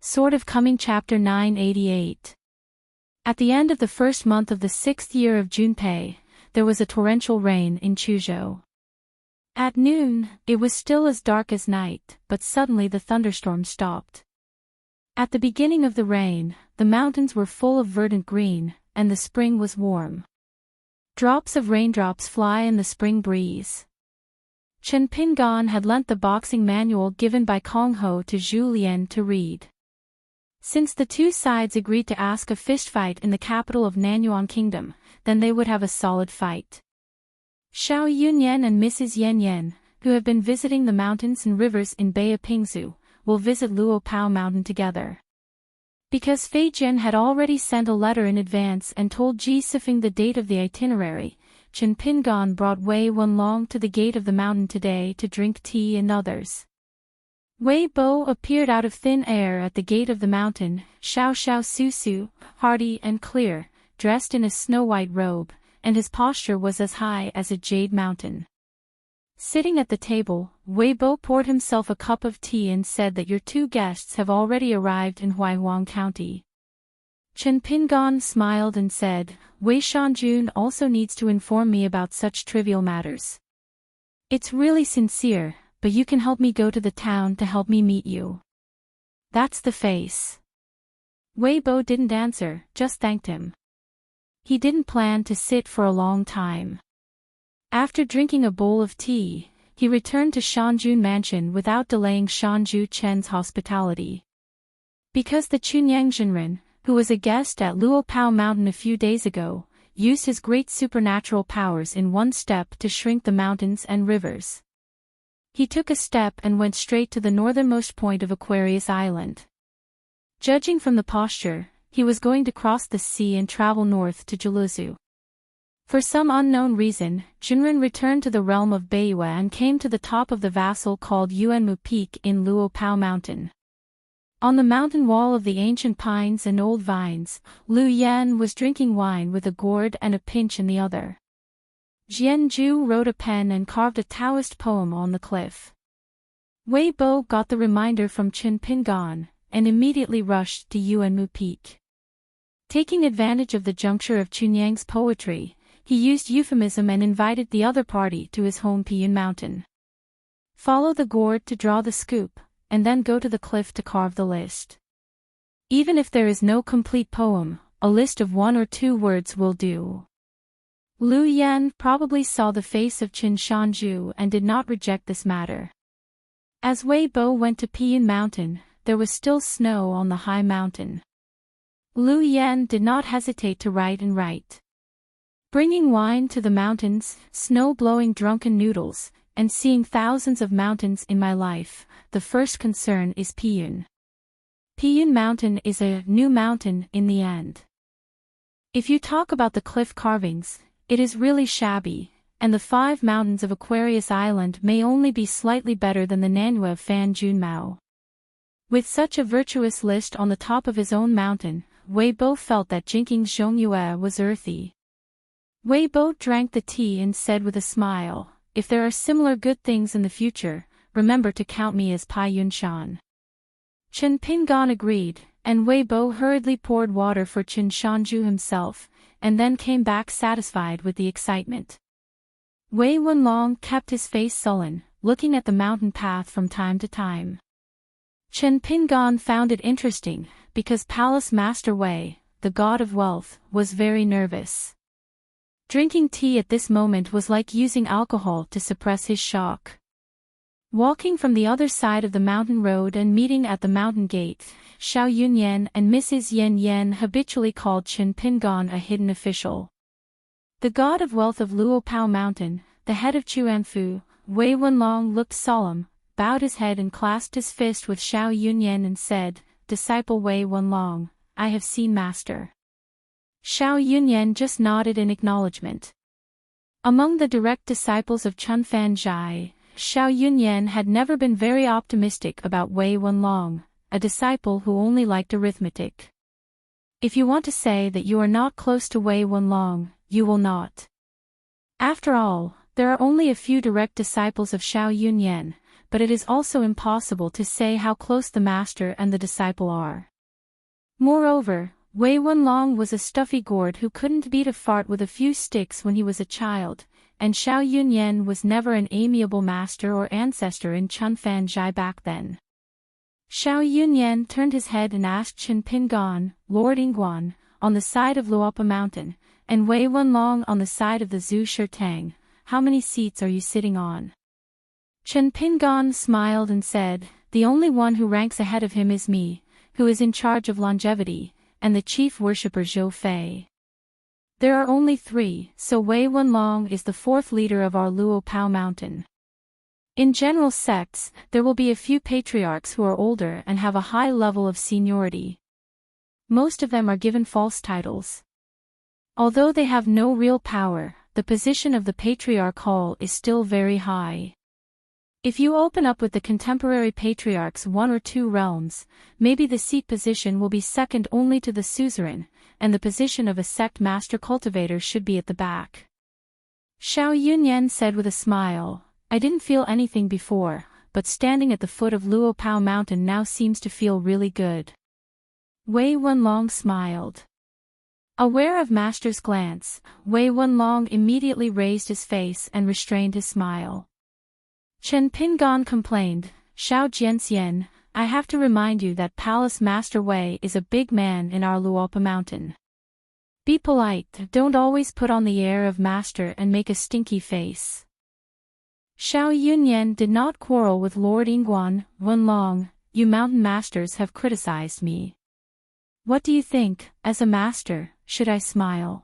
Sort of Coming Chapter 988. At the end of the first month of the 6th year of Junpei, there was a torrential rain in Chuzhou. At noon, it was still as dark as night, but suddenly the thunderstorm stopped. At the beginning of the rain, the mountains were full of verdant green, and the spring was warm. Drops of raindrops fly in the spring breeze. Chen Pingan had lent the boxing manual given by Kong Ho to Zhu Lian to read. Since the two sides agreed to ask a fistfight in the capital of Nanyuan Kingdom, then they would have a solid fight. Xiao Yunyan and Mrs. Yan Yan, who have been visiting the mountains and rivers in Bay of Pingzu, will visit Luo Pao Mountain together. Because Fei Jian had already sent a letter in advance and told Ji Sifeng the date of the itinerary, Chen Pingan brought Wei Wenlong to the gate of the mountain today to drink tea and others. Wei Bo appeared out of thin air at the gate of the mountain, Xiao Xiao Su Su, hearty and clear, dressed in a snow-white robe, and his posture was as high as a jade mountain. Sitting at the table, Wei Bo poured himself a cup of tea and said that your two guests have already arrived in Huaihuang County. Chen Pingan smiled and said, Wei Shanjun also needs to inform me about such trivial matters. It's really sincere, but you can help me go to the town to help me meet you. That's the face. Wei Bo didn't answer, just thanked him. He didn't plan to sit for a long time. After drinking a bowl of tea, he returned to Shanjun Mansion without delaying Shanju Chen's hospitality. Because the Chunyang Zhenren, who was a guest at Luo Pao Mountain a few days ago, used his great supernatural powers in one step to shrink the mountains and rivers. He took a step and went straight to the northernmost point of Aquarius Island. Judging from the posture, he was going to cross the sea and travel north to Jiluzu. For some unknown reason, Zhenren returned to the realm of Beiyue and came to the top of the vassal called Yuanmu Peak in Luo Pao Mountain. On the mountain wall of the ancient pines and old vines, Lu Yan was drinking wine with a gourd and a pinch in the other. Jianju wrote a pen and carved a Taoist poem on the cliff. Wei Bo got the reminder from Chen Pingan, and immediately rushed to Yuanmu Peak. Taking advantage of the juncture of Chunyang's poetry, he used euphemism and invited the other party to his home Piyun Mountain. Follow the gourd to draw the scoop, and then go to the cliff to carve the list. Even if there is no complete poem, a list of 1 or 2 words will do. Lu Yan probably saw the face of Qin Shanju and did not reject this matter. As Wei Bo went to Piyun Mountain, there was still snow on the high mountain. Lu Yan did not hesitate to write and write. Bringing wine to the mountains, snow-blowing drunken noodles, and seeing thousands of mountains in my life, the first concern is Piyun. Piyun Mountain is a new mountain in the end. If you talk about the cliff carvings, it is really shabby, and the 5 mountains of Aquarius Island may only be slightly better than the Nanyue of Fan Junmao. With such a virtuous list on the top of his own mountain, Wei Bo felt that Jinking Zhongyue was earthy. Wei Bo drank the tea and said with a smile, if there are similar good things in the future, remember to count me as Pai Yunshan. Chen Pingan agreed, and Wei Bo hurriedly poured water for Qin Shanju himself, and then came back satisfied with the excitement. Wei Wenlong kept his face sullen, looking at the mountain path from time to time. Chen Pingan found it interesting, because Palace Master Wei, the god of wealth, was very nervous. Drinking tea at this moment was like using alcohol to suppress his shock. Walking from the other side of the mountain road and meeting at the mountain gate, Xiao Yunyan and Mrs. Yan Yan habitually called Chen Pingan a hidden official. The god of wealth of Luo Pao Mountain, the head of Chuanfu, Wei Wenlong looked solemn, bowed his head and clasped his fist with Xiao Yunyan and said, Disciple Wei Wenlong, I have seen Master. Xiao Yunyan just nodded in acknowledgement. Among the direct disciples of Chun Fan Zhai, Xiao Yunyan had never been very optimistic about Wei Wenlong, a disciple who only liked arithmetic. If you want to say that you are not close to Wei Wenlong, you will not. After all, there are only a few direct disciples of Xiao Yunyan, but it is also impossible to say how close the master and the disciple are. Moreover, Wei Wenlong was a stuffy gourd who couldn't beat a fart with a few sticks when he was a child, and Xiao Yunyan was never an amiable master or ancestor in Chunfan Zhai back then. Xiao Yunyan turned his head and asked Chen Pingan, Lord Ingguan, on the side of Luopa Mountain, and Wei Wenlong on the side of the Zhu Shitang, how many seats are you sitting on? Chen Pingan smiled and said, the only one who ranks ahead of him is me, who is in charge of longevity, and the chief worshipper Zhou Fei. There are only 3, so Wei Wenlong is the 4th leader of our Luo Pao Mountain. In general sects, there will be a few patriarchs who are older and have a high level of seniority. Most of them are given false titles. Although they have no real power, the position of the patriarch hall is still very high. If you open up with the contemporary patriarchs 1 or 2 realms, maybe the seat position will be second only to the suzerain, and the position of a sect master cultivator should be at the back. Xiao Yunyan said with a smile, I didn't feel anything before, but standing at the foot of Luo Pao Mountain now seems to feel really good. Wei Wenlong smiled. Aware of Master's glance, Wei Wenlong immediately raised his face and restrained his smile. Chen Pingan complained, Xiao Jianxian, I have to remind you that Palace Master Wei is a big man in our Luopa Mountain. Be polite, don't always put on the air of master and make a stinky face. Xiao Yunyan did not quarrel with Lord Ingguan. Wenlong, you mountain masters have criticized me. What do you think, as a master, should I smile?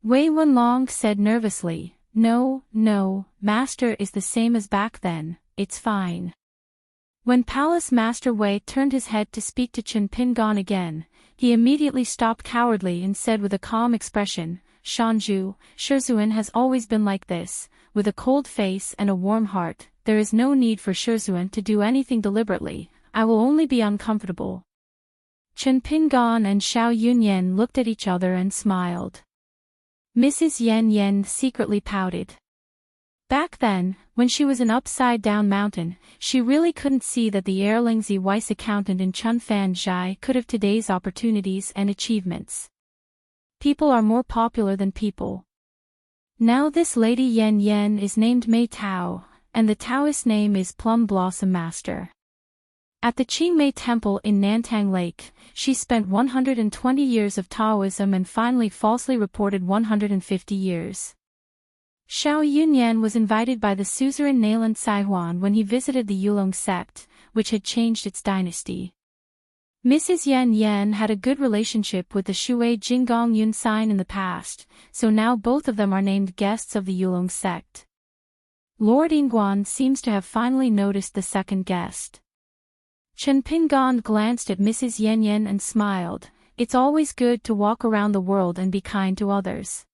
Wei Wenlong said nervously, No, master is the same as back then, it's fine. When Palace Master Wei turned his head to speak to Chen Pingan again, he immediately stopped cowardly and said with a calm expression, Shanzhu, Shizuan has always been like this, with a cold face and a warm heart, there is no need for Shizuan to do anything deliberately, I will only be uncomfortable. Chen Pingan and Xiao Yunyan looked at each other and smiled. Mrs. Yan secretly pouted. Back then, when she was an upside-down mountain, she really couldn't see that the Erlingzi Weiss accountant in Chunfan Zhai could have today's opportunities and achievements. People are more popular than people. Now this Lady Yan is named Mei Tao, and the Taoist name is Plum Blossom Master. At the Qingmei Temple in Nantang Lake, she spent 120 years of Taoism and finally falsely reported 150 years. Xiao Yunyan was invited by the suzerain Nailan Saihuan when he visited the Yulong sect, which had changed its dynasty. Mrs. Yan had a good relationship with the Shui Jingong Yunsign in the past, so now both of them are named guests of the Yulong sect. Lord Ingguan seems to have finally noticed the second guest. Chen Pingan glanced at Mrs. Yan and smiled, it's always good to walk around the world and be kind to others.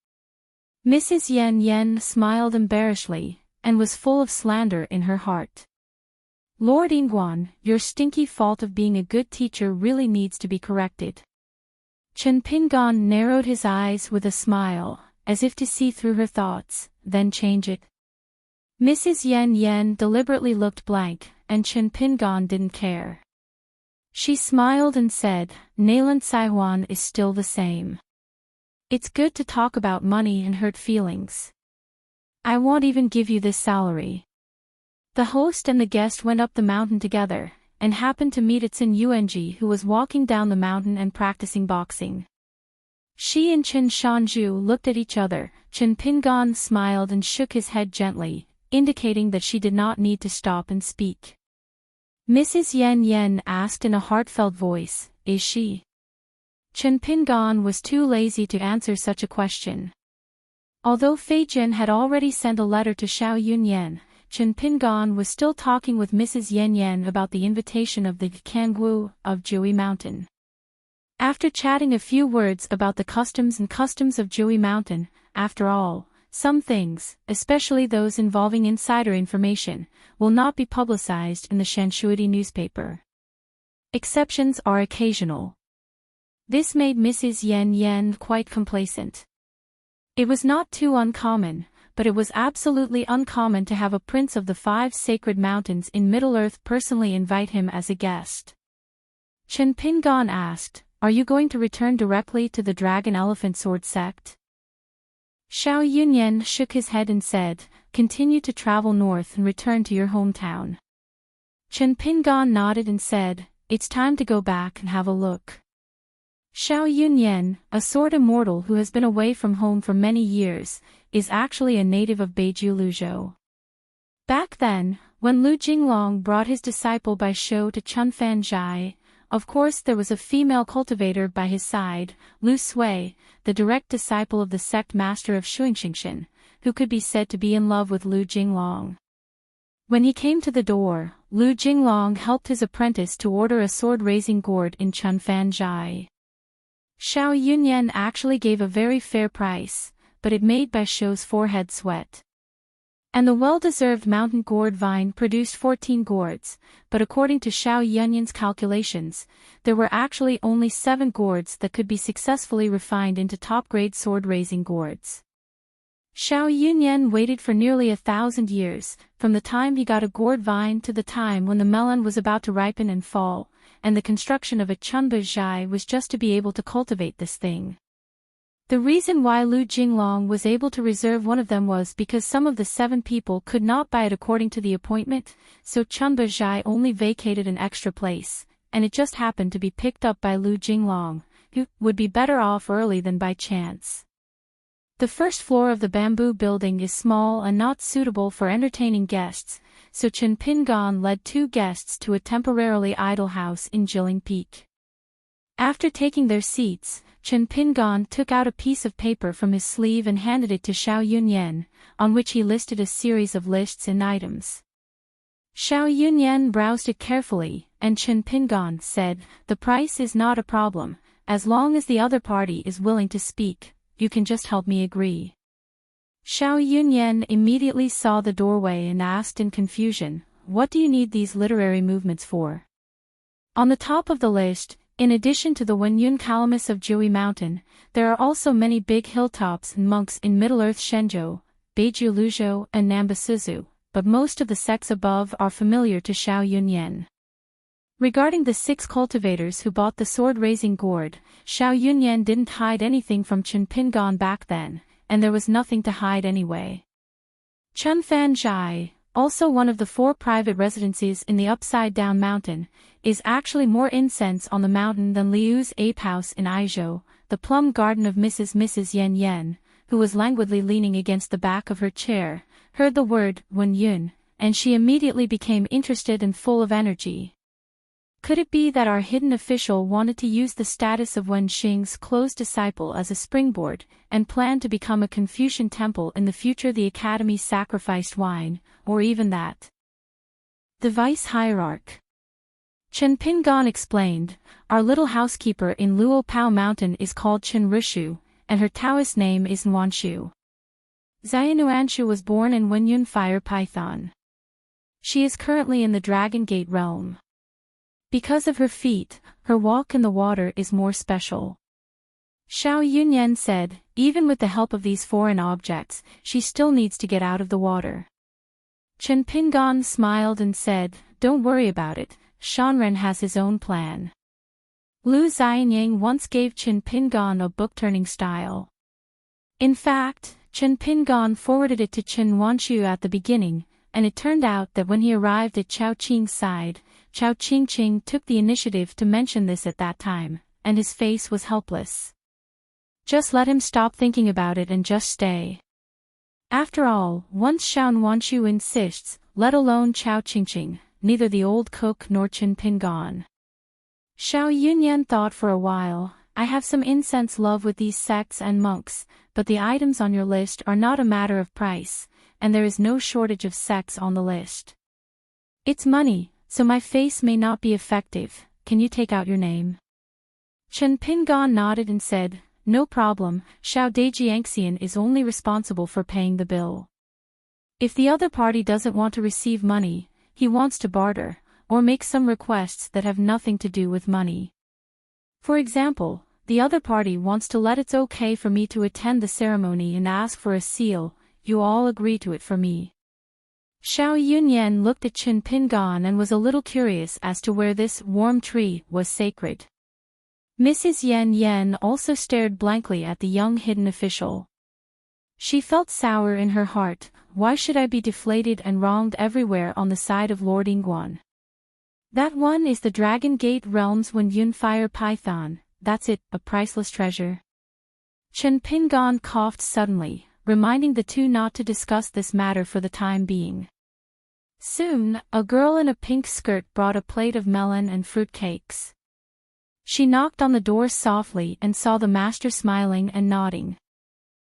Mrs. Yan smiled embarrassedly, and was full of slander in her heart. Lord Ingguan, your stinky fault of being a good teacher really needs to be corrected. Chen Pingan narrowed his eyes with a smile, as if to see through her thoughts, then change it. Mrs. Yan deliberately looked blank, and Chen Pingan didn't care. She smiled and said, Nailan Saihuan is still the same. It's good to talk about money and hurt feelings. I won't even give you this salary. The host and the guest went up the mountain together, and happened to meet Atsun Yuanji who was walking down the mountain and practicing boxing. She and Chen Shanzhu looked at each other. Chen Pingan smiled and shook his head gently, indicating that she did not need to stop and speak. Mrs. Yan asked in a heartfelt voice, is she? Chen Pingan was too lazy to answer such a question. Although Fei Jin had already sent a letter to Xiao Yunyan, Chen Pingan was still talking with Mrs. Yan about the invitation of the Kangwu of Jui Mountain. After chatting a few words about the customs of Jui Mountain, after all, some things, especially those involving insider information, will not be publicized in the Shanshuidi newspaper. Exceptions are occasional. This made Mrs. Yan quite complacent. It was not too uncommon, but it was absolutely uncommon to have a prince of the 5 sacred mountains in Middle-earth personally invite him as a guest. Chen Pingon asked, "Are you going to return directly to the Dragon Elephant Sword sect?" Xiao Yunyan shook his head and said, "Continue to travel north and return to your hometown." Chen Pingon nodded and said, "It's time to go back and have a look." Xiao Yunyan, a sword immortal who has been away from home for many years, is actually a native of Beiju Luzhou. Back then, when Lu Jinglong brought his disciple by show to Chunfan Zhai, of course there was a female cultivator by his side, Lu Sui, the direct disciple of the sect master of Shuingshingshin, who could be said to be in love with Lu Jinglong. When he came to the door, Lu Jinglong helped his apprentice to order a sword-raising gourd in Chunfan Zhai. Xiao Yunyan actually gave a very fair price, but it made Bai Shou's forehead sweat. And the well-deserved mountain gourd vine produced 14 gourds, but according to Xiao Yunyan's calculations, there were actually only 7 gourds that could be successfully refined into top-grade sword-raising gourds. Xiao Yunyan waited for nearly 1,000 years, from the time he got a gourd vine to the time when the melon was about to ripen and fall, and the construction of a chunba zhai was just to be able to cultivate this thing. The reason why Lu Jinglong was able to reserve one of them was because some of the 7 people could not buy it according to the appointment, so chunba zhai only vacated an extra place, and it just happened to be picked up by Lu Jinglong, who would be better off early than by chance. The first floor of the bamboo building is small and not suitable for entertaining guests, so Chen Pingon led 2 guests to a temporarily idle house in Jilling Peak. After taking their seats, Chen Pingon took out a piece of paper from his sleeve and handed it to Xiao Yunyan, on which he listed a series of lists and items. Xiao Yunyan browsed it carefully, and Chen Pingon said, "The price is not a problem, as long as the other party is willing to speak. You can just help me agree." Xiao Yunyan immediately saw the doorway and asked in confusion, "What do you need these literary movements for?" On the top of the list, in addition to the Wenyun Calamus of Jiui Mountain, there are also many big hilltops and monks in Middle-earth Shenzhou, Beiju Luzhou and Nambasuzu, but most of the sects above are familiar to Xiao Yunyan. Regarding the 6 cultivators who bought the sword-raising gourd, Xiao Yunyan didn't hide anything from Chen Pingon back then, and there was nothing to hide anyway. Chunfan Zhai, also one of the 4 private residencies in the upside-down mountain, is actually more incense on the mountain than Liu's ape house in Aizhou, the plum garden of Mrs. Yen Yen, who was languidly leaning against the back of her chair, heard the word Wenyun, and she immediately became interested and full of energy. Could it be that our hidden official wanted to use the status of Wen Xing's close disciple as a springboard, and planned to become a Confucian temple in the future? The academy sacrificed wine, or even that. The vice hierarch. Chen Pingon explained, "Our little housekeeper in Luo Pao Mountain is called Chen Rishu, and her Taoist name is Nuanshu. Xianuanshu was born in Wenyun Fire Python. She is currently in the Dragon Gate realm. Because of her feet, her walk in the water is more special." Xiao Yunyan said, "Even with the help of these foreign objects, she still needs to get out of the water." Chen Pingon smiled and said, "Don't worry about it, Shanren has his own plan." Lu Xianyang once gave Chen Pingon a book-turning style. In fact, Chen Pingon forwarded it to Chen Wanshu at the beginning, and it turned out that when he arrived at Chao Qing's side, Chao Qingqing took the initiative to mention this at that time, and his face was helpless. Just let him stop thinking about it and just stay. After all, once Xiao Wanshu insists, let alone Chao Qingqing, neither the old cook nor Chen Pingon. Xiao Yunyan thought for a while, "I have some incense love with these sects and monks, but the items on your list are not a matter of price, and there is no shortage of sects on the list. It's money, so my face may not be effective. Can you take out your name?" Chen Pingon nodded and said, "No problem, Xiao Dejiangxian is only responsible for paying the bill. If the other party doesn't want to receive money, he wants to barter, or make some requests that have nothing to do with money. For example, the other party wants to let it's okay for me to attend the ceremony and ask for a seal, you all agree to it for me. Xiao Yunyan looked at Chen Pingan and was a little curious as to where this warm tree was sacred. Mrs. Yan Yan also stared blankly at the young hidden official. She felt sour in her heart. Why should I be deflated and wronged everywhere on the side of Lord Ingguan? That one is the Dragon Gate Realms Wind Yun Fire Python, that's it, a priceless treasure. Chen Pingan coughed suddenly, reminding the two not to discuss this matter for the time being. Soon, a girl in a pink skirt brought a plate of melon and fruit cakes. She knocked on the door softly and saw the master smiling and nodding.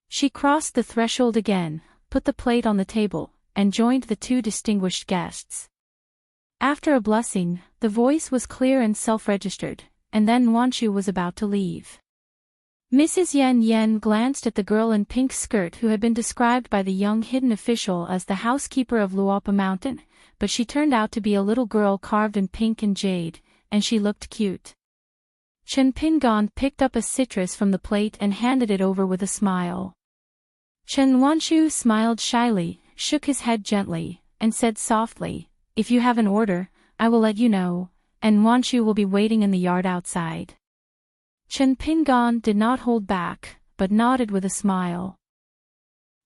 She crossed the threshold again, put the plate on the table, and joined the two distinguished guests. After a blessing, the voice was clear and self-registered, and then Wanshu was about to leave. Mrs. Yan Yan glanced at the girl in pink skirt who had been described by the young hidden official as the housekeeper of Luopa Mountain, but she turned out to be a little girl carved in pink and jade, and she looked cute. Chen Pingan picked up a citrus from the plate and handed it over with a smile. Chen Wanshu smiled shyly, shook his head gently, and said softly, "If you have an order, I will let you know, and Wanshu will be waiting in the yard outside." Chen Pingan did not hold back, but nodded with a smile.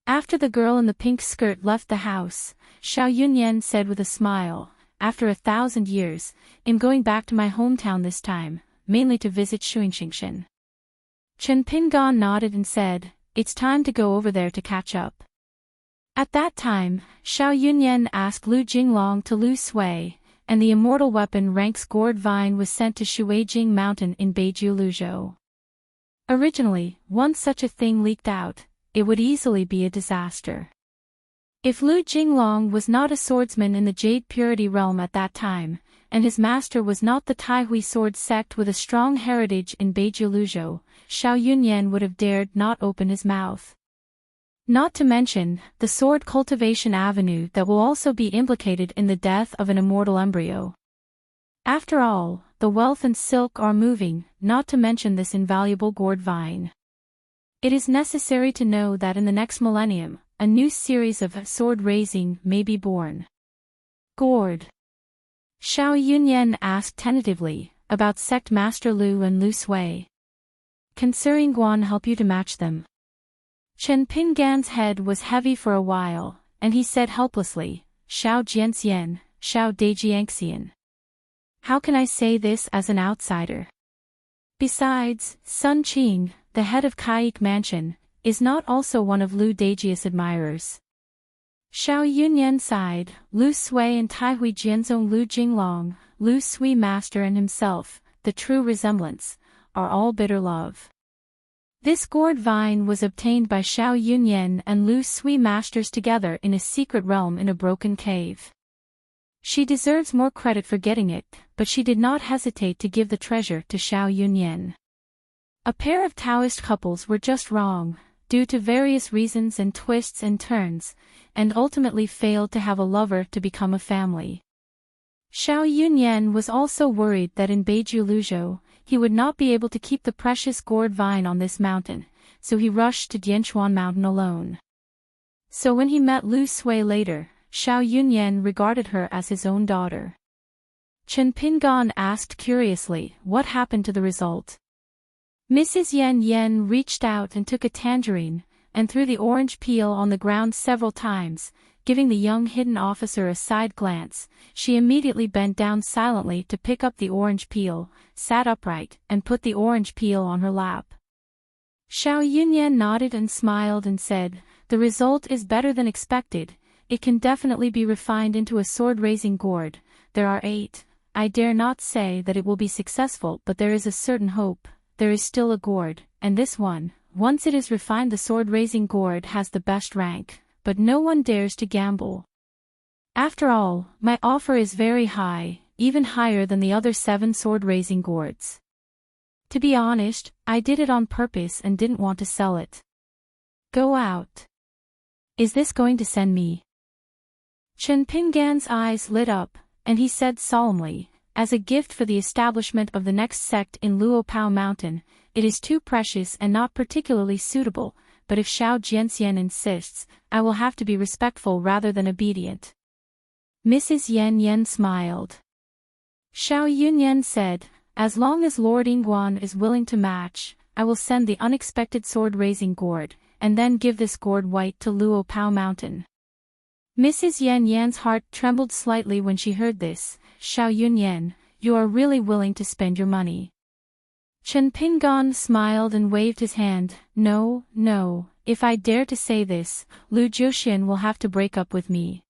After the girl in the pink skirt left the house, Xiao Yunyan said with a smile, "After 1,000 years, I'm going back to my hometown this time, mainly to visit Shuingshingshan." Chen Pingan nodded and said, "It's time to go over there to catch up." At that time, Xiao Yunyan asked Lu Jinglong to Lu Sui, and the immortal weapon Rank's gourd vine was sent to Shuijing Mountain in Beiju Luzhou. Originally, once such a thing leaked out, it would easily be a disaster. If Lu Jinglong was not a swordsman in the Jade Purity realm at that time, and his master was not the Taihui sword sect with a strong heritage in Beiju Luzhou, Xiao Yunyan would have dared not open his mouth. Not to mention, the sword cultivation avenue that will also be implicated in the death of an immortal embryo. After all, the wealth and silk are moving, not to mention this invaluable gourd vine. It is necessary to know that in the next millennium, a new series of sword raising may be born. Gourd. Xiao Yunyan asked tentatively, about sect master Lu and Lu Sui. Can Sir Ingguan help you to match them? Chen Pingan's head was heavy for a while, and he said helplessly, "Xiao Jianxian, Xiao Deijiangxian. How can I say this as an outsider? Besides, Sun Qing, the head of Kaik Mansion, is not also one of Lu Deijia's admirers." Xiao Yunyan sighed. Lu Sui and Taihui Jianzong Lu Jinglong, Lu Sui master and himself, the true resemblance, are all bitter love. This gourd vine was obtained by Xiao Yunyan and Lu Sui masters together in a secret realm in a broken cave. She deserves more credit for getting it, but she did not hesitate to give the treasure to Xiao Yunyan. A pair of Taoist couples were just wrong, due to various reasons and twists and turns, and ultimately failed to have a lover to become a family. Xiao Yunyan was also worried that in Beiju Luzhou, he would not be able to keep the precious gourd vine on this mountain, so he rushed to Dianchuan Mountain alone. So when he met Lu Sui later, Xiao Yunyan regarded her as his own daughter. Chen Pingan asked curiously, what happened to the result? Mrs. Yan Yan reached out and took a tangerine, and threw the orange peel on the ground several times, giving the young hidden officer a side glance. She immediately bent down silently to pick up the orange peel, sat upright, and put the orange peel on her lap. Xiao Yunyan nodded and smiled and said, "The result is better than expected. It can definitely be refined into a sword-raising gourd. There are 8. I dare not say that it will be successful, but there is a certain hope. There is still a gourd, and this one, once it is refined, the sword-raising gourd has the best rank, but no one dares to gamble. After all, my offer is very high, even higher than the other 7 sword-raising gourds. To be honest, I did it on purpose and didn't want to sell it. Go out. Is this going to send me?" Chen Pingan's eyes lit up, and he said solemnly, "As a gift for the establishment of the next sect in Luopao Mountain, it is too precious and not particularly suitable, but if Xiao Jianxian insists, I will have to be respectful rather than obedient. Mrs. Yan Yan smiled. Xiao Yunyan said, as long as Lord Yingguan is willing to match, I will send the unexpected sword-raising gourd, and then give this gourd white to Luo Pao Mountain. Mrs. Yan Yan's heart trembled slightly when she heard this. Xiao Yunyan, you are really willing to spend your money. Chen Pingan smiled and waved his hand. No, no, if I dare to say this, Lu Jiuxian will have to break up with me.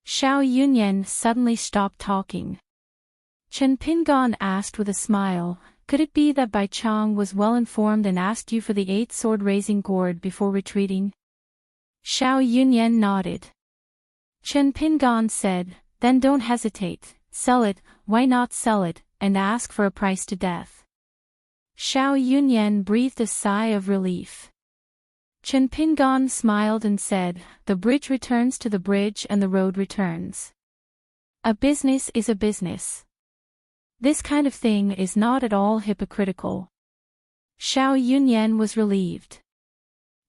Xiao Yunyan suddenly stopped talking. Chen Pingan asked with a smile, could it be that Bai Chang was well informed and asked you for the 8th sword-raising gourd before retreating? Xiao Yunyan nodded. Chen Pingan said, then don't hesitate, sell it, why not sell it, and ask for a price to death. Xiao Yunyan breathed a sigh of relief. Chen Pingan smiled and said, the bridge returns to the bridge and the road returns. A business is a business. This kind of thing is not at all hypocritical. Xiao Yunyan was relieved.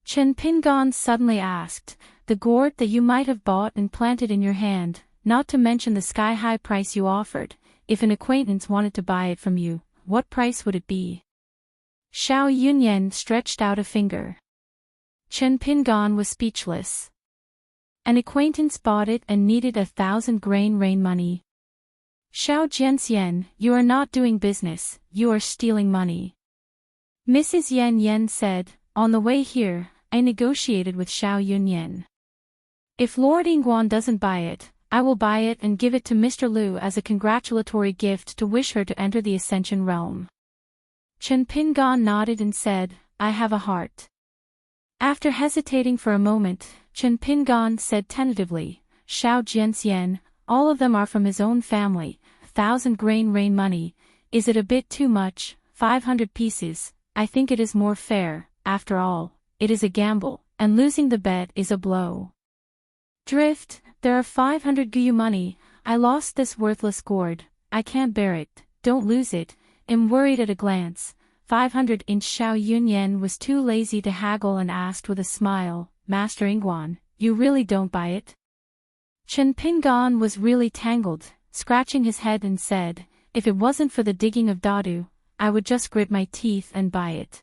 Chen Pingan suddenly asked, the gourd that you might have bought and planted in your hand, not to mention the sky-high price you offered, if an acquaintance wanted to buy it from you, what price would it be? Xiao Yunyan stretched out a finger. Chen Pingan was speechless. An acquaintance bought it and needed 1,000 grain rain money. Xiao Jianxian, you are not doing business, you are stealing money. Mrs. Yan Yan said, on the way here, I negotiated with Xiao Yunyan. If Lord Yingguan doesn't buy it, I will buy it and give it to Mr. Lu as a congratulatory gift to wish her to enter the Ascension realm. Chen Pingan nodded and said, I have a heart. After hesitating for a moment, Chen Pingan said tentatively, Xiao Jianxian, all of them are from his own family, 1,000 grain rain money, is it a bit too much, 500 pieces, I think it is more fair, after all, it is a gamble, and losing the bet is a blow. Drift, there are 500 guyu money, I lost this worthless gourd, I can't bear it, don't lose it, am worried at a glance. 500 inch Xiao Yunyan was too lazy to haggle and asked with a smile, Master Yingguan, you really don't buy it? Chen Pingan was really tangled, scratching his head and said, if it wasn't for the digging of Dadu, I would just grit my teeth and buy it.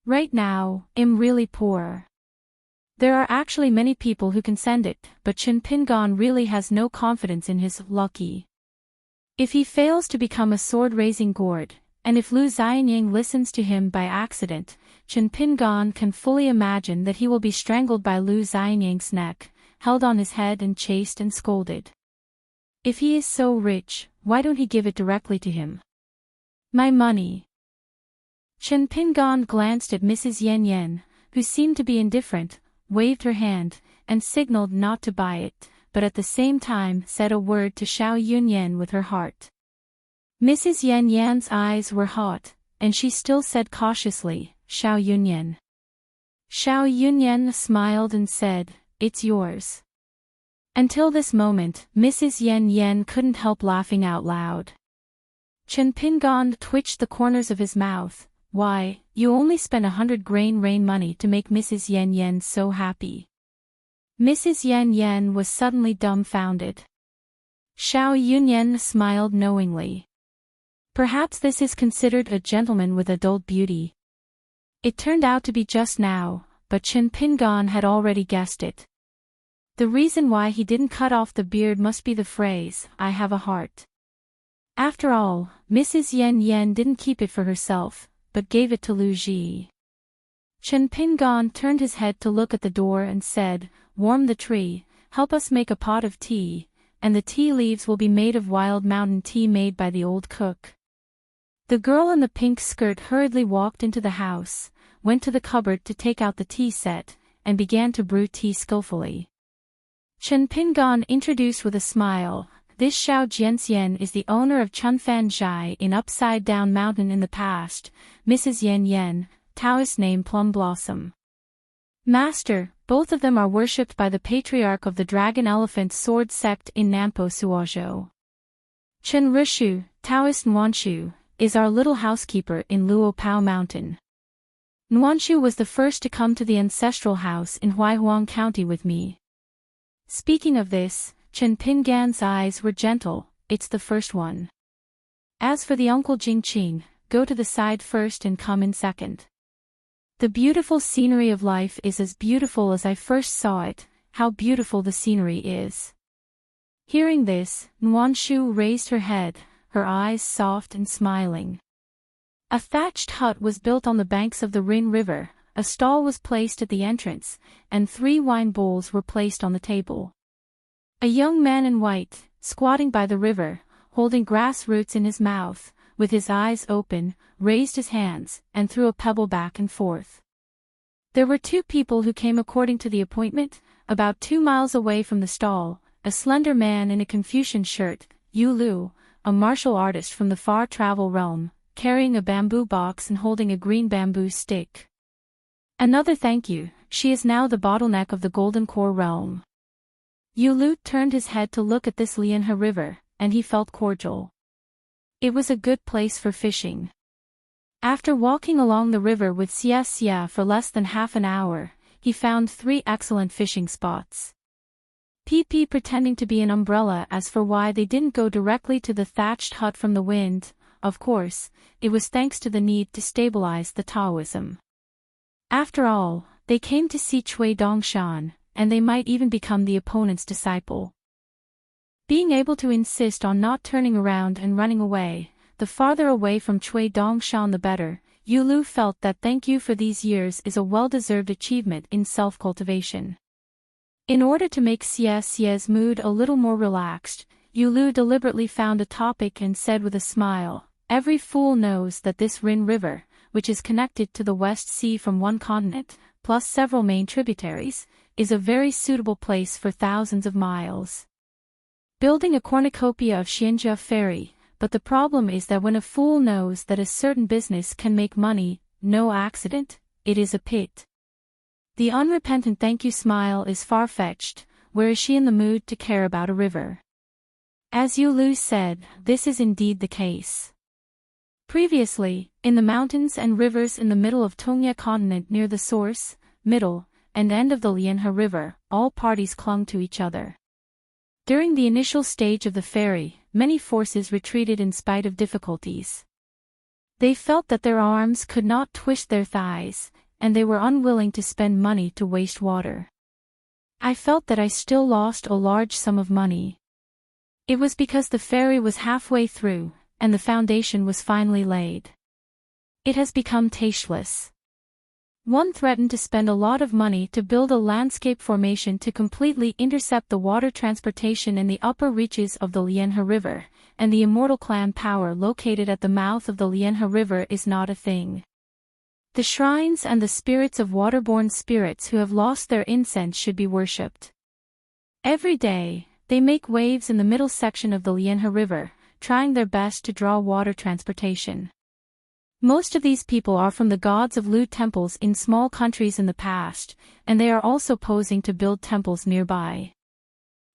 Right now, I'm really poor. There are actually many people who can send it, but Chen Pingan really has no confidence in his lucky. If he fails to become a sword-raising gourd, and if Lu Xianying listens to him by accident, Chen Pingan can fully imagine that he will be strangled by Lu Xianying's neck, held on his head and chased and scolded. If he is so rich, why don't he give it directly to him? My money. Chen Pingan glanced at Mrs. Yan Yan, who seemed to be indifferent, waved her hand, and signaled not to buy it, but at the same time said a word to Xiao Yunyan with her heart. Mrs. Yan Yan's eyes were hot, and she still said cautiously, Xiao Yunyan. Xiao Yunyan smiled and said, it's yours. Until this moment, Mrs. Yan Yan couldn't help laughing out loud. Chen Pingan twitched the corners of his mouth. Why, you only spent 100 grain rain money to make Mrs. Yan Yan so happy. Mrs. Yan Yan was suddenly dumbfounded. Xiao Yunyan smiled knowingly. Perhaps this is considered a gentleman with adult beauty. It turned out to be just now, but Chen Pingan had already guessed it. The reason why he didn't cut off the beard must be the phrase, I have a heart. After all, Mrs. Yan Yan didn't keep it for herself, but gave it to Lu Ji. Chen Pingan turned his head to look at the door and said, warm the tree, help us make a pot of tea, and the tea leaves will be made of wild mountain tea made by the old cook. The girl in the pink skirt hurriedly walked into the house, went to the cupboard to take out the tea set, and began to brew tea skillfully. Chen Pingan introduced with a smile, this Xiao Jianxian is the owner of Chunfan Zhai in Upside Down Mountain in the past, Mrs. Yan Yan, Taoist name Plum Blossom. Master, both of them are worshipped by the patriarch of the Dragon Elephant Sword sect in Nampo Suozhou. Chen Rishu, Taoist Nuanshu, is our little housekeeper in Luo Pao Mountain. Nuanshu was the first to come to the ancestral house in Huaihuang County with me. Speaking of this, Chen Pingan's eyes were gentle. It's the first one. As for the uncle Jingqing, go to the side first and come in second. The beautiful scenery of life is as beautiful as I first saw it. How beautiful the scenery is. Hearing this, Nuanshu raised her head, her eyes soft and smiling. A thatched hut was built on the banks of the Rin River, a stall was placed at the entrance, and 3 wine bowls were placed on the table. A young man in white, squatting by the river, holding grass roots in his mouth, with his eyes open, raised his hands, and threw a pebble back and forth. There were 2 people who came according to the appointment, about 2 miles away from the stall, a slender man in a Confucian shirt, Yu Lu, a martial artist from the far travel realm, carrying a bamboo box and holding a green bamboo stick. Another thank you, she is now the bottleneck of the Golden Core realm. Yu Lu turned his head to look at this Lianhe River, and he felt cordial. It was a good place for fishing. After walking along the river with Xia for less than half an hour, he found 3 excellent fishing spots. PP pretending to be an umbrella as for why they didn't go directly to the thatched hut from the wind. Of course, it was thanks to the need to stabilize the Taoism. After all, they came to see Cui Dongshan, and they might even become the opponent's disciple. Being able to insist on not turning around and running away, the farther away from Cui Dongshan the better, Yu Lu felt that thank you for these years is a well-deserved achievement in self-cultivation. In order to make Xia's mood a little more relaxed, Yu Lu deliberately found a topic and said with a smile, every fool knows that this Rin River, which is connected to the West Sea from one continent, plus several main tributaries, is a very suitable place for thousands of miles. Building a cornucopia of Xianjia ferry, but the problem is that when a fool knows that a certain business can make money, no accident, it is a pit. The unrepentant thank you smile is far-fetched, where is she in the mood to care about a river? As Yu Lu said, this is indeed the case. Previously, in the mountains and rivers in the middle of Tongya continent near the source, middle, and end of the Lianhe River, all parties clung to each other. During the initial stage of the ferry, many forces retreated in spite of difficulties. They felt that their arms could not twist their thighs, and they were unwilling to spend money to waste water. I felt that I still lost a large sum of money. It was because the ferry was halfway through, and the foundation was finally laid. It has become tasteless. One threatened to spend a lot of money to build a landscape formation to completely intercept the water transportation in the upper reaches of the Lianhe River, and the immortal clan power located at the mouth of the Lianhe River is not a thing. The shrines and the spirits of waterborne spirits who have lost their incense should be worshipped. Every day, they make waves in the middle section of the Lianhe River, trying their best to draw water transportation. Most of these people are from the gods of Lu temples in small countries in the past, and they are also posing to build temples nearby.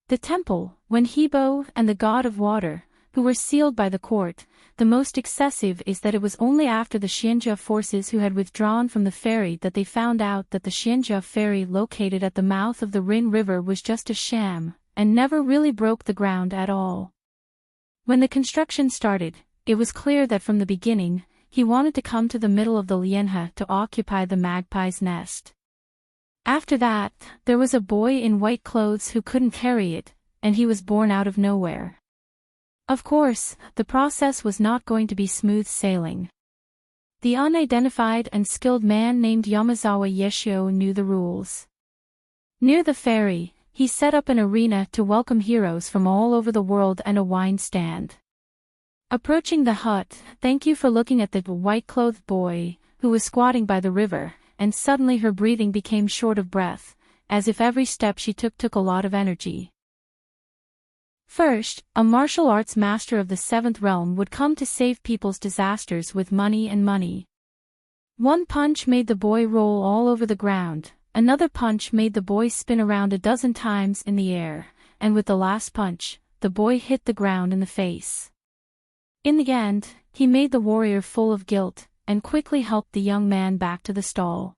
The temple, when Hebo and the god of water, who were sealed by the court, the most excessive is that it was only after the Xianjia forces who had withdrawn from the ferry that they found out that the Xianjia ferry located at the mouth of the Rin River was just a sham, and never really broke the ground at all. When the construction started, it was clear that from the beginning, he wanted to come to the middle of the Lianhe to occupy the magpie's nest. After that, there was a boy in white clothes who couldn't carry it, and he was born out of nowhere. Of course, the process was not going to be smooth sailing. The unidentified and skilled man named Yamazawa Yeshio knew the rules. Near the ferry, he set up an arena to welcome heroes from all over the world and a wine stand. Approaching the hut, thank you for looking at the white-clothed boy, who was squatting by the river, and suddenly her breathing became short of breath, as if every step she took a lot of energy. First, a martial arts master of the 7th realm would come to save people's disasters with money and money. One punch made the boy roll all over the ground, another punch made the boy spin around a dozen times in the air, and with the last punch, the boy hit the ground in the face. In the end, he made the warrior full of guilt, and quickly helped the young man back to the stall.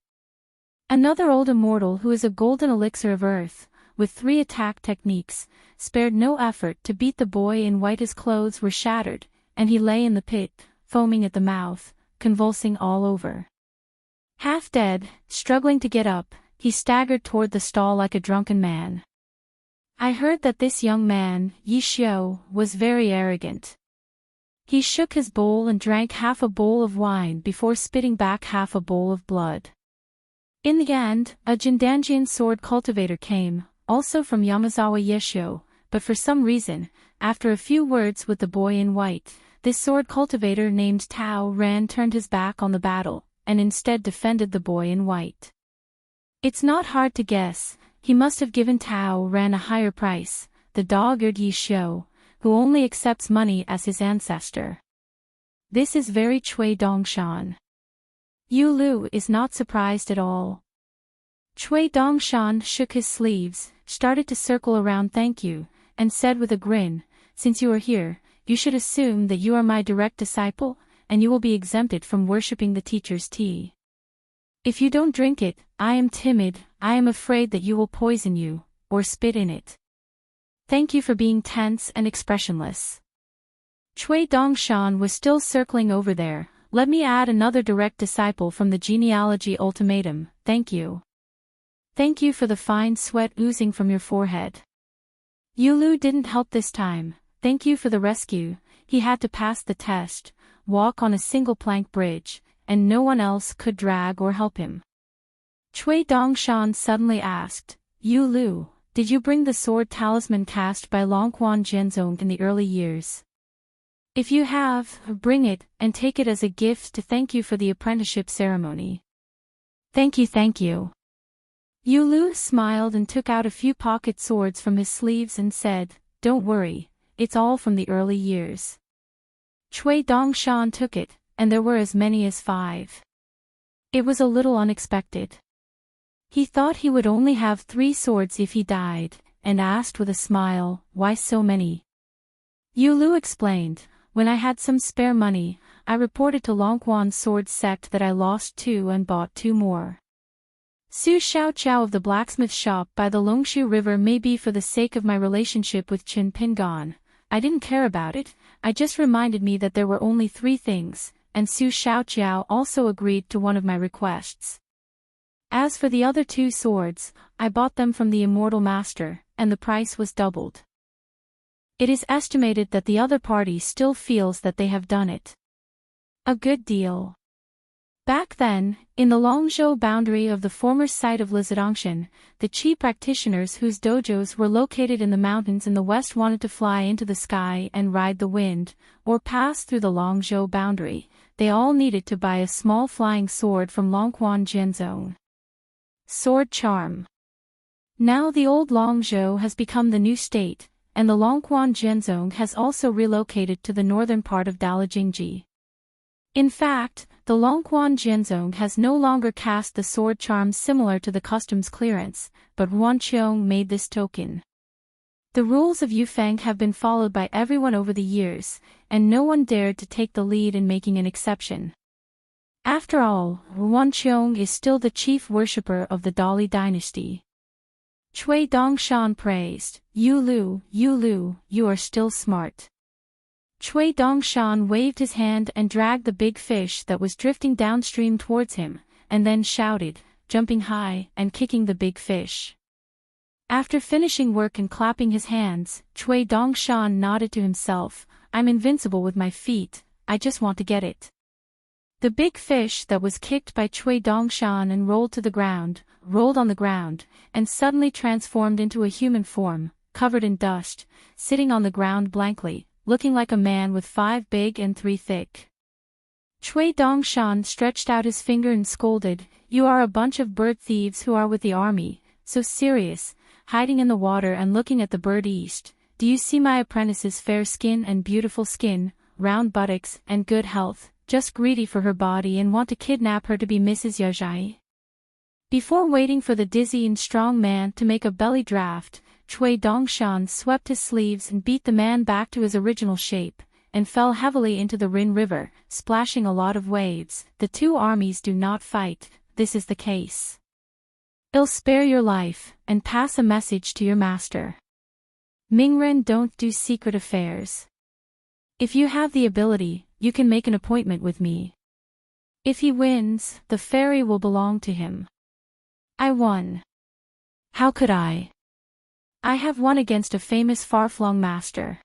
Another old immortal who is a golden elixir of earth, with 3 attack techniques, spared no effort to beat the boy in white. His clothes were shattered, and he lay in the pit, foaming at the mouth, convulsing all over. Half dead, struggling to get up, he staggered toward the stall like a drunken man. I heard that this young man, Yi Xiu, was very arrogant. He shook his bowl and drank half a bowl of wine before spitting back half a bowl of blood. In the end, a Jindanjian sword cultivator came, also from Yamazawa Yeshio, but for some reason, after a few words with the boy in white, this sword cultivator named Tao Ran turned his back on the battle, and instead defended the boy in white. It's not hard to guess, he must have given Tao Ran a higher price, the dog-eared Yi Xiu, who only accepts money as his ancestor. This is very Cui Dongshan. Yu Lu is not surprised at all. Cui Dongshan shook his sleeves, started to circle around thank you, and said with a grin, since you are here, you should assume that you are my direct disciple, and you will be exempted from worshipping the teacher's tea. If you don't drink it, I am timid, I am afraid that you will poison you, or spit in it. Thank you for being tense and expressionless. Cui Dongshan was still circling over there. Let me add another direct disciple from the genealogy ultimatum, thank you. Thank you for the fine sweat oozing from your forehead. Yulu didn't help this time, thank you for the rescue. He had to pass the test, walk on a single plank bridge, and no one else could drag or help him. Cui Dongshan suddenly asked, Yulu, did you bring the sword talisman cast by Longquan Zhenzong in the early years? If you have, bring it, and take it as a gift to thank you for the apprenticeship ceremony. Thank you, thank you. Yulu smiled and took out a few pocket swords from his sleeves and said, don't worry, it's all from the early years. Cui Dongshan took it, and there were as many as 5. It was a little unexpected. He thought he would only have 3 swords if he died, and asked with a smile, why so many? Yulu explained, when I had some spare money, I reported to Longquan's sword sect that I lost 2 and bought 2 more. Su Xiaoqiao of the blacksmith shop by the Longshu River may be for the sake of my relationship with Qin Pingan. I didn't care about it, I just reminded me that there were only 3 things, and Su Xiaoqiao also agreed to one of my requests. As for the other 2 swords, I bought them from the immortal master, and the price was doubled. It is estimated that the other party still feels that they have done it. A good deal. Back then, in the Longzhou boundary of the former site of Lizidongshan, the Qi practitioners whose dojos were located in the mountains in the west wanted to fly into the sky and ride the wind, or pass through the Longzhou boundary. They all needed to buy a small flying sword from Longquan Zhenzong. Sword charm. Now the old Longzhou has become the new state, and the Longquan Zhenzong has also relocated to the northern part of Dalajingji. In fact, the Longquan Zhenzong has no longer cast the sword charm similar to the customs clearance, but Wanqiong made this token. The rules of Yufeng have been followed by everyone over the years, and no one dared to take the lead in making an exception. After all, Wanqiong is still the chief worshipper of the Dali dynasty. Cui Dongshan praised, Yulu, you are still smart. Cui Dongshan waved his hand and dragged the big fish that was drifting downstream towards him, and then shouted, jumping high and kicking the big fish. After finishing work and clapping his hands, Cui Dongshan nodded to himself, I'm invincible with my feet, I just want to get it. The big fish that was kicked by Cui Dongshan and rolled on the ground, and suddenly transformed into a human form, covered in dust, sitting on the ground blankly, looking like a man with 5 big and 3 thick. Cui Dongshan stretched out his finger and scolded, you are a bunch of bird thieves who are with the army, so serious, hiding in the water and looking at the bird east. Do you see my apprentice's fair skin and beautiful skin, round buttocks and good health, just greedy for her body and want to kidnap her to be Mrs. Yajai? Before waiting for the dizzy and strong man to make a belly draft, Cui Dongshan swept his sleeves and beat the man back to his original shape, and fell heavily into the Rin River, splashing a lot of waves. The two armies do not fight, this is the case. I'll spare your life, and pass a message to your master. Mingren don't do secret affairs. If you have the ability, you can make an appointment with me. If he wins, the ferry will belong to him. I won. How could I? I have won against a famous far-flung master.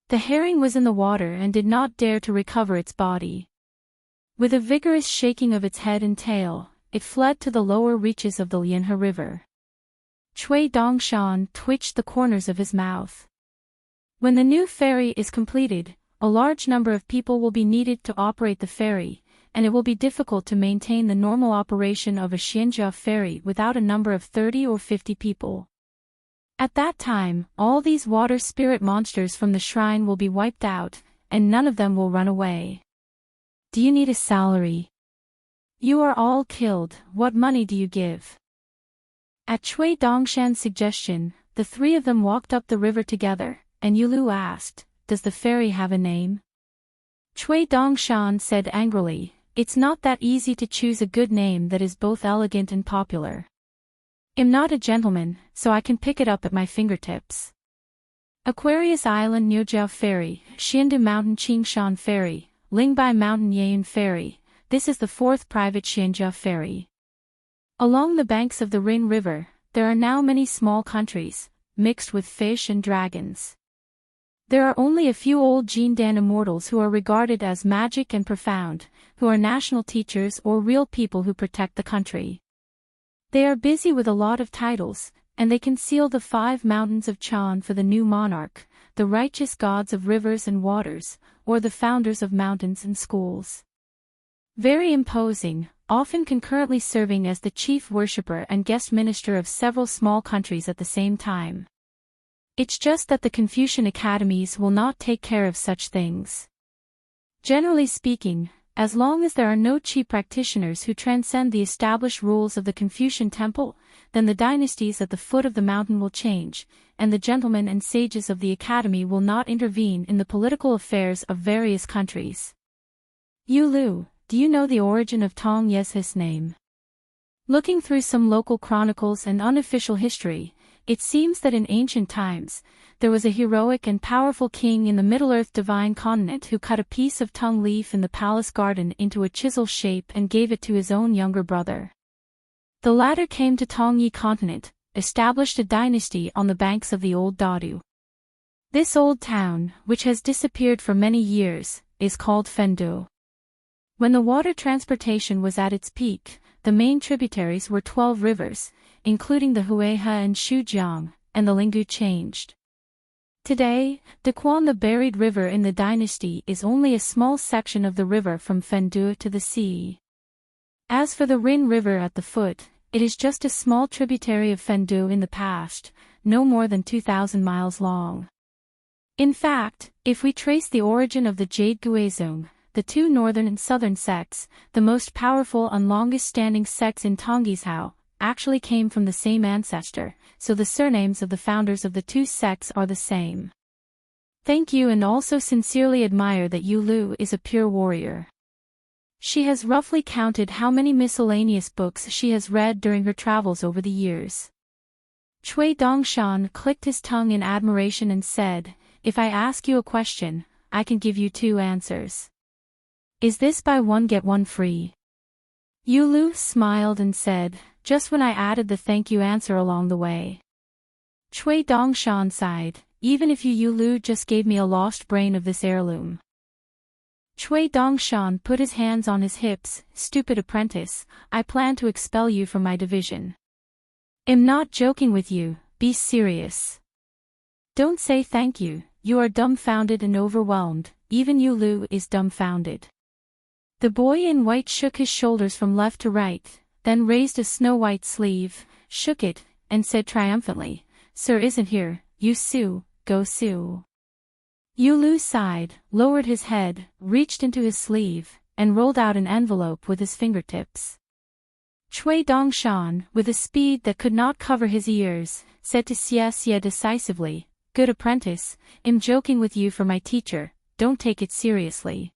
The herring was in the water and did not dare to recover its body. With a vigorous shaking of its head and tail, it fled to the lower reaches of the Lianhe River. Cui Dongshan twitched the corners of his mouth. When the new ferry is completed, a large number of people will be needed to operate the ferry, and it will be difficult to maintain the normal operation of a Xianjia ferry without a number of 30 or 50 people. At that time, all these water spirit monsters from the shrine will be wiped out, and none of them will run away. Do you need a salary? You are all killed, what money do you give? At Cui Dongshan's suggestion, the three of them walked up the river together, and Yulu asked, "Does the ferry have a name?" Cui Dongshan said angrily, "It's not that easy to choose a good name that is both elegant and popular. I'm not a gentleman, so I can pick it up at my fingertips. Aquarius Island Niujiao Ferry, Xiandu Mountain Qingshan Ferry, Lingbai Mountain Yayun Ferry, this is the fourth private Xianjia ferry. Along the banks of the Rin River, there are now many small countries, mixed with fish and dragons. There are only a few old Jindan immortals who are regarded as magic and profound, who are national teachers or real people who protect the country. They are busy with a lot of titles, and they conceal the 5 mountains of Chan for the new monarch, the righteous gods of rivers and waters, or the founders of mountains and schools. Very imposing, often concurrently serving as the chief worshipper and guest minister of several small countries at the same time. It's just that the Confucian academies will not take care of such things. Generally speaking, as long as there are no chief practitioners who transcend the established rules of the Confucian temple, then the dynasties at the foot of the mountain will change, and the gentlemen and sages of the academy will not intervene in the political affairs of various countries. Yu Lu, do you know the origin of Tong Yeshe's name? Looking through some local chronicles and unofficial history, it seems that in ancient times, there was a heroic and powerful king in the Middle-earth divine continent who cut a piece of tung leaf in the palace garden into a chisel shape and gave it to his own younger brother. The latter came to Tongyi continent, established a dynasty on the banks of the old Dadu. This old town, which has disappeared for many years, is called Fendu. When the water transportation was at its peak, the main tributaries were 12 rivers, including the Huihe and Shujiang, and the Linggu changed. Today, Dequan, the buried river in the dynasty, is only a small section of the river from Fendu to the sea. As for the Rin River at the foot, it is just a small tributary of Fendu in the past, no more than 2,000 miles long. In fact, if we trace the origin of the Jade Guizhong, the two northern and southern sects, the most powerful and longest-standing sects in Tonghizhao, actually came from the same ancestor, so the surnames of the founders of the two sects are the same. Thank you, and also sincerely admire that Yu Lu is a pure warrior. She has roughly counted how many miscellaneous books she has read during her travels over the years. Cui Dongshan clicked his tongue in admiration and said, "If I ask you a question, I can give you 2 answers. Is this buy one get one free?" Yu Lu smiled and said, "Just when I added the thank you answer along the way." Cui Dongshan sighed, "Even if you Yu Lu just gave me a lost brain of this heirloom." Cui Dongshan put his hands on his hips, "Stupid apprentice, I plan to expel you from my division. I'm not joking with you, be serious. Don't say thank you, you are dumbfounded and overwhelmed, even Yu Lu is dumbfounded." The boy in white shook his shoulders from left to right, then raised a snow-white sleeve, shook it, and said triumphantly, "Sir isn't here, you Su, go Su." Yu Lu sighed, lowered his head, reached into his sleeve, and rolled out an envelope with his fingertips. Cui Dongshan, with a speed that could not cover his ears, said to Xie decisively, "Good apprentice, I'm joking with you for my teacher, don't take it seriously.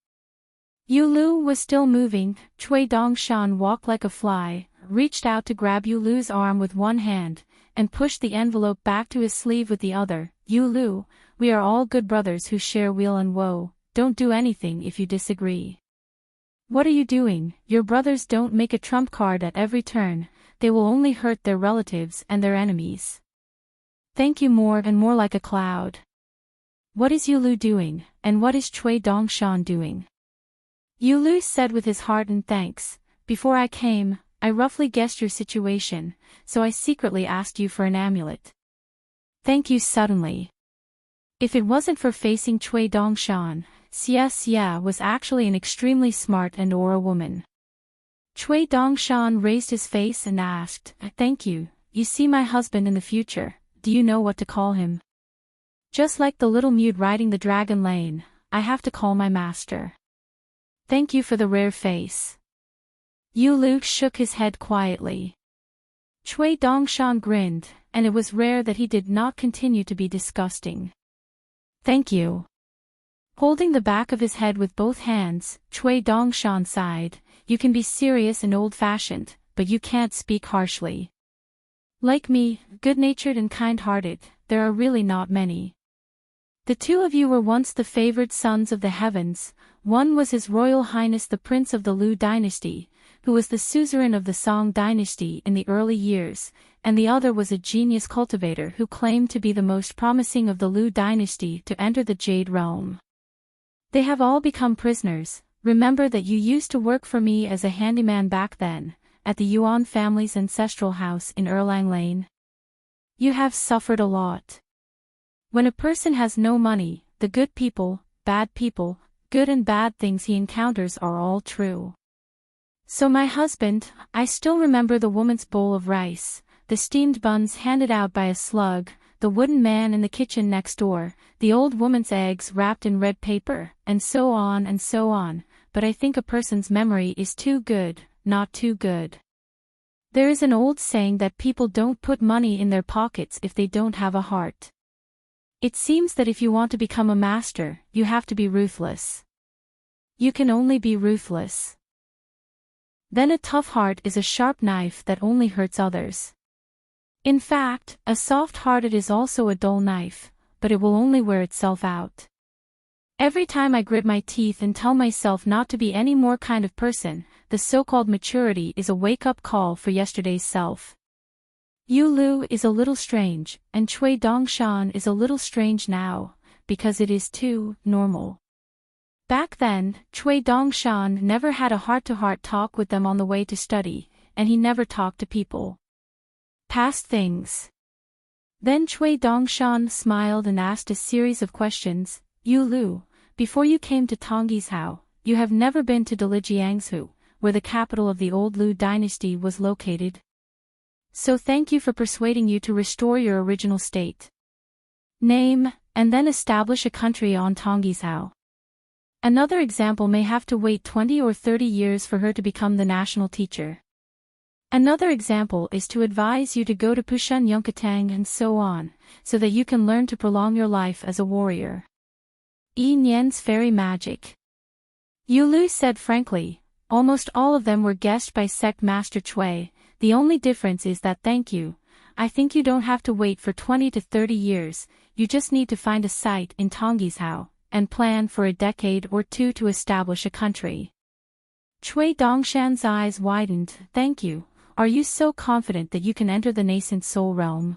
Yulu was still moving. Cui Dongshan walked like a fly, reached out to grab Yulu's arm with one hand, and pushed the envelope back to his sleeve with the other. Yulu, we are all good brothers who share weal and woe, don't do anything if you disagree. What are you doing? Your brothers don't make a trump card at every turn, they will only hurt their relatives and their enemies. Thank you more and more like a cloud. What is Yulu doing, and what is Cui Dongshan doing? Yulu said with his heart and thanks, before I came, I roughly guessed your situation, so I secretly asked you for an amulet. Thank you suddenly. If it wasn't for facing Cui Dongshan, Xia was actually an extremely smart and aura woman. Cui Dongshan raised his face and asked, thank you, you see my husband in the future, do you know what to call him? Just like the little mute riding the dragon lane, I have to call my master. Thank you for the rare face. Yulu shook his head quietly. Cui Dongshan grinned, and it was rare that he did not continue to be disgusting. Thank you. Holding the back of his head with both hands, Cui Dongshan sighed, you can be serious and old-fashioned, but you can't speak harshly. Like me, good-natured and kind-hearted, there are really not many. The two of you were once the favored sons of the heavens. One was His Royal Highness the Prince of the Lu dynasty, who was the suzerain of the Song dynasty in the early years, and the other was a genius cultivator who claimed to be the most promising of the Lu dynasty to enter the Jade Realm. They have all become prisoners. Remember that you used to work for me as a handyman back then, at the Yuan family's ancestral house in Erlang Lane? You have suffered a lot. When a person has no money, the good people, bad people, good and bad things he encounters are all true. So my husband, I still remember the woman's bowl of rice, the steamed buns handed out by a slug, the wooden man in the kitchen next door, the old woman's eggs wrapped in red paper, and so on, but I think a person's memory is too good, not too good. There is an old saying that people don't put money in their pockets if they don't have a heart. It seems that if you want to become a master, you have to be ruthless. You can only be ruthless. Then a tough heart is a sharp knife that only hurts others. In fact, a soft-hearted is also a dull knife, but it will only wear itself out. Every time I grit my teeth and tell myself not to be any more kind of person, the so-called maturity is a wake-up call for yesterday's self. Yulu is a little strange, and Cui Dongshan is a little strange now, because it is too normal. Back then, Cui Dongshan never had a heart-to-heart talk with them on the way to study, and he never talked to people. Past things. Then Cui Dongshan smiled and asked a series of questions. Yulu, before you came to Tonggishao, you have never been to Dalijiangsu, where the capital of the old Lu dynasty was located. So thank you for persuading you to restore your original state. Name, and then establish a country on Tonggishao. Another example may have to wait 20 or 30 years for her to become the national teacher. Another example is to advise you to go to Pushan Yunkatang and so on, so that you can learn to prolong your life as a warrior. Yi Nian's fairy magic. Yulu said frankly, almost all of them were guessed by Sect Master Cui. The only difference is that thank you, I think you don't have to wait for 20 to 30 years, you just need to find a site in Tonggishao, and plan for a decade or two to establish a country. Cui Dongshan's eyes widened. Thank you, are you so confident that you can enter the nascent soul realm?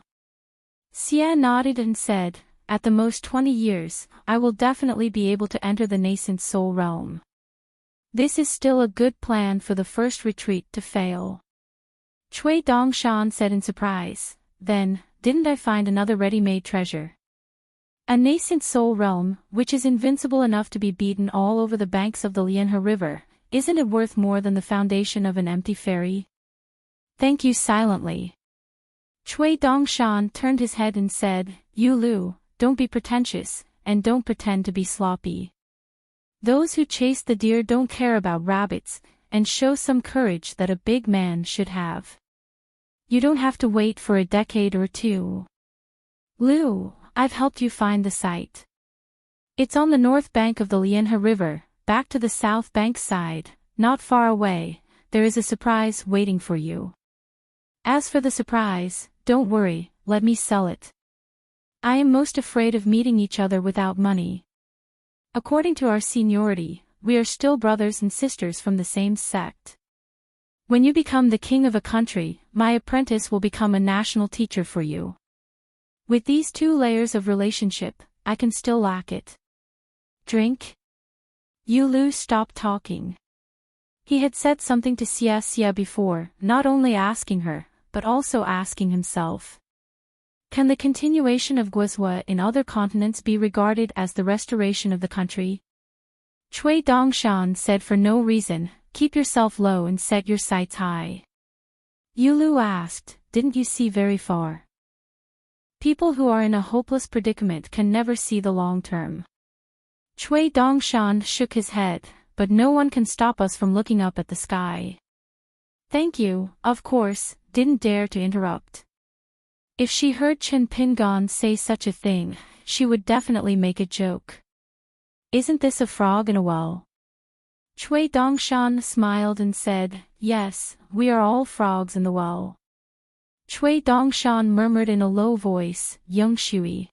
Xia nodded and said, at the most 20 years, I will definitely be able to enter the nascent soul realm. This is still a good plan for the first retreat to fail. Cui Dongshan said in surprise, then, didn't I find another ready-made treasure? A nascent soul realm, which is invincible enough to be beaten all over the banks of the Lianhe River, isn't it worth more than the foundation of an empty ferry? Thank you silently. Cui Dongshan turned his head and said, Yulu, don't be pretentious, and don't pretend to be sloppy. Those who chase the deer don't care about rabbits, and show some courage that a big man should have. You don't have to wait for a decade or two. Lu, I've helped you find the site. It's on the north bank of the Lianhe River, back to the south bank side, not far away. There is a surprise waiting for you. As for the surprise, don't worry, let me sell it. I am most afraid of meeting each other without money. According to our seniority, we are still brothers and sisters from the same sect. When you become the king of a country, my apprentice will become a national teacher for you. With these 2 layers of relationship, I can still lack it. Drink? Yulu stopped talking. He had said something to Xia before, not only asking her, but also asking himself. Can the continuation of Guizhou in other continents be regarded as the restoration of the country? Cui Dongshan said for no reason, keep yourself low and set your sights high. Yulu asked, didn't you see very far? People who are in a hopeless predicament can never see the long term. Cui Dongshan shook his head, but no one can stop us from looking up at the sky. Thank you, of course, didn't dare to interrupt. If she heard Chen Pingan say such a thing, she would definitely make a joke. Isn't this a frog in a well? Cui Dongshan smiled and said, yes, we are all frogs in the well. Cui Dongshan murmured in a low voice, Young Shui.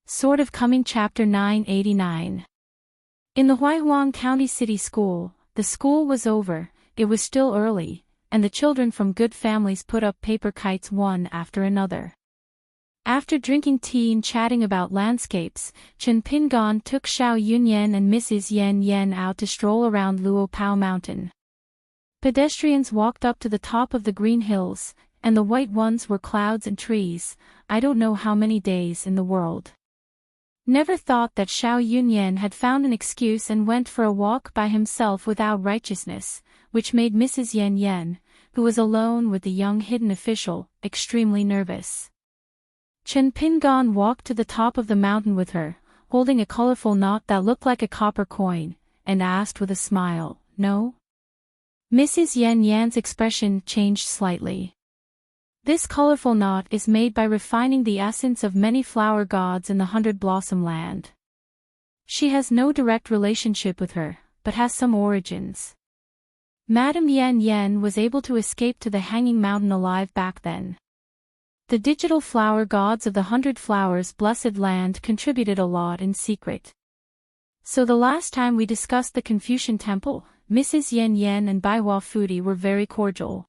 Sort of Coming Chapter 989. In the Huaihuang County City School, the school was over, it was still early, and the children from good families put up paper kites one after another. After drinking tea and chatting about landscapes, Chen Pingan took Xiao Yunyan and Mrs. Yan Yan out to stroll around Luo Pao Mountain. Pedestrians walked up to the top of the green hills, and the white ones were clouds and trees. I don't know how many days in the world. Never thought that Xiao Yunyan had found an excuse and went for a walk by himself without righteousness, which made Mrs. Yan Yan, who was alone with the young hidden official, extremely nervous. Chen Pingan walked to the top of the mountain with her, holding a colorful knot that looked like a copper coin, and asked with a smile, no? Mrs. Yan Yan's expression changed slightly. This colorful knot is made by refining the essence of many flower gods in the 100-blossom land. She has no direct relationship with her, but has some origins. Madame Yan Yan was able to escape to the Hanging Mountain alive back then. The digital flower gods of the 100 Flowers Blessed Land contributed a lot in secret. So the last time we discussed the Confucian Temple, Mrs. Yan Yan and Baihua Fudi were very cordial.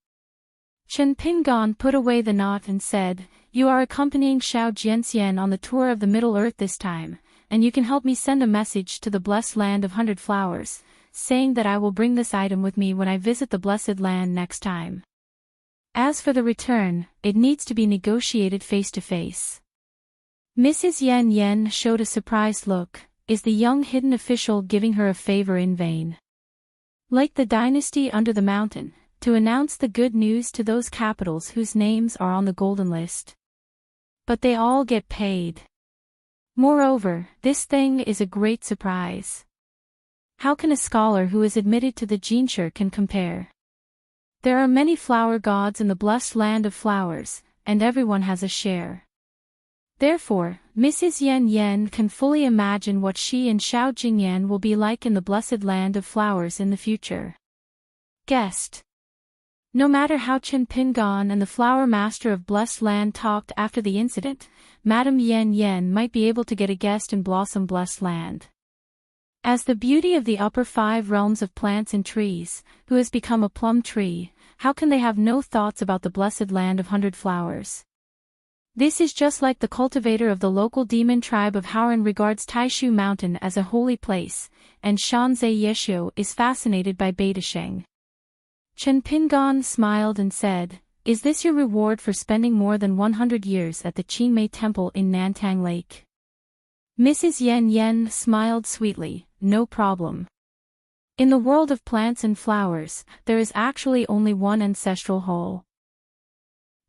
Chen Pingan put away the knot and said, you are accompanying Xiao Jianxian on the tour of the Middle Earth this time, and you can help me send a message to the blessed land of 100 Flowers, saying that I will bring this item with me when I visit the blessed land next time. As for the return, it needs to be negotiated face to face. Mrs. Yan Yan showed a surprised look. Is the young hidden official giving her a favor in vain? Like the dynasty under the mountain, to announce the good news to those capitals whose names are on the golden list. But they all get paid. Moreover, this thing is a great surprise. How can a scholar who is admitted to the Jinsher can compare? There are many flower gods in the blessed land of flowers, and everyone has a share. Therefore, Mrs. Yan Yan can fully imagine what she and Xiao Jingyan will be like in the blessed land of flowers in the future. Guest. No matter how Chen Pingan and the flower master of blessed land talked after the incident, Madame Yan Yan might be able to get a guest in blossom blessed land. As the beauty of the upper 5 realms of plants and trees, who has become a plum tree, how can they have no thoughts about the blessed land of 100 flowers? This is just like the cultivator of the local demon tribe of Haoran regards Taishu Mountain as a holy place, and Shanzhe Yeshio is fascinated by Beidasheng. Chen Pingan smiled and said, is this your reward for spending more than 100 years at the Qingmei Temple in Nantang Lake? Mrs. Yan Yan smiled sweetly, no problem. In the world of plants and flowers, there is actually only one ancestral hall.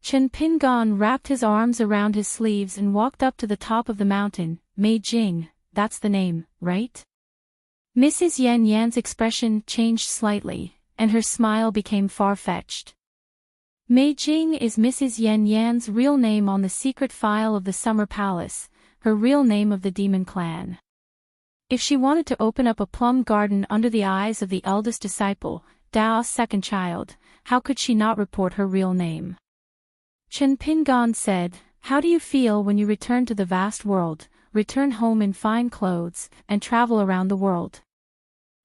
Chen Pingan wrapped his arms around his sleeves and walked up to the top of the mountain. Mei Jing, that's the name, right? Mrs. Yan Yan's expression changed slightly, and her smile became far-fetched. Mei Jing is Mrs. Yan Yan's real name on the secret file of the Summer Palace, her real name of the demon clan. If she wanted to open up a plum garden under the eyes of the eldest disciple, Dao's second child, how could she not report her real name? Chen Pingan said, "How do you feel when you return to the vast world, return home in fine clothes, and travel around the world?"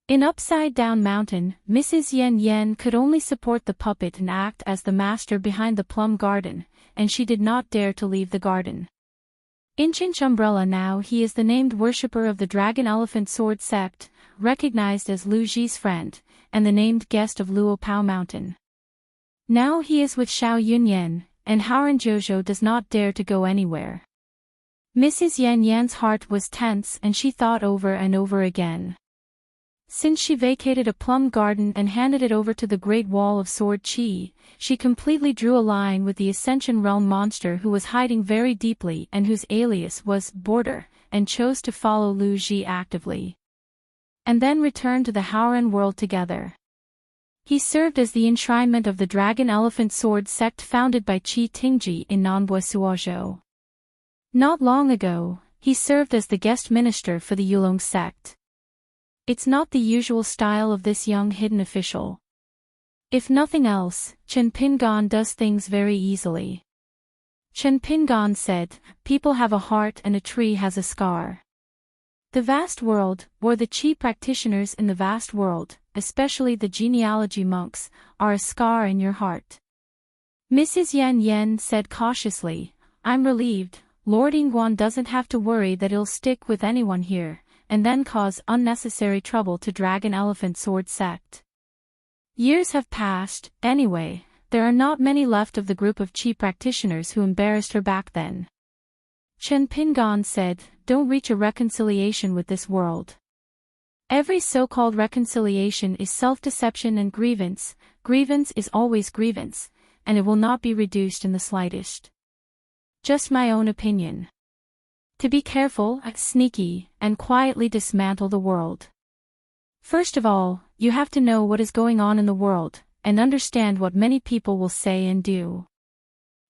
In Upside Down Mountain, Mrs. Yen Yen could only support the puppet and act as the master behind the plum garden, and she did not dare to leave the garden. In Chinch Umbrella now he is the named worshipper of the Dragon Elephant Sword Sect, recognized as Lu Ji's friend, and the named guest of Luo Pao Mountain. Now he is with Xiao Yunyan, and Haoran Jojo does not dare to go anywhere. Mrs. Yen Yan's heart was tense and she thought over and over again. Since she vacated a plum garden and handed it over to the Great Wall of Sword Chi, she completely drew a line with the Ascension Realm monster who was hiding very deeply and whose alias was Border, and chose to follow Lu Ji actively. And then returned to the Haoran world together. He served as the enshrinement of the Dragon Elephant Sword sect founded by Qi Tingji in Nanbua Suozhou. Not long ago, he served as the guest minister for the Yulong sect. It's not the usual style of this young hidden official. If nothing else, Chen Pingan does things very easily. Chen Pingan said, "People have a heart and a tree has a scar." The vast world, or the Qi practitioners in the vast world, especially the genealogy monks, are a scar in your heart. Mrs. Yan Yan said cautiously, "I'm relieved, Lord Yingguan doesn't have to worry that he'll stick with anyone here, and then cause unnecessary trouble to Dragon Elephant Sword sect." Years have passed, anyway, there are not many left of the group of Qi practitioners who embarrassed her back then. Chen Pingan said, "Don't reach a reconciliation with this world. Every so-called reconciliation is self-deception and grievance. Grievance is always grievance, and it will not be reduced in the slightest. Just my own opinion. To be careful, sneaky, and quietly dismantle the world. First of all, you have to know what is going on in the world, and understand what many people will say and do.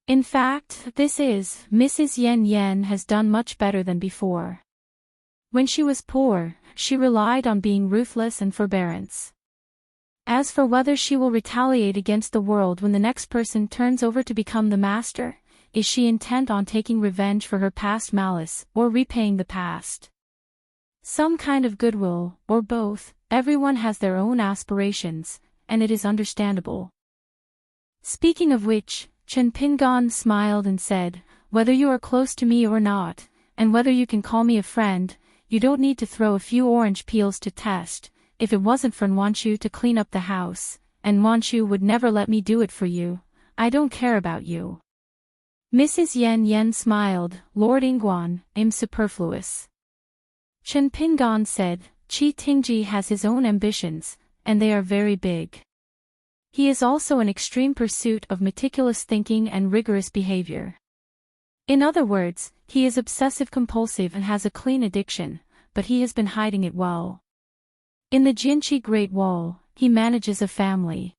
In fact, Mrs. Yen Yen has done much better than before. When she was poor, she relied on being ruthless and forbearance. As for whether she will retaliate against the world when the next person turns over to become the master, is she intent on taking revenge for her past malice, or repaying the past? Some kind of goodwill, or both. Everyone has their own aspirations, and it is understandable. Speaking of which, Chen Pingan smiled and said, "Whether you are close to me or not, and whether you can call me a friend, you don't need to throw a few orange peels to test. If it wasn't for Nwanshu to clean up the house, and Nwanshu would never let me do it for you, I don't care about you." Mrs. Yen Yen smiled, "Lord Yingguan, I'm superfluous." Chen Pingan said, "Qi Tingji has his own ambitions, and they are very big. He is also in extreme pursuit of meticulous thinking and rigorous behavior. In other words, he is obsessive-compulsive and has a clean addiction, but he has been hiding it well. In the Jinchi Great Wall, he manages a family.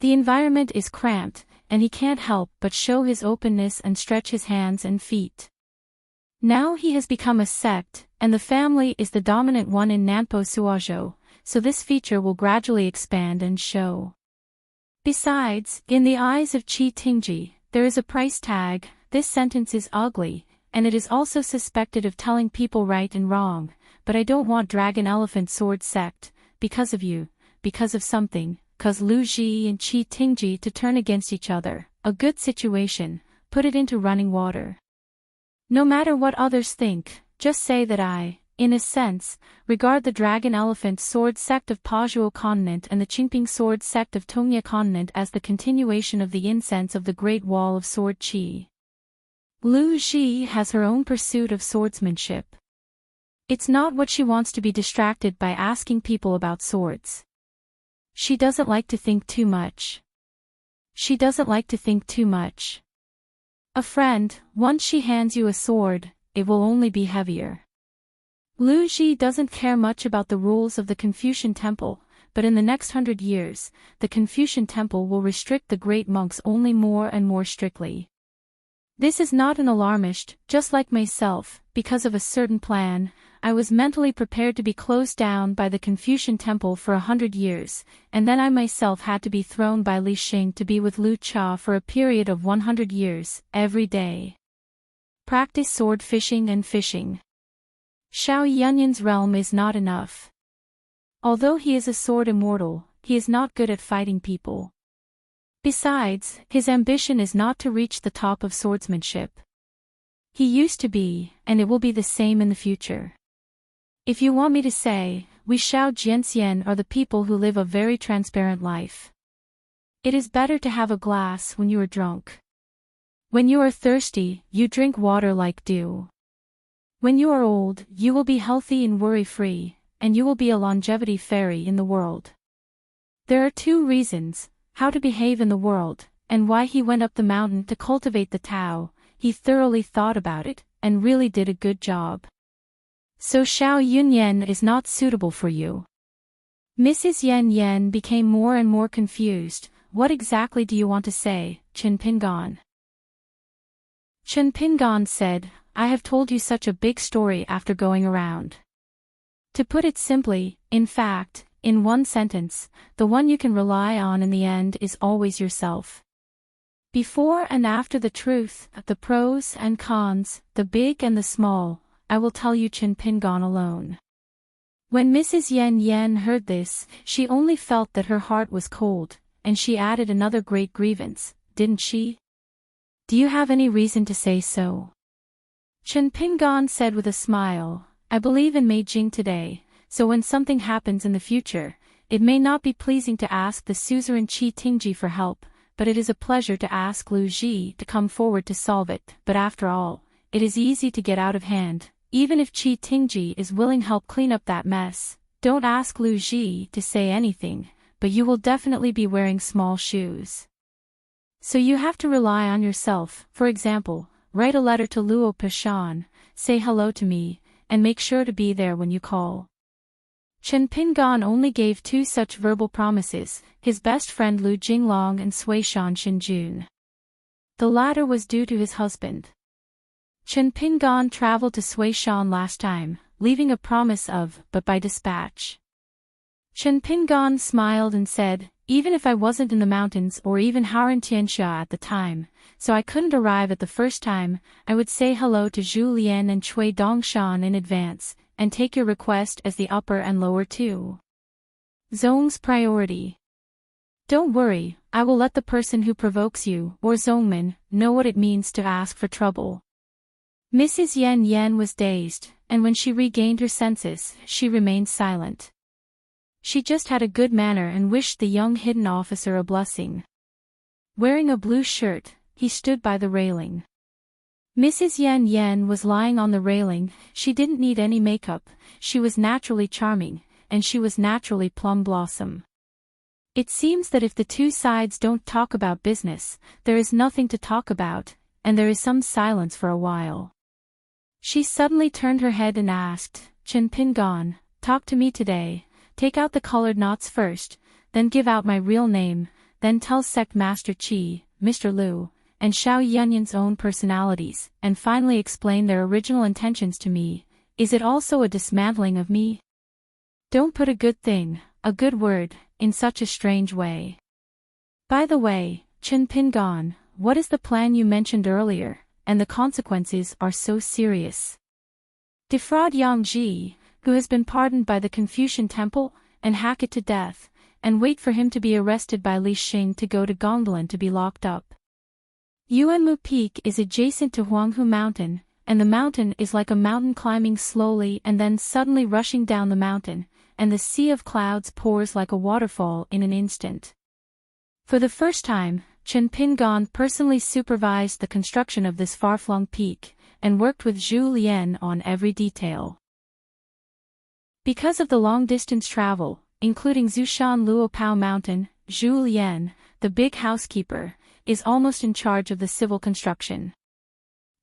The environment is cramped, and he can't help but show his openness and stretch his hands and feet. Now he has become a sect, and the family is the dominant one in Nanpo Suozhou, so this feature will gradually expand and show. Besides, in the eyes of Qi Tingji, there is a price tag. This sentence is ugly, and it is also suspected of telling people right and wrong, but I don't want Dragon Elephant Sword sect, because of you, because of something, cause Lu Ji and Qi Tingji to turn against each other. A good situation, put it into running water. No matter what others think, just say that I, in a sense, regard the Dragon Elephant Sword sect of Pazuo Continent and the Qingping Sword sect of Tongya Continent as the continuation of the incense of the Great Wall of Sword Qi. Lu Ji has her own pursuit of swordsmanship. It's not what she wants to be distracted by asking people about swords. She doesn't like to think too much. She doesn't like to think too much. A friend, once she hands you a sword, it will only be heavier. Lu Ji doesn't care much about the rules of the Confucian Temple, but in the next 100 years, the Confucian Temple will restrict the great monks only more and more strictly. This is not an alarmist, just like myself, because of a certain plan, I was mentally prepared to be closed down by the Confucian temple for 100 years, and then I myself had to be thrown by Li Xing to be with Lu Cha for a period of 100 years, every day. Practice sword fishing and fishing. Xiao Yunyan's realm is not enough. Although he is a sword immortal, he is not good at fighting people. Besides, his ambition is not to reach the top of swordsmanship. He used to be, and it will be the same in the future. If you want me to say, we Xiao Jianxian are the people who live a very transparent life. It is better to have a glass when you are drunk. When you are thirsty, you drink water like dew. When you are old, you will be healthy and worry-free, and you will be a longevity fairy in the world. There are two reasons, how to behave in the world, and why he went up the mountain to cultivate the Tao. He thoroughly thought about it, and really did a good job. So Xiao Yunyan is not suitable for you. Mrs. Yan Yan became more and more confused. What exactly do you want to say, Chen Pingan? Chen Pingan said, I have told you such a big story after going around. To put it simply, in fact, in one sentence, the one you can rely on in the end is always yourself. Before and after the truth, the pros and cons, the big and the small, I will tell you Chen Pingan alone. When Mrs. Yan Yan heard this, she only felt that her heart was cold, and she added another great grievance, didn't she? Do you have any reason to say so? Chen Pingan said with a smile, I believe in Meijing today, so when something happens in the future, it may not be pleasing to ask the suzerain Qi Tingji for help, but it is a pleasure to ask Lu Ji to come forward to solve it. But after all, it is easy to get out of hand. Even if Qi Tingji is willing to help clean up that mess, don't ask Lu Ji to say anything, but you will definitely be wearing small shoes. So you have to rely on yourself. For example, write a letter to Luo Pashan, say hello to me, and make sure to be there when you call. Chen Pingan only gave two such verbal promises, his best friend Lu Jinglong and Suishan Xinjun. The latter was due to his husband. Chen Pingan traveled to Suishan last time, leaving a promise of, but by dispatch. Chen Pingan smiled and said, even if I wasn't in the mountains or even Harantianxia at the time, so I couldn't arrive at the first time, I would say hello to Zhu Lian and Cui Dongshan in advance, and take your request as the upper and lower two. Zong's priority. Don't worry, I will let the person who provokes you, or Zongman, know what it means to ask for trouble. Mrs. Yan Yan was dazed, and when she regained her senses, she remained silent. She just had a good manner and wished the young hidden officer a blessing. Wearing a blue shirt, he stood by the railing. Mrs. Yan Yan was lying on the railing. She didn't need any makeup, she was naturally charming, and she was naturally plum blossom. It seems that if the two sides don't talk about business, there is nothing to talk about, and there is some silence for a while. She suddenly turned her head and asked, Chen Pingan, talk to me today, take out the colored knots first, then give out my real name, then tell Sect Master Qi, Mr. Lu, and Xiao Yunyan's own personalities, and finally explain their original intentions to me. Is it also a dismantling of me? Don't put a good thing, a good word, in such a strange way. By the way, Chen Pingan, what is the plan you mentioned earlier, and the consequences are so serious? Defraud Yang Ji, who has been pardoned by the Confucian temple, and hack it to death, and wait for him to be arrested by Li Xing to go to Gongdalan to be locked up. Yuanmu Peak is adjacent to Huanghu Mountain, and the mountain is like a mountain climbing slowly and then suddenly rushing down the mountain, and the sea of clouds pours like a waterfall in an instant. For the first time, Chen Pingan personally supervised the construction of this far-flung peak, and worked with Zhu Lian on every detail. Because of the long-distance travel, including Zushan Luopao Mountain, Zhu Lian, the big housekeeper, is almost in charge of the civil construction.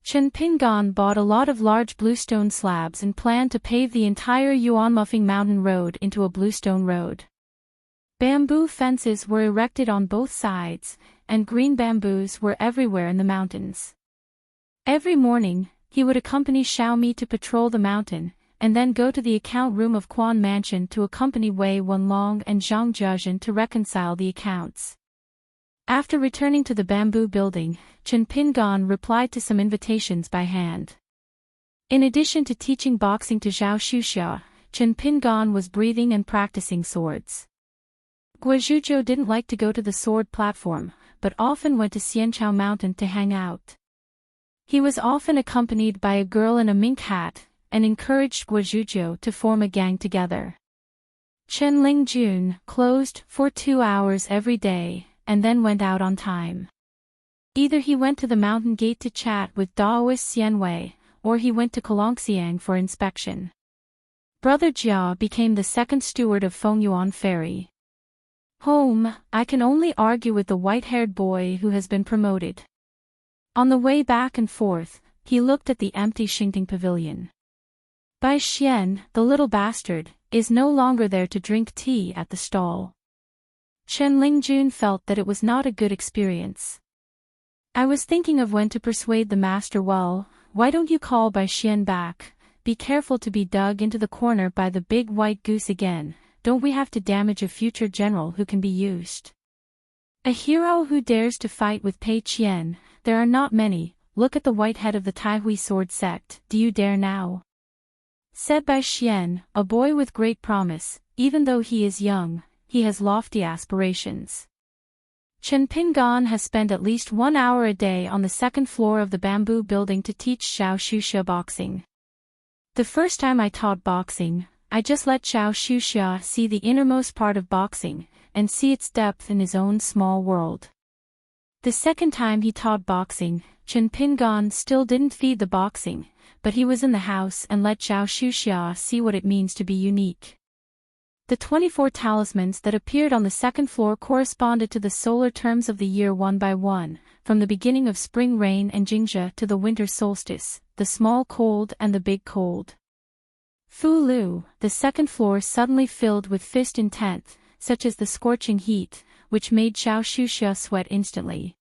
Chen Pingan bought a lot of large bluestone slabs and planned to pave the entire Yuanmufing Mountain Road into a bluestone road. Bamboo fences were erected on both sides, and green bamboos were everywhere in the mountains. Every morning, he would accompany Xiaomi to patrol the mountain, and then go to the account room of Quan Mansion to accompany Wei Wenlong and Zhang Zhezhen to reconcile the accounts. After returning to the bamboo building, Chen Pingan replied to some invitations by hand. In addition to teaching boxing to Zhao Xuxia, Chen Pingan was breathing and practicing swords. Guizhuzhou didn't like to go to the sword platform, but often went to Xianchao Mountain to hang out. He was often accompanied by a girl in a mink hat, and encouraged Guizhuzhou to form a gang together. Chen Lingjun closed for 2 hours every day, and then went out on time. Either he went to the mountain gate to chat with Daoist Xianwei, or he went to Kolongxiang for inspection. Brother Jia became the second steward of Fengyuan Ferry. Home, I can only argue with the white-haired boy who has been promoted. On the way back and forth, he looked at the empty Xingting pavilion. Bai Xian, the little bastard, is no longer there to drink tea at the stall. Chen Lingjun felt that it was not a good experience. I was thinking of when to persuade the master. Well, why don't you call Bai Xian back? Be careful to be dug into the corner by the big white goose again. Don't we have to damage a future general who can be used? A hero who dares to fight with Pei Qian, there are not many. Look at the white head of the Taihui sword sect. Do you dare now? Said Bai Xian, a boy with great promise. Even though he is young, he has lofty aspirations. Chen Pingan has spent at least 1 hour a day on the second floor of the bamboo building to teach Zhao Xuxia boxing. The first time I taught boxing, I just let Zhao Xuxia see the innermost part of boxing, and see its depth in his own small world. The second time he taught boxing, Chen Pingan still didn't feed the boxing, but he was in the house and let Zhao Xuxia see what it means to be unique. The 24 talismans that appeared on the second floor corresponded to the solar terms of the year one by one, from the beginning of spring rain and Jingzhe to the winter solstice, the small cold and the big cold. Fu Lu, the second floor suddenly filled with fist intent, such as the scorching heat, which made Zhao Xuxia sweat instantly.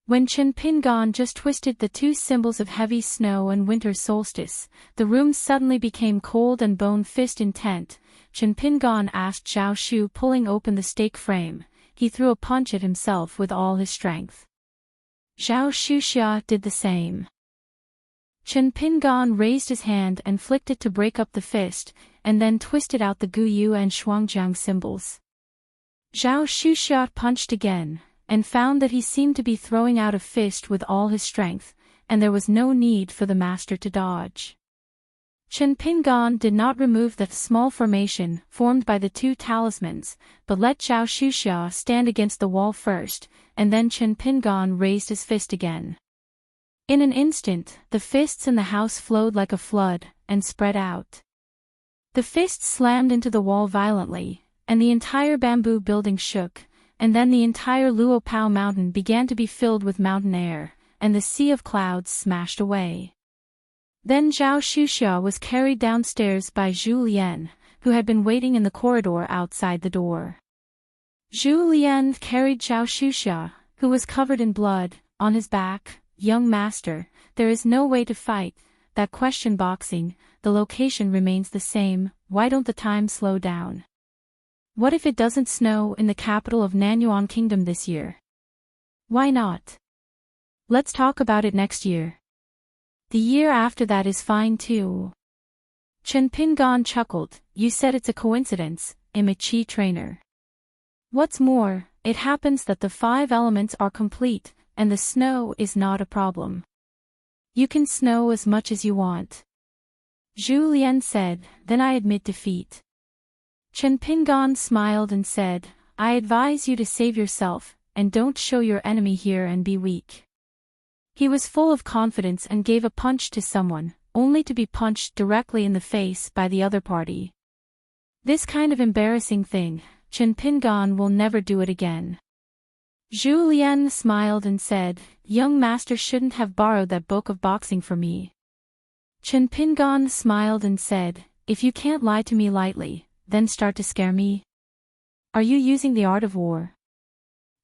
When Chen Pingan just twisted the two symbols of heavy snow and winter solstice, the room suddenly became cold and bone fist intent. Chen Pingan asked Zhao Shu, pulling open the stake frame. He threw a punch at himself with all his strength. Zhao Xuxia did the same. Chen Pingan raised his hand and flicked it to break up the fist, and then twisted out the Guyu and Shuangjiang symbols. Zhao Xuxia punched again, and found that he seemed to be throwing out a fist with all his strength, and there was no need for the master to dodge. Chen Pingan did not remove the small formation formed by the two talismans, but let Zhao Xuxia stand against the wall first, and then Chen Pingan raised his fist again. In an instant, the fists in the house flowed like a flood, and spread out. The fists slammed into the wall violently, and the entire bamboo building shook, and then the entire Luopao mountain began to be filled with mountain air, and the sea of clouds smashed away. Then Zhao Xuxia was carried downstairs by Zhu Lian, who had been waiting in the corridor outside the door. Zhu Lian carried Zhao Xuxia, who was covered in blood, on his back. Young master, there is no way to fight that question boxing, the location remains the same, why don't the time slow down? What if it doesn't snow in the capital of Nanyuan Kingdom this year? Why not? Let's talk about it next year. The year after that is fine too. Chen Pingan chuckled, you said it's a coincidence, I'm a chi trainer. What's more, it happens that the 5 elements are complete, and the snow is not a problem. You can snow as much as you want. Zhu Lian said, then I admit defeat. Chen Pingan smiled and said, I advise you to save yourself, and don't show your enemy here and be weak. He was full of confidence and gave a punch to someone, only to be punched directly in the face by the other party. This kind of embarrassing thing, Chen Pingan will never do it again. Zhu Lian smiled and said, young master shouldn't have borrowed that book of boxing from me. Chen Pingan smiled and said, if you can't lie to me lightly, then start to scare me. Are you using the art of war?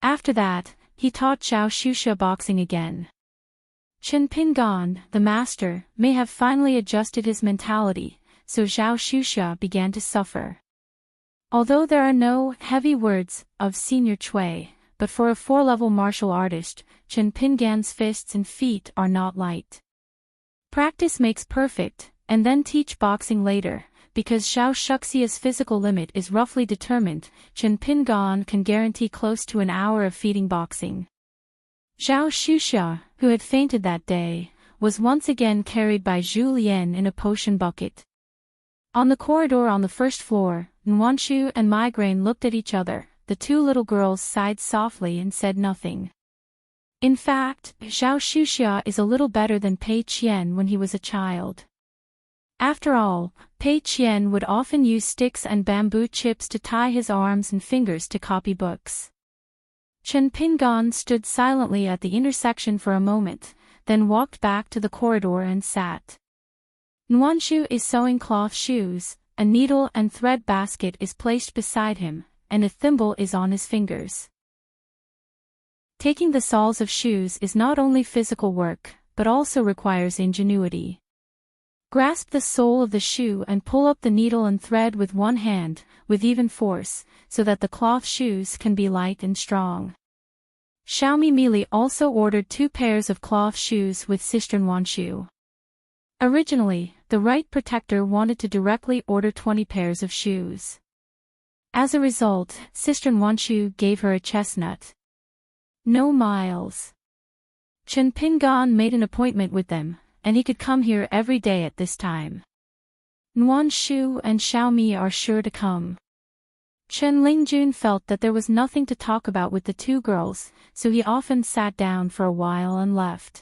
After that, he taught Zhao Xuxia boxing again. Chen Pingan, the master, may have finally adjusted his mentality, so Zhao Xuxia began to suffer. Although there are no heavy words of Senior Cui, but for a 4-level martial artist, Chen Pingan's fists and feet are not light. Practice makes perfect, and then teach boxing later. Because Zhao Xuxia's physical limit is roughly determined, Chen Pingan can guarantee close to an hour of feeding boxing. Zhao Xuxia, who had fainted that day, was once again carried by Zhu Lian in a potion bucket. On the corridor on the first floor, Nuanshu and Migraine looked at each other. The two little girls sighed softly and said nothing. In fact, Zhao Xuxia is a little better than Pei Qian when he was a child. After all, Pei Qian would often use sticks and bamboo chips to tie his arms and fingers to copy books. Chen Pingan stood silently at the intersection for a moment, then walked back to the corridor and sat. Nuanshu is sewing cloth shoes, a needle and thread basket is placed beside him, and a thimble is on his fingers. Taking the soles of shoes is not only physical work, but also requires ingenuity. Grasp the sole of the shoe and pull up the needle and thread with one hand, with even force, so that the cloth shoes can be light and strong. Xiaomi Mili also ordered 2 pairs of cloth shoes with Sister Nuanshu. Originally, the right protector wanted to directly order 20 pairs of shoes. As a result, Sister Nuanshu gave her a chestnut. No miles. Chen Pingan made an appointment with them, and he could come here every day at this time. Nuanshu and Xiaomi are sure to come. Chen Lingjun felt that there was nothing to talk about with the two girls, so he often sat down for a while and left.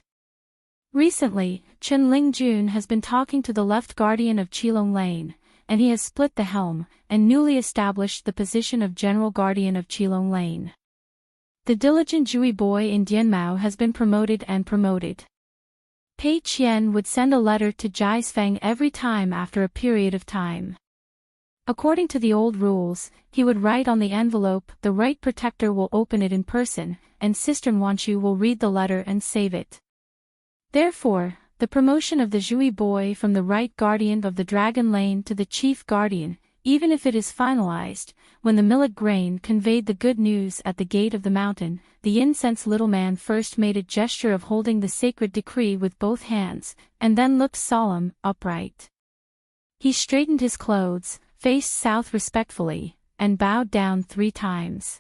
Recently, Chen Lingjun has been talking to the left guardian of Qilong Lane, and he has split the helm, and newly established the position of general guardian of Qilong Lane. The diligent Jui boy in Dianmao has been promoted and promoted. Pei Qian would send a letter to Jiasfeng every time after a period of time. According to the old rules, he would write on the envelope, the right protector will open it in person, and Sister Nuanshu will read the letter and save it. Therefore, the promotion of the Jui boy from the right guardian of the Dragon Lane to the chief guardian, even if it is finalized, when the millet grain conveyed the good news at the gate of the mountain, the incensed little man first made a gesture of holding the sacred decree with both hands, and then looked solemn, upright. He straightened his clothes, faced south respectfully, and bowed down 3 times.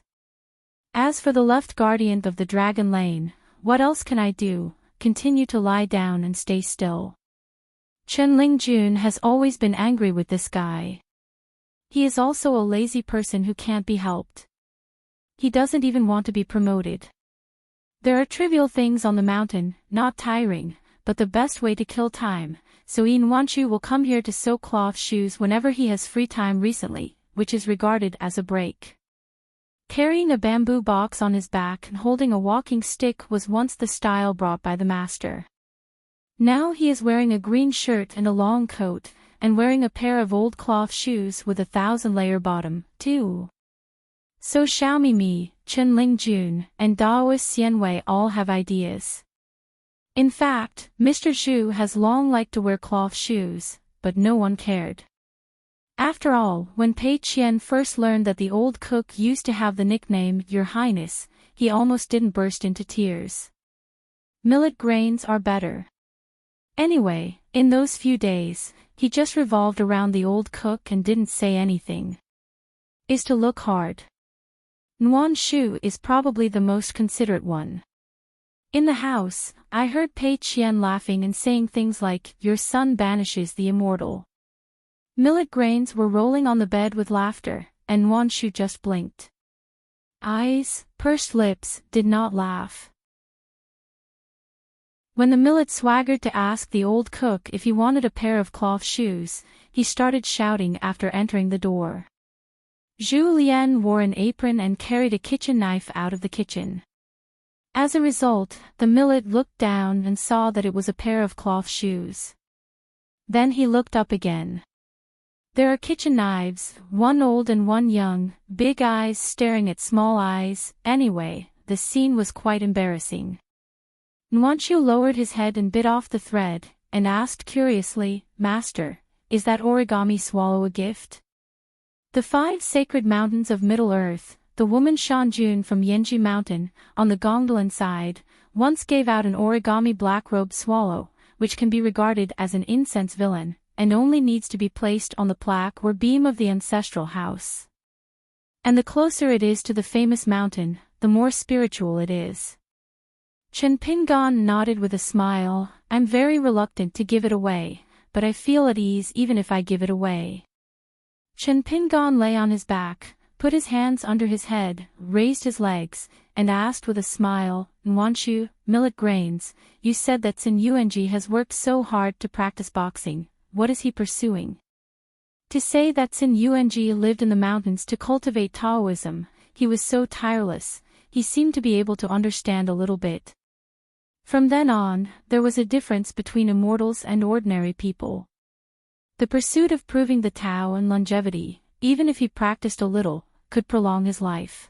As for the left guardian of the Dragon Lane, what else can I do? Continue to lie down and stay still. Chen Lingjun has always been angry with this guy. He is also a lazy person who can't be helped. He doesn't even want to be promoted. There are trivial things on the mountain, not tiring, but the best way to kill time, so Nuanshu will come here to sew cloth shoes whenever he has free time recently, which is regarded as a break. Carrying a bamboo box on his back and holding a walking stick was once the style brought by the master. Now he is wearing a green shirt and a long coat, and wearing a pair of old cloth shoes with a 1,000-layer bottom, too. So Xiaomi Mi, Chen Lingjun, and Daoist Xianwei all have ideas. In fact, Mr. Zhu has long liked to wear cloth shoes, but no one cared. After all, when Pei Qian first learned that the old cook used to have the nickname Your Highness, he almost didn't burst into tears. Millet grains are better. Anyway, in those few days, he just revolved around the old cook and didn't say anything. Is to look hard. Nuanshu is probably the most considerate one. In the house, I heard Pei Qian laughing and saying things like, your son banishes the immortal. Millet grains were rolling on the bed with laughter, and Nuanshu just blinked. Eyes, pursed lips, did not laugh. When the millet swaggered to ask the old cook if he wanted a pair of cloth shoes, he started shouting after entering the door. Zhu Lian wore an apron and carried a kitchen knife out of the kitchen. As a result, the millet looked down and saw that it was a pair of cloth shoes. Then he looked up again. There are kitchen knives, one old and one young, big eyes staring at small eyes. Anyway, the scene was quite embarrassing. Nwanshu lowered his head and bit off the thread, and asked curiously, "Master, is that origami swallow a gift?" The 5 sacred mountains of Middle-earth, the woman Shanjun from Yenji Mountain, on the Gongdalan side, once gave out an origami black-robed swallow, which can be regarded as an incense villain, and only needs to be placed on the plaque or beam of the ancestral house. And the closer it is to the famous mountain, the more spiritual it is. Chen Pingan nodded with a smile. "I'm very reluctant to give it away, but I feel at ease even if I give it away." Chen Pingan lay on his back, put his hands under his head, raised his legs, and asked with a smile, "Nwanshu, millet grains, you said that Sun Yuanji has worked so hard to practice boxing. What is he pursuing?" To say that Sun Yuanji lived in the mountains to cultivate Taoism, he was so tireless, he seemed to be able to understand a little bit. From then on, there was a difference between immortals and ordinary people. The pursuit of proving the Tao and longevity, even if he practiced a little, could prolong his life.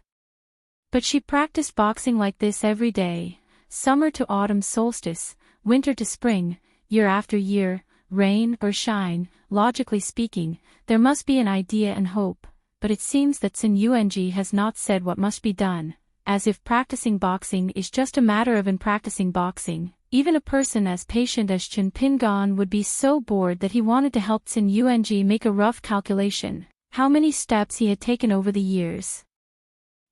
But she practiced boxing like this every day, summer to autumn solstice, winter to spring, year after year, rain or shine. Logically speaking, there must be an idea and hope, but it seems that Sun Yuanji has not said what must be done, as if practicing boxing is just a matter of in practicing boxing. Even a person as patient as Chen Pingan would be so bored that he wanted to help Sun Yuanji make a rough calculation, how many steps he had taken over the years.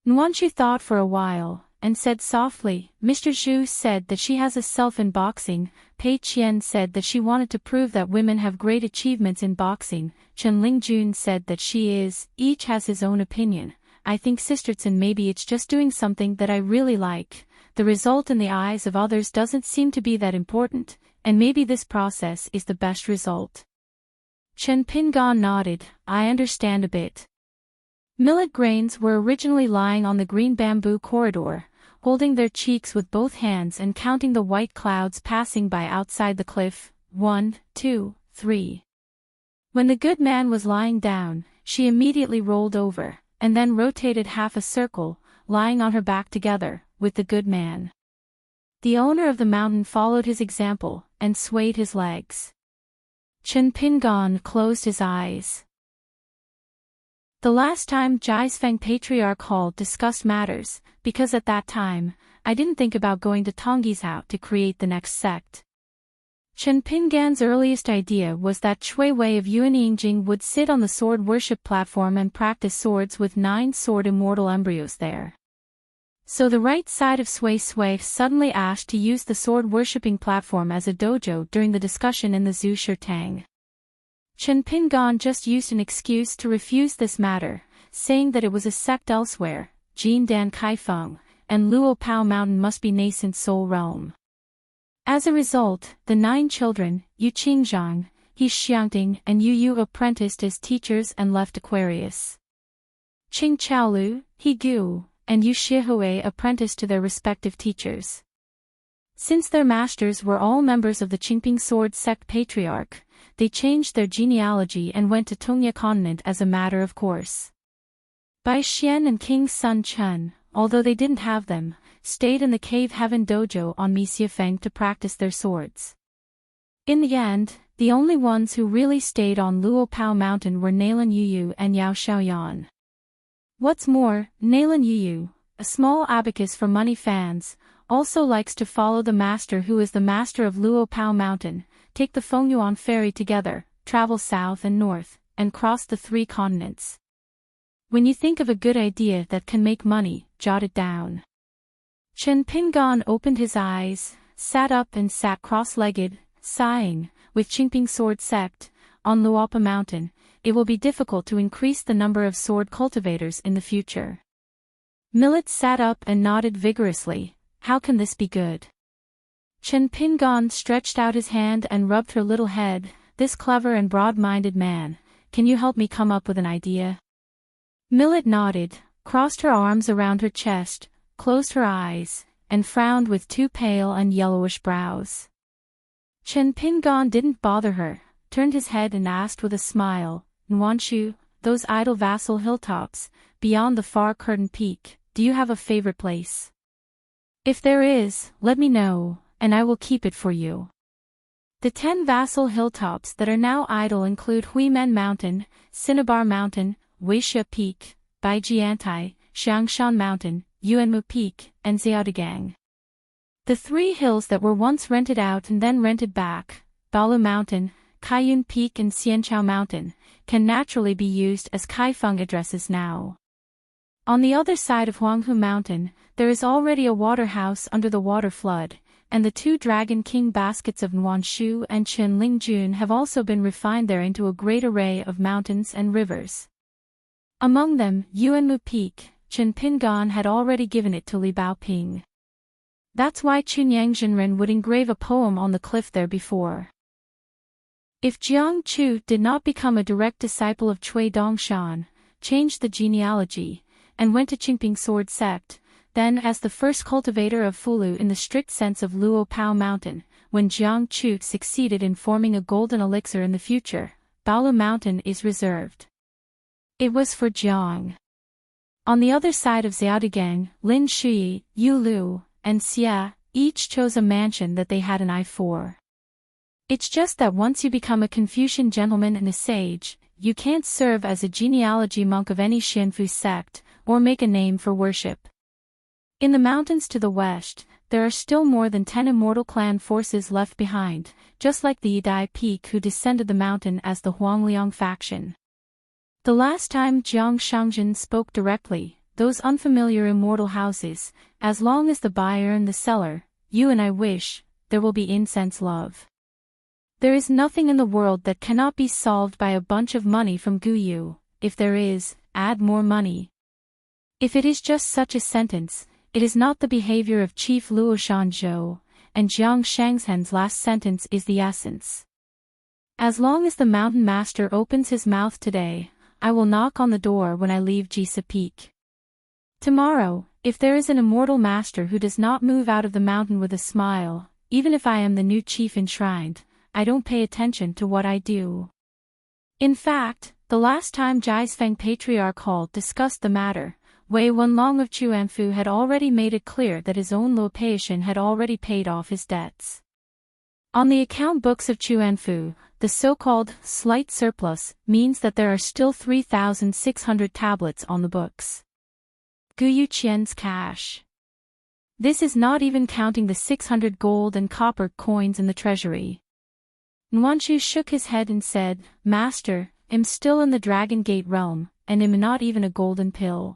Nwanshu thought for a while, and said softly, "Mr. Zhu said that she has a self in boxing, Pei Qian said that she wanted to prove that women have great achievements in boxing, Chen Lingjun said that she is, each has his own opinion. I think Sister Tsun maybe it's just doing something that I really like. The result in the eyes of others doesn't seem to be that important, and maybe this process is the best result." Chen Pingan nodded. "I understand a bit." Millet grains were originally lying on the green bamboo corridor, holding their cheeks with both hands and counting the white clouds passing by outside the cliff. 1, 2, 3. When the good man was lying down, she immediately rolled over, and then rotated half a circle, lying on her back together with the good man. The owner of the mountain followed his example, and swayed his legs. Chen Pingan closed his eyes. The last time Jiasfeng Patriarch Hall discussed matters, because at that time, I didn't think about going to Tongizhou to create the next sect. Chen Pingan's earliest idea was that Chui Wei of Yuanyingjing would sit on the sword worship platform and practice swords with 9 sword immortal embryos there. So the right side of Sui Sui suddenly asked to use the sword-worshipping platform as a dojo during the discussion in the Zhu Shirtang. Chen Pingan just used an excuse to refuse this matter, saying that it was a sect elsewhere, Jin Dan Kaifeng, and Luo Pao Mountain must be nascent soul realm. As a result, the 9 children, Yu Qingzhang, He Xiangting and Yu Yu apprenticed as teachers and left Aquarius. Qing Chaolu, He Gu, and Yu Shihui apprenticed to their respective teachers. Since their masters were all members of the Qingping Sword Sect Patriarch, they changed their genealogy and went to Tongya Continent as a matter of course. Bai Xian and King Sun Chun, although they didn't have them, stayed in the Cave Heaven Dojo on Misiafeng to practice their swords. In the end, the only ones who really stayed on Luo Pao Mountain were Nalan Yuyu and Yao Xiaoyan. What's more, Nalan Yuyu, a small abacus for money fans, also likes to follow the master who is the master of Luo Pao Mountain, take the Fengyuan ferry together, travel south and north, and cross the 3 continents. When you think of a good idea that can make money, jot it down. Chen Pingan opened his eyes, sat up and sat cross-legged, sighing, with Qingping Sword Sect, on Luopa Mountain, it will be difficult to increase the number of sword cultivators in the future. Millet sat up and nodded vigorously. How can this be good? Chen Pingan stretched out his hand and rubbed her little head. This clever and broad-minded man, can you help me come up with an idea? Millet nodded, crossed her arms around her chest, closed her eyes, and frowned with 2 pale and yellowish brows. Chen Pingan didn't bother her, turned his head and asked with a smile, Nwanshu, those idle vassal hilltops, beyond the far curtain peak, do you have a favorite place? If there is, let me know, and I will keep it for you. The 10 vassal hilltops that are now idle include Huimen Mountain, Cinnabar Mountain, Weixia Peak, Baijiantai, Xiangshan Mountain, Yuanmu Peak, and Xiaodigang. The 3 hills that were once rented out and then rented back, Balu Mountain, Kaiyun Peak and Xianchao Mountain, can naturally be used as Kaifeng addresses now. On the other side of Huanghu Mountain, there is already a water house under the water flood, and the 2 Dragon King baskets of Nuanshu and Qinlingjun have also been refined there into a great array of mountains and rivers. Among them, Yuanmu Peak, Chen Pingan had already given it to Li Baoping. That's why Chunyang Zhenren would engrave a poem on the cliff there before. If Jiang Chu did not become a direct disciple of Cui Dongshan, changed the genealogy, and went to Qingping Sword Sect, then as the first cultivator of Fulu in the strict sense of Luo Pao Mountain, when Jiang Chu succeeded in forming a golden elixir in the future, Baolu Mountain is reserved. It was for Jiang. On the other side of Xiaodigang, Lin Shui, Yu Lu, and Xia, each chose a mansion that they had an eye for. It's just that once you become a Confucian gentleman and a sage, you can't serve as a genealogy monk of any Xianfu sect, or make a name for worship. In the mountains to the west, there are still more than 10 immortal clan forces left behind, just like the Yidai Peak who descended the mountain as the Huangliang faction. The last time Jiang Shangjin spoke directly, those unfamiliar immortal houses, as long as the buyer and the seller, you and I wish, there will be incense love. There is nothing in the world that cannot be solved by a bunch of money from Guyu. If there is, add more money. If it is just such a sentence, it is not the behavior of Chief Luo Shanzhou, and Jiang Shangzhen's last sentence is the essence. As long as the mountain master opens his mouth today, I will knock on the door when I leave Jisa Peak. Tomorrow, if there is an immortal master who does not move out of the mountain with a smile, even if I am the new chief enshrined, I don't pay attention to what I do. In fact, the last time Jiaisfeng Patriarch Hall discussed the matter, Wei Wenlong of Chuanfu had already made it clear that his own Luo Peishan had already paid off his debts. On the account books of Chuanfu, the so-called slight surplus means that there are still 3,600 tablets on the books. Guyu Qian's cash. This is not even counting the 600 gold and copper coins in the treasury. Nuanshu shook his head and said, Master, I'm still in the Dragon Gate realm, and I'm not even a golden pill.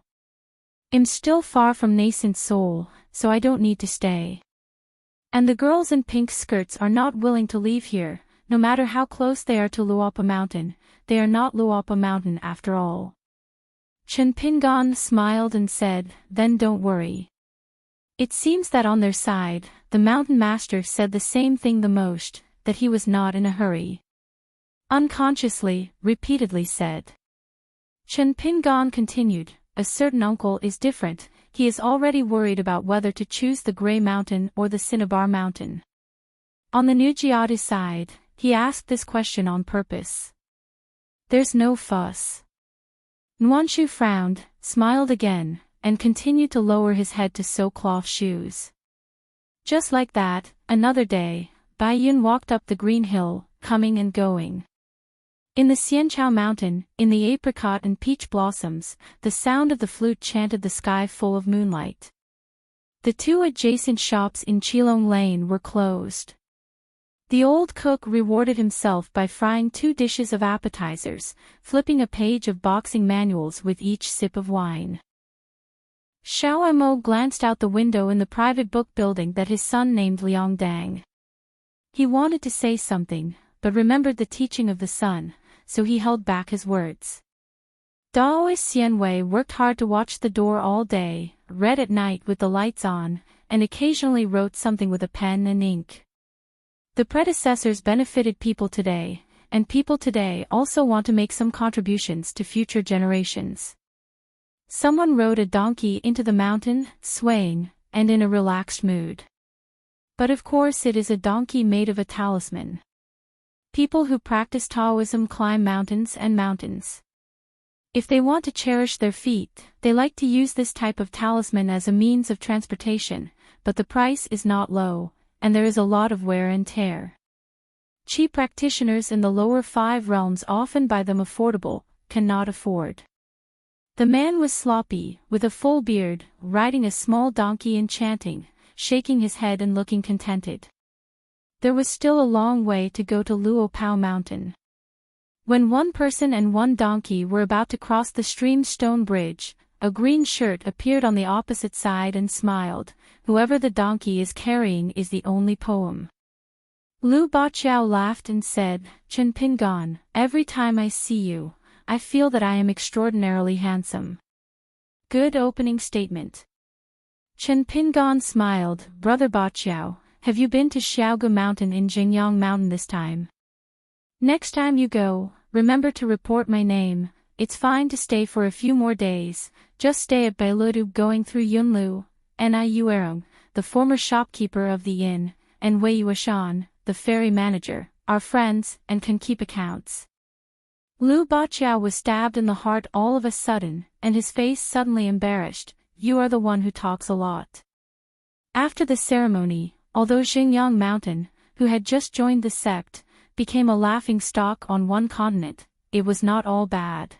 I'm still far from nascent soul, so I don't need to stay. And the girls in pink skirts are not willing to leave here, no matter how close they are to Luopa Mountain, they are not Luopa Mountain after all. Chen Pingan smiled and said, Then don't worry. It seems that on their side, the mountain master said the same thing the most, that he was not in a hurry. Unconsciously, repeatedly said. Chen Pingan continued, A certain uncle is different, he is already worried about whether to choose the Grey Mountain or the Cinnabar Mountain. On the Nujiadu side, he asked this question on purpose. There's no fuss. Nuanshu frowned, smiled again, and continued to lower his head to sew cloth shoes. Just like that, another day, Bai Yun walked up the green hill, coming and going. In the Xianchao Mountain, in the apricot and peach blossoms, the sound of the flute chanted the sky full of moonlight. The 2 adjacent shops in Qilong Lane were closed. The old cook rewarded himself by frying 2 dishes of appetizers, flipping a page of boxing manuals with each sip of wine. Xiao Mo glanced out the window in the private book building that his son named Liang Dang. He wanted to say something, but remembered the teaching of the sun, so he held back his words. Daoist Xianwei worked hard to watch the door all day, read at night with the lights on, and occasionally wrote something with a pen and ink. The predecessors benefited people today, and people today also want to make some contributions to future generations. Someone rode a donkey into the mountain, swaying, and in a relaxed mood. But of course it is a donkey made of a talisman. People who practice Taoism climb mountains and mountains. If they want to cherish their feet, they like to use this type of talisman as a means of transportation, but the price is not low, and there is a lot of wear and tear. Cheap practitioners in the lower 5 realms often buy them affordable, cannot afford. The man was sloppy, with a full beard, riding a small donkey and chanting, shaking his head and looking contented. There was still a long way to go to Luopao Mountain. When one person and one donkey were about to cross the stream stone bridge, a green shirt appeared on the opposite side and smiled. Whoever the donkey is carrying is the only poem. Lu Baqiao laughed and said, Chen Pingon, every time I see you, I feel that I am extraordinarily handsome. Good opening statement. Chen Pingon smiled, Brother Baqiao, have you been to Xiaogu Mountain in Jingyang Mountain this time? Next time you go, remember to report my name. It's fine to stay for a few more days, just stay at Bailudu going through Yunlu, Niuerong, the former shopkeeper of the inn, and Wei Yuashan, the ferry manager, are friends and can keep accounts. Lu Baqiao was stabbed in the heart all of a sudden, and his face suddenly embarrassed. You are the one who talks a lot. After the ceremony, although Xingyang Mountain, who had just joined the sect, became a laughing stock on one continent, it was not all bad.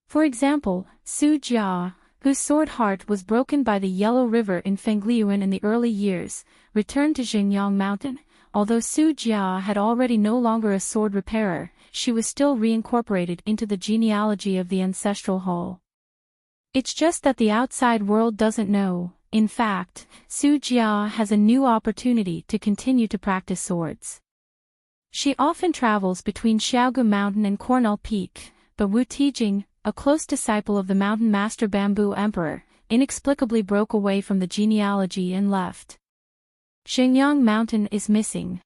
For example, Su Jia, whose sword heart was broken by the Yellow River in Fengliuan in the early years, returned to Xingyang Mountain. Although Su Jia had already no longer a sword repairer, she was still reincorporated into the genealogy of the ancestral hall. It's just that the outside world doesn't know. In fact, Su Jia has a new opportunity to continue to practice swords. She often travels between Xiaogu Mountain and Cornell Peak, but Wu Tijing, a close disciple of the Mountain Master Bamboo Emperor, inexplicably broke away from the genealogy and left. Xingyang Mountain is missing.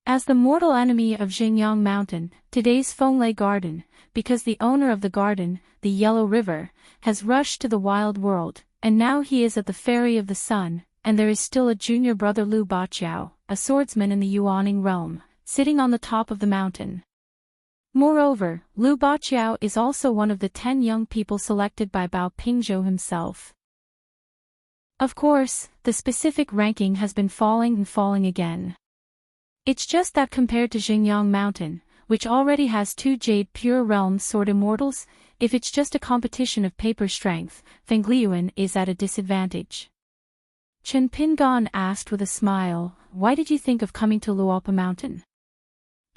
As the mortal enemy of Xingyang Mountain, today's Fenglei Garden, because the owner of the garden, the Yellow River, has rushed to the wild world, and now he is at the Ferry of the Sun, and there is still a junior brother Lu Baqiao, a swordsman in the Yuaning realm, sitting on the top of the mountain. Moreover, Lu Baqiao is also one of the 10 young people selected by Bao Pingzhou himself. Of course, the specific ranking has been falling and falling again. It's just that compared to Xingyang Mountain, which already has 2 Jade Pure Realm Sword Immortals, if it's just a competition of paper strength, Fengliuan is at a disadvantage. Chen Pingon asked with a smile, why did you think of coming to Luopa Mountain?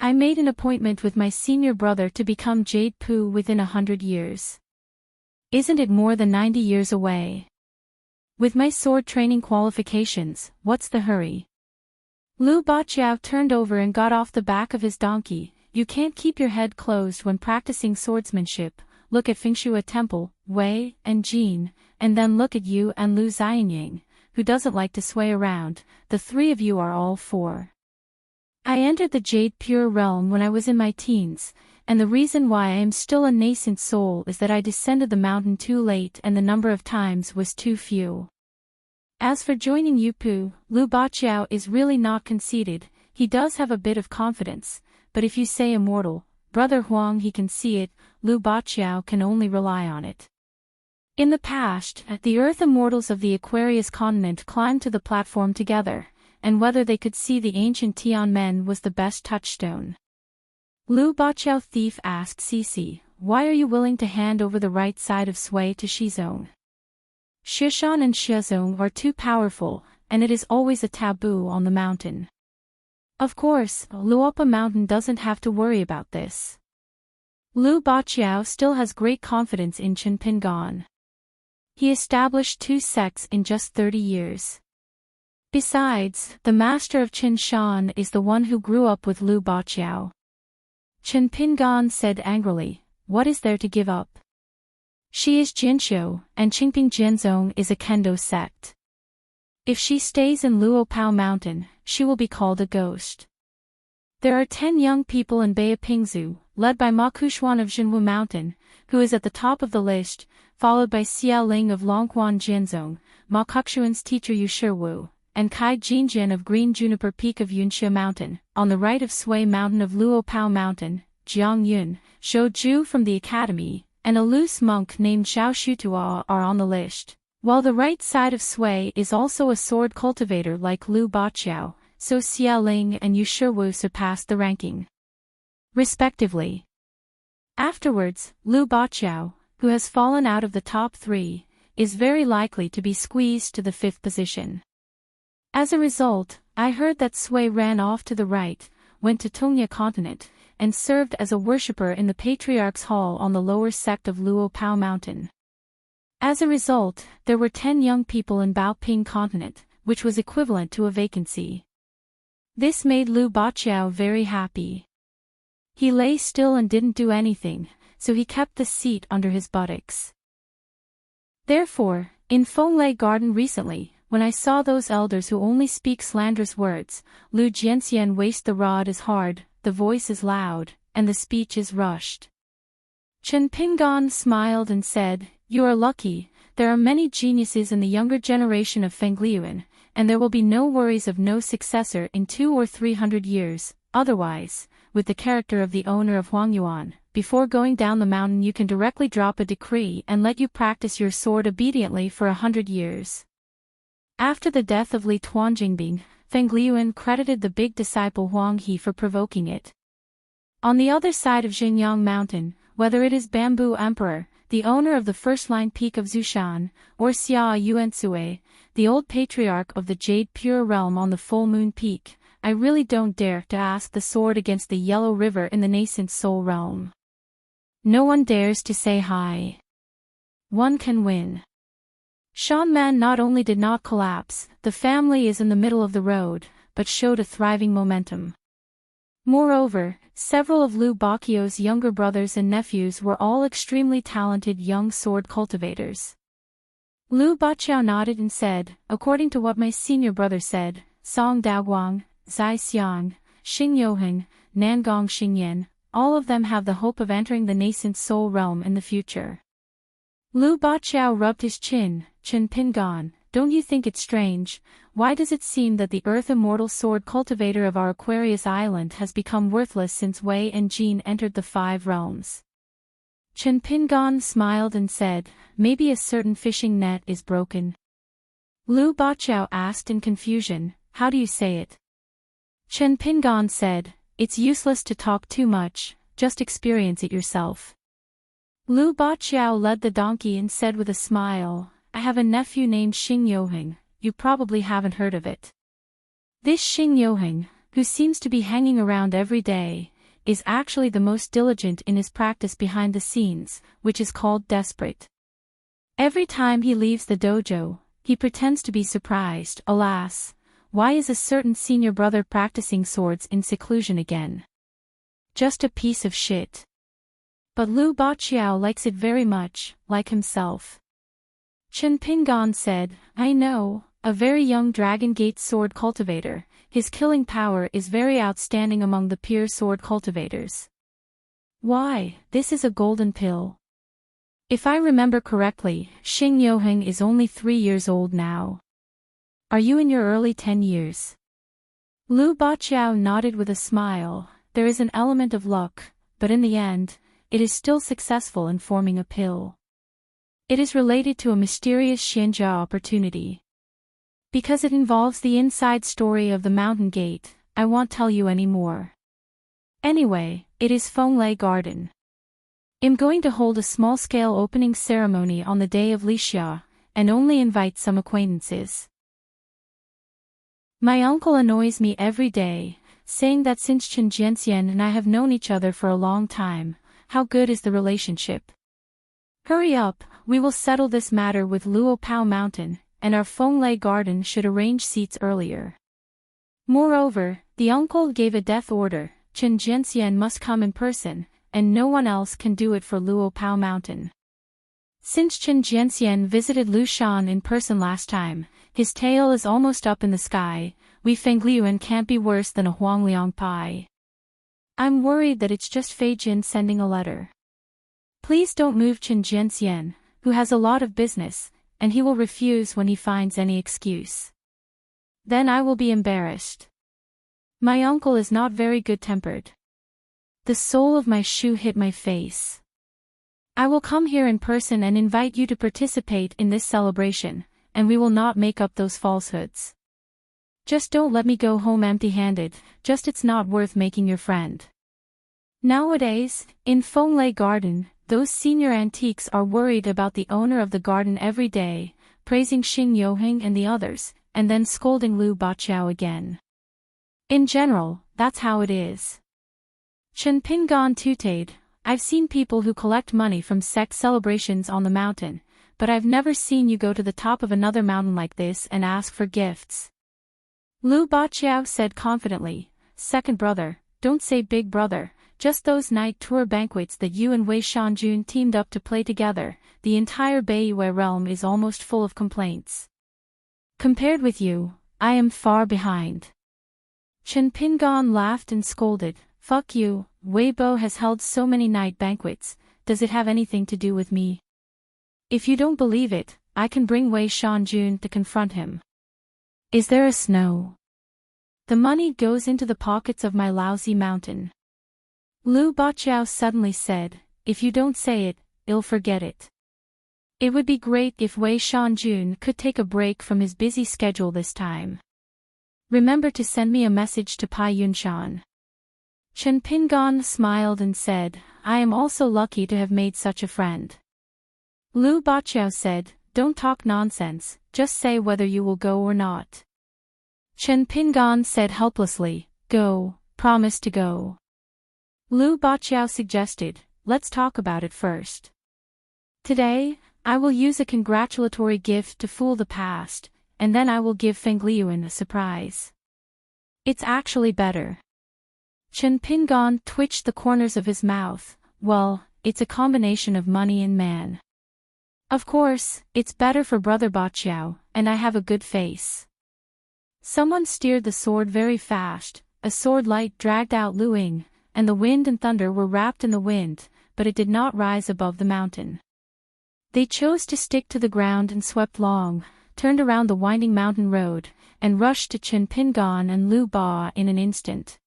I made an appointment with my senior brother to become Jade Pu within 100 years. Isn't it more than 90 years away? With my sword training qualifications, what's the hurry? Lu Baqiao turned over and got off the back of his donkey. You can't keep your head closed when practicing swordsmanship. Look at Fengshua Temple, Wei, and Jin, and then look at you and Lu Xianying, who doesn't like to sway around. The 3 of you are all 4. I entered the Jade Pure Realm when I was in my teens, and the reason why I am still a nascent soul is that I descended the mountain too late and the number of times was too few. As for joining Yupu, Lu Baqiao is really not conceited. He does have a bit of confidence, but if you say immortal, Brother Huang he can see it, Lu Baqiao can only rely on it. In the past, the Earth Immortals of the Aquarius continent climbed to the platform together, and whether they could see the ancient Tian Men was the best touchstone. Lu Baqiao Thief asked Cici, why are you willing to hand over the right side of Sui to Shizong? Shishan and Shizong are too powerful, and it is always a taboo on the mountain. Of course, Luopa Mountain doesn't have to worry about this. Lu Baqiao still has great confidence in Chen Pingon. He established 2 sects in just 30 years. Besides, the master of Chen Shan is the one who grew up with Lu Baqiao. Chen Pingon said angrily, what is there to give up? She is Jinsho, and Qingping Jianzong is a Kendo sect. If she stays in Luopao Mountain, she will be called a ghost. There are 10 young people in Beipingzu, led by Ma Kushuan of Jinwu Mountain, who is at the top of the list, followed by Xia Ling of Longquan Jianzong, Ma Kukshuan's teacher Yu Shiwu, and Kai Jinjin of Green Juniper Peak of Yunxia Mountain. On the right of Sui Mountain of Luopao Mountain, Jiang Yun, Shou Ju from the academy, and a loose monk named Xiao Shutua are on the list. While the right side of Sui is also a sword cultivator like Liu Baqiao, so Xia Ling and Yu Shiwu surpassed the ranking, respectively. Afterwards, Liu Baqiao, who has fallen out of the top 3, is very likely to be squeezed to the 5th position. As a result, I heard that Sui ran off to the right, went to Tongya continent, and served as a worshipper in the Patriarch's Hall on the lower sect of Luo Pao Mountain. As a result, there were 10 young people in Baoping continent, which was equivalent to a vacancy. This made Liu Baqiao very happy. He lay still and didn't do anything, so he kept the seat under his buttocks. Therefore, in Fenglai Garden recently, when I saw those elders who only speak slanderous words, Lu Jianxian waste the rod is hard, the voice is loud, and the speech is rushed. Chen Pingan smiled and said, "You are lucky, there are many geniuses in the younger generation of Fengliuan, and there will be no worries of no successor in 200 or 300 years, otherwise, with the character of the owner of Huangyuan, before going down the mountain you can directly drop a decree and let you practice your sword obediently for 100 years. After the death of Li Tuanjingbing, Fengliuan credited the big disciple Huang He for provoking it. On the other side of Xingyang Mountain, whether it is Bamboo Emperor, the owner of the first-line peak of Zushan, or Xia Yuansui, the old patriarch of the Jade Pure Realm on the Full Moon Peak, I really don't dare to ask the sword against the Yellow River in the nascent Soul Realm. No one dares to say hi. One can win. Shanman not only did not collapse, the family is in the middle of the road, but showed a thriving momentum. Moreover, several of Liu Baqiao's younger brothers and nephews were all extremely talented young sword cultivators. Liu Baqiao nodded and said, "According to what my senior brother said, Song Daoguang, Zai Xiang, Xing Youheng, Nangong Xingyan, all of them have the hope of entering the nascent soul realm in the future." Liu Baqiao rubbed his chin. Chen Pingan, don't you think it strange? Why does it seem that the earth immortal sword cultivator of our Aquarius Island has become worthless since Wei and Jin entered the 5 realms? Chen Pingan smiled and said, "Maybe a certain fishing net is broken." Liu Baqiao asked in confusion, "How do you say it?" Chen Pingan said, "It's useless to talk too much, just experience it yourself." Liu Baqiao led the donkey and said with a smile, "I have a nephew named Xing Youheng, you probably haven't heard of it. This Xing Youheng, who seems to be hanging around every day, is actually the most diligent in his practice behind the scenes, which is called desperate. Every time he leaves the dojo, he pretends to be surprised. Alas, why is a certain senior brother practicing swords in seclusion again? Just a piece of shit." But Liu Baqiao likes it very much, like himself. Chen Pingan said, "I know, a very young Dragon Gate sword cultivator, his killing power is very outstanding among the peer sword cultivators." "Why, this is a golden pill. If I remember correctly, Xing Youheng is only 3 years old now. Are you in your early 10 years? Liu Baqiao nodded with a smile. "There is an element of luck, but in the end, it is still successful in forming a pill. It is related to a mysterious Xianjia opportunity. Because it involves the inside story of the Mountain Gate, I won't tell you any more. Anyway, it is Fenglai Garden. I'm going to hold a small-scale opening ceremony on the day of Lixia, and only invite some acquaintances. My uncle annoys me every day, saying that since Chen Jianxian and I have known each other for a long time, how good is the relationship? Hurry up, we will settle this matter with Luo Pao Mountain, and our Fenglai Garden should arrange seats earlier." Moreover, the uncle gave a death order, Chen Jianxian must come in person, and no one else can do it for Luo Pao Mountain. Since Chen Jianxian visited Lushan in person last time, his tail is almost up in the sky. We Fengliuan can't be worse than a Huangliang pie. I'm worried that it's just Fei Jin sending a letter. Please don't move Chen Jianxian, who has a lot of business, and he will refuse when he finds any excuse. Then I will be embarrassed. My uncle is not very good-tempered. The sole of my shoe hit my face. I will come here in person and invite you to participate in this celebration, and we will not make up those falsehoods. Just don't let me go home empty-handed, just it's not worth making your friend. Nowadays, in Fenglai Garden, those senior antiques are worried about the owner of the garden every day, praising Xing Yoheng and the others, and then scolding Lu Baqiao again. In general, that's how it is. Chen Pingan tutored, I've seen people who collect money from sect celebrations on the mountain, but I've never seen you go to the top of another mountain like this and ask for gifts. Lu Baqiao said confidently, second brother, don't say big brother, just those night tour banquets that you and Wei Shanjun teamed up to play together, the entire Beiwei realm is almost full of complaints. Compared with you, I am far behind. Chen Pingan laughed and scolded, fuck you, Weibo has held so many night banquets, does it have anything to do with me? If you don't believe it, I can bring Wei Shanjun to confront him. Is there a snow? The money goes into the pockets of my lousy mountain. Lu Baqiao suddenly said, if you don't say it, I'll forget it. It would be great if Wei Shanjun could take a break from his busy schedule this time. Remember to send me a message to Pai Yunshan. Chen Pingan smiled and said, I am also lucky to have made such a friend. Lu Baqiao said, don't talk nonsense, just say whether you will go or not. Chen Pingan said helplessly, go, promise to go. Lu Baqiao suggested, let's talk about it first. Today, I will use a congratulatory gift to fool the past, and then I will give Feng Liuan a surprise. It's actually better. Chen Pingan twitched the corners of his mouth, well, it's a combination of money and man. Of course, it's better for Brother Baqiao, and I have a good face. Someone steered the sword very fast, a sword light dragged out Luing, and the wind and thunder were wrapped in the wind, but it did not rise above the mountain. They chose to stick to the ground and swept long, turned around the winding mountain road, and rushed to Chen Pingan and Lu Ba in an instant.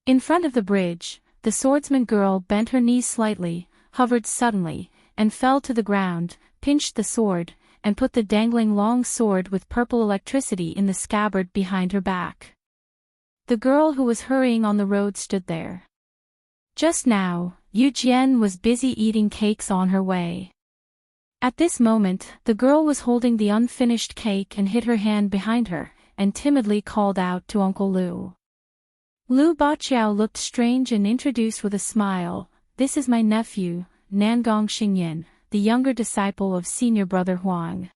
In front of the bridge, the swordsman girl bent her knees slightly, hovered suddenly, and fell to the ground, pinched the sword, and put the dangling long sword with purple electricity in the scabbard behind her back. The girl who was hurrying on the road stood there. Just now, Yu Jian was busy eating cakes on her way. At this moment, the girl was holding the unfinished cake and hid her hand behind her, and timidly called out to Uncle Lu. Lu Baqiao looked strange and introduced with a smile, this is my nephew, Nangong Xingyan, the younger disciple of senior brother Huang.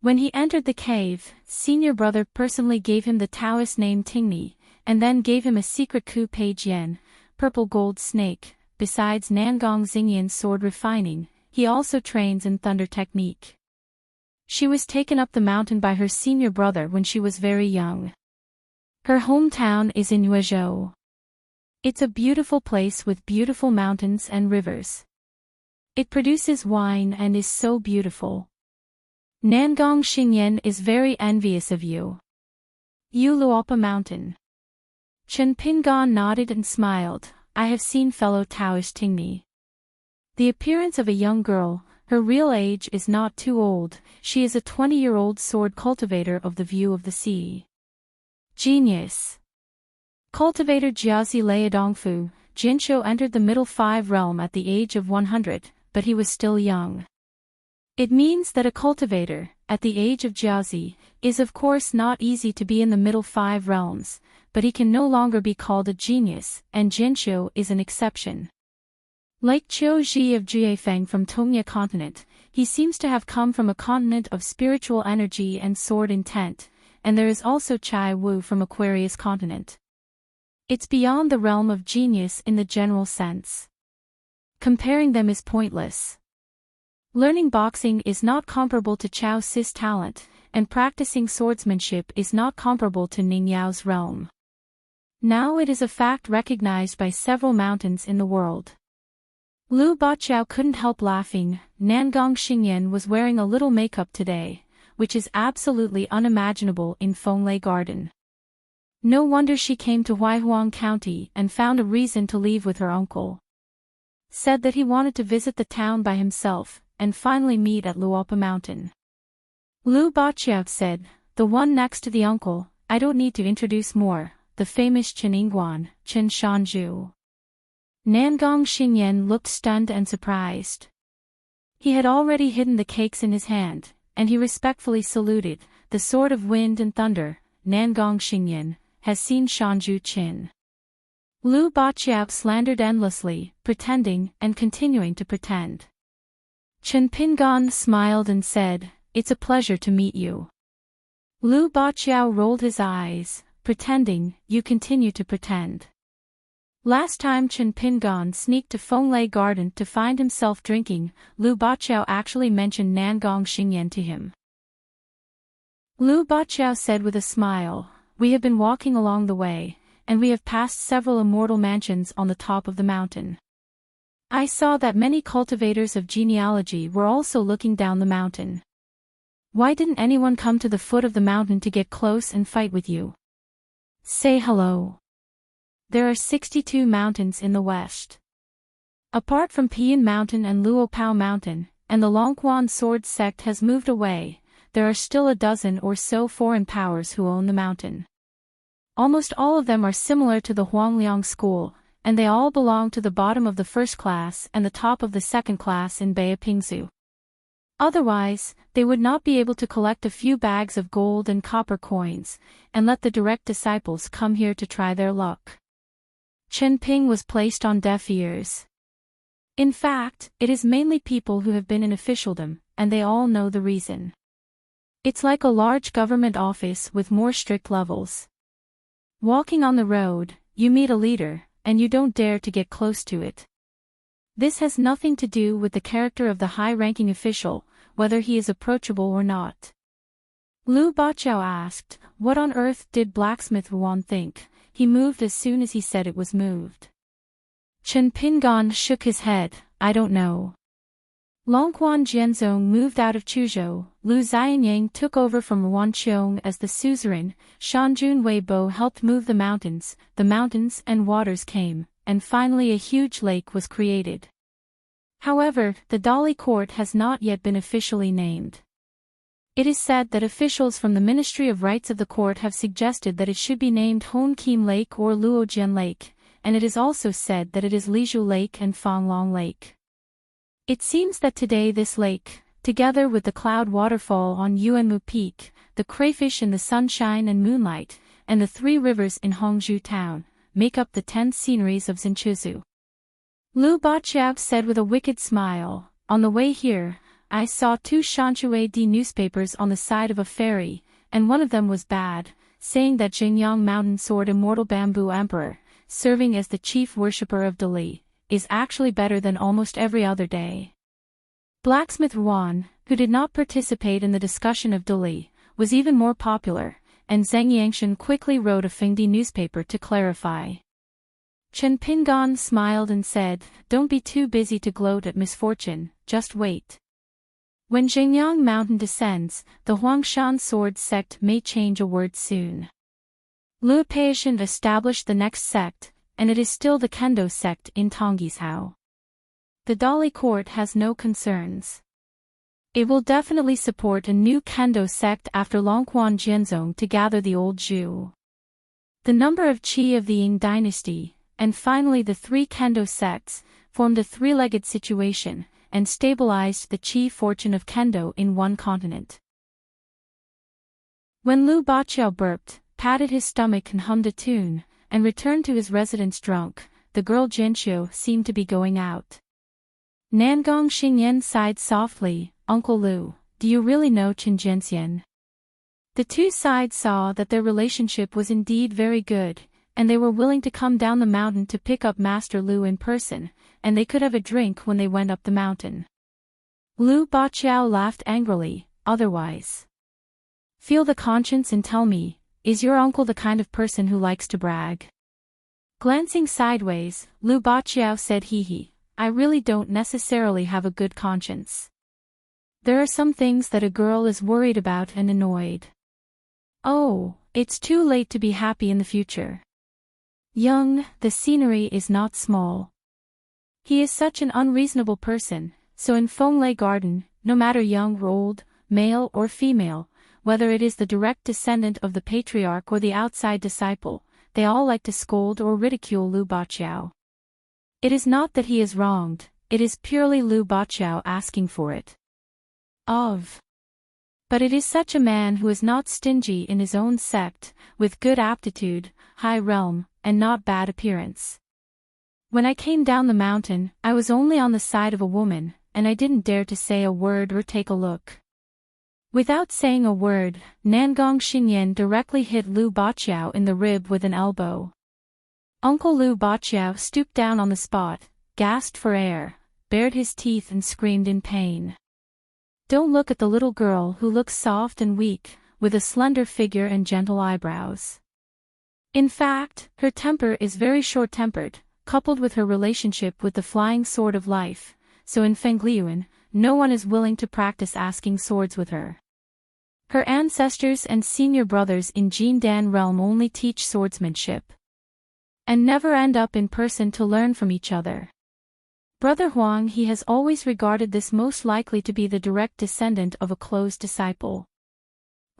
When he entered the cave, senior brother personally gave him the Taoist name Tingni, and then gave him a secret coup page yen, purple gold snake. Besides Nangong Xingyan's sword refining, he also trains in thunder technique. She was taken up the mountain by her senior brother when she was very young. Her hometown is in Yuezhou. It's a beautiful place with beautiful mountains and rivers. It produces wine and is so beautiful. Nangong Xingyan is very envious of you. Yuluopa Mountain. Chen Pingan nodded and smiled, I have seen fellow Taoist Tingni. The appearance of a young girl, her real age is not too old, she is a 20-year-old sword cultivator of the view of the sea. Genius. Cultivator Jiazi Liadongfu, Jinsho entered the middle 5 realm at the age of 100, but he was still young. It means that a cultivator, at the age of Jiazi, is of course not easy to be in the middle 5 realms, but he can no longer be called a genius, and Jinsho is an exception. Like Qiu Ji of Jiefeng from Tongya continent, he seems to have come from a continent of spiritual energy and sword intent, and there is also Chai Wu from Aquarius continent. It's beyond the realm of genius in the general sense. Comparing them is pointless. Learning boxing is not comparable to Chao Si's talent, and practicing swordsmanship is not comparable to Ning Yao's realm. Now it is a fact recognized by several mountains in the world. Lu Baqiao couldn't help laughing. Nangong Xingyan was wearing a little makeup today, which is absolutely unimaginable in Fenglai Garden. No wonder she came to Huaihuang County and found a reason to leave with her uncle. said that he wanted to visit the town by himself, and finally meet at Luopa Mountain. Lu Baqiao said, the one next to the uncle, I don't need to introduce more, the famous Chen Yingguan, Chen Shanzhu. Nangong Xingyan looked stunned and surprised. He had already hidden the cakes in his hand, and he respectfully saluted, the sword of wind and thunder, Nangong Xingyan, has seen Shanzhu Qin. Lu Baqiao slandered endlessly, pretending and continuing to pretend. Chen Pingan smiled and said, it's a pleasure to meet you. Lu Baqiao rolled his eyes, pretending, you continue to pretend. Last time Chen Pingan sneaked to Fenglei Garden to find himself drinking, Lu Baqiao actually mentioned Nangong Xingyan to him. Lu Baqiao said with a smile, we have been walking along the way, and we have passed several immortal mansions on the top of the mountain. I saw that many cultivators of genealogy were also looking down the mountain. Why didn't anyone come to the foot of the mountain to get close and fight with you? Say hello. There are 62 mountains in the west. Apart from Pian Mountain and Luopao Mountain, and the Longquan sword sect has moved away, there are still a dozen or so foreign powers who own the mountain. Almost all of them are similar to the Huangliang school, and they all belong to the bottom of the first class and the top of the second class in Beipingzu. Otherwise, they would not be able to collect a few bags of gold and copper coins, and let the direct disciples come here to try their luck. Chen Ping was placed on deaf ears. In fact, it is mainly people who have been in officialdom, and they all know the reason. It's like a large government office with more strict levels. Walking on the road, you meet a leader, and you don't dare to get close to it. This has nothing to do with the character of the high-ranking official, whether he is approachable or not. Lu Baqiao asked, what on earth did Blacksmith Ruan think? He moved as soon as he said it was moved. Chen Pingan shook his head, I don't know. Longquan Jianzong moved out of Chuzhou, Lu Xianyang took over from Ruanqiong as the suzerain, Shanjun Weibo helped move the mountains and waters came, and finally a huge lake was created. However, the Dali court has not yet been officially named. It is said that officials from the Ministry of Rights of the court have suggested that it should be named Hon Kim Lake or Luojian Lake, and it is also said that it is Lizhu Lake and Fanglong Lake. It seems that today this lake, together with the cloud waterfall on Yuanmu Peak, the crayfish in the sunshine and moonlight, and the 3 rivers in Hongzhou town, make up the 10 sceneries of Xinchuzu. Lu Baqiao said with a wicked smile, on the way here, I saw 2 Shanchuei Di newspapers on the side of a ferry, and one of them was bad, saying that Jingyang Mountain Sword Immortal Bamboo Emperor, serving as the chief worshipper of Dali, is actually better than almost every other day. Blacksmith Ruan, who did not participate in the discussion of Dali, was even more popular, and Zheng Yangshan quickly wrote a Fengdi newspaper to clarify. Chen Pingan smiled and said, don't be too busy to gloat at misfortune, just wait. When Jingyang Mountain descends, the Huangshan sword sect may change a word soon. Lu Peishan established the next sect, and it is still the Kendo sect in Tonggishao. The Dali court has no concerns. It will definitely support a new Kendo sect after Longquan Jianzong to gather the old Zhu. The number of Qi of the Ying dynasty, and finally the 3 Kendo sects, formed a 3-legged situation, and stabilized the Qi fortune of Kendo in one continent. When Lu Baqiao burped, patted his stomach and hummed a tune, and returned to his residence drunk, the girl Jianxiu seemed to be going out. Nangong Xingyan sighed softly, Uncle Lu, do you really know Chen Jianxian? The 2 sides saw that their relationship was indeed very good, and they were willing to come down the mountain to pick up Master Lu in person, and they could have a drink when they went up the mountain. Lu Baqiao laughed angrily, otherwise. Feel the conscience and tell me, is your uncle the kind of person who likes to brag? Glancing sideways, Lu Baqiao said hee, I really don't necessarily have a good conscience. There are some things that a girl is worried about and annoyed. Oh, it's too late to be happy in the future. Young, the scenery is not small. He is such an unreasonable person, so in Fenglai Garden, no matter young or old, male or female, whether it is the direct descendant of the patriarch or the outside disciple, they all like to scold or ridicule Lu Baqiao. It is not that he is wronged, it is purely Lu Baqiao asking for it. But it is such a man who is not stingy in his own sect, with good aptitude, high realm, and not bad appearance. When I came down the mountain, I was only on the side of a woman, and I didn't dare to say a word or take a look. Without saying a word, Nangong Xingyan directly hit Lu Baqiao in the rib with an elbow. Uncle Lu Baqiao stooped down on the spot, gasped for air, bared his teeth and screamed in pain. Don't look at the little girl who looks soft and weak, with a slender figure and gentle eyebrows. In fact, her temper is very short-tempered, coupled with her relationship with the flying sword of life, so in Fengliuan, no one is willing to practice asking swords with her. Her ancestors and senior brothers in Jindan realm only teach swordsmanship, and never end up in person to learn from each other. Brother Huang he has always regarded this most likely to be the direct descendant of a close disciple.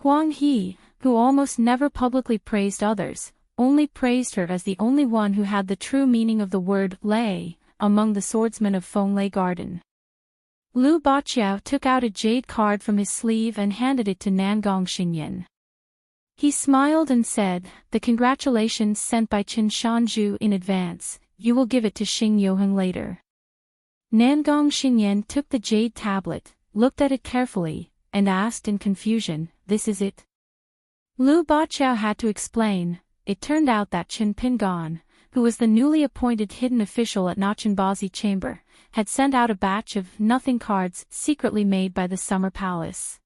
Huang he, who almost never publicly praised others, only praised her as the only one who had the true meaning of the word lei among the swordsmen of Fenglai Garden. Lu Baqiao took out a jade card from his sleeve and handed it to Nangong Xingyan. He smiled and said, "The congratulations sent by Chen Shanzhu in advance, you will give it to Xing Yoheng later." Nangong Xingyan took the jade tablet, looked at it carefully, and asked in confusion, "This is it?" Lu Baqiao had to explain. It turned out that Chen Pingan, who was the newly appointed hidden official at Nachanbazi Chamber, had sent out a batch of nothing cards secretly made by the Summer Palace.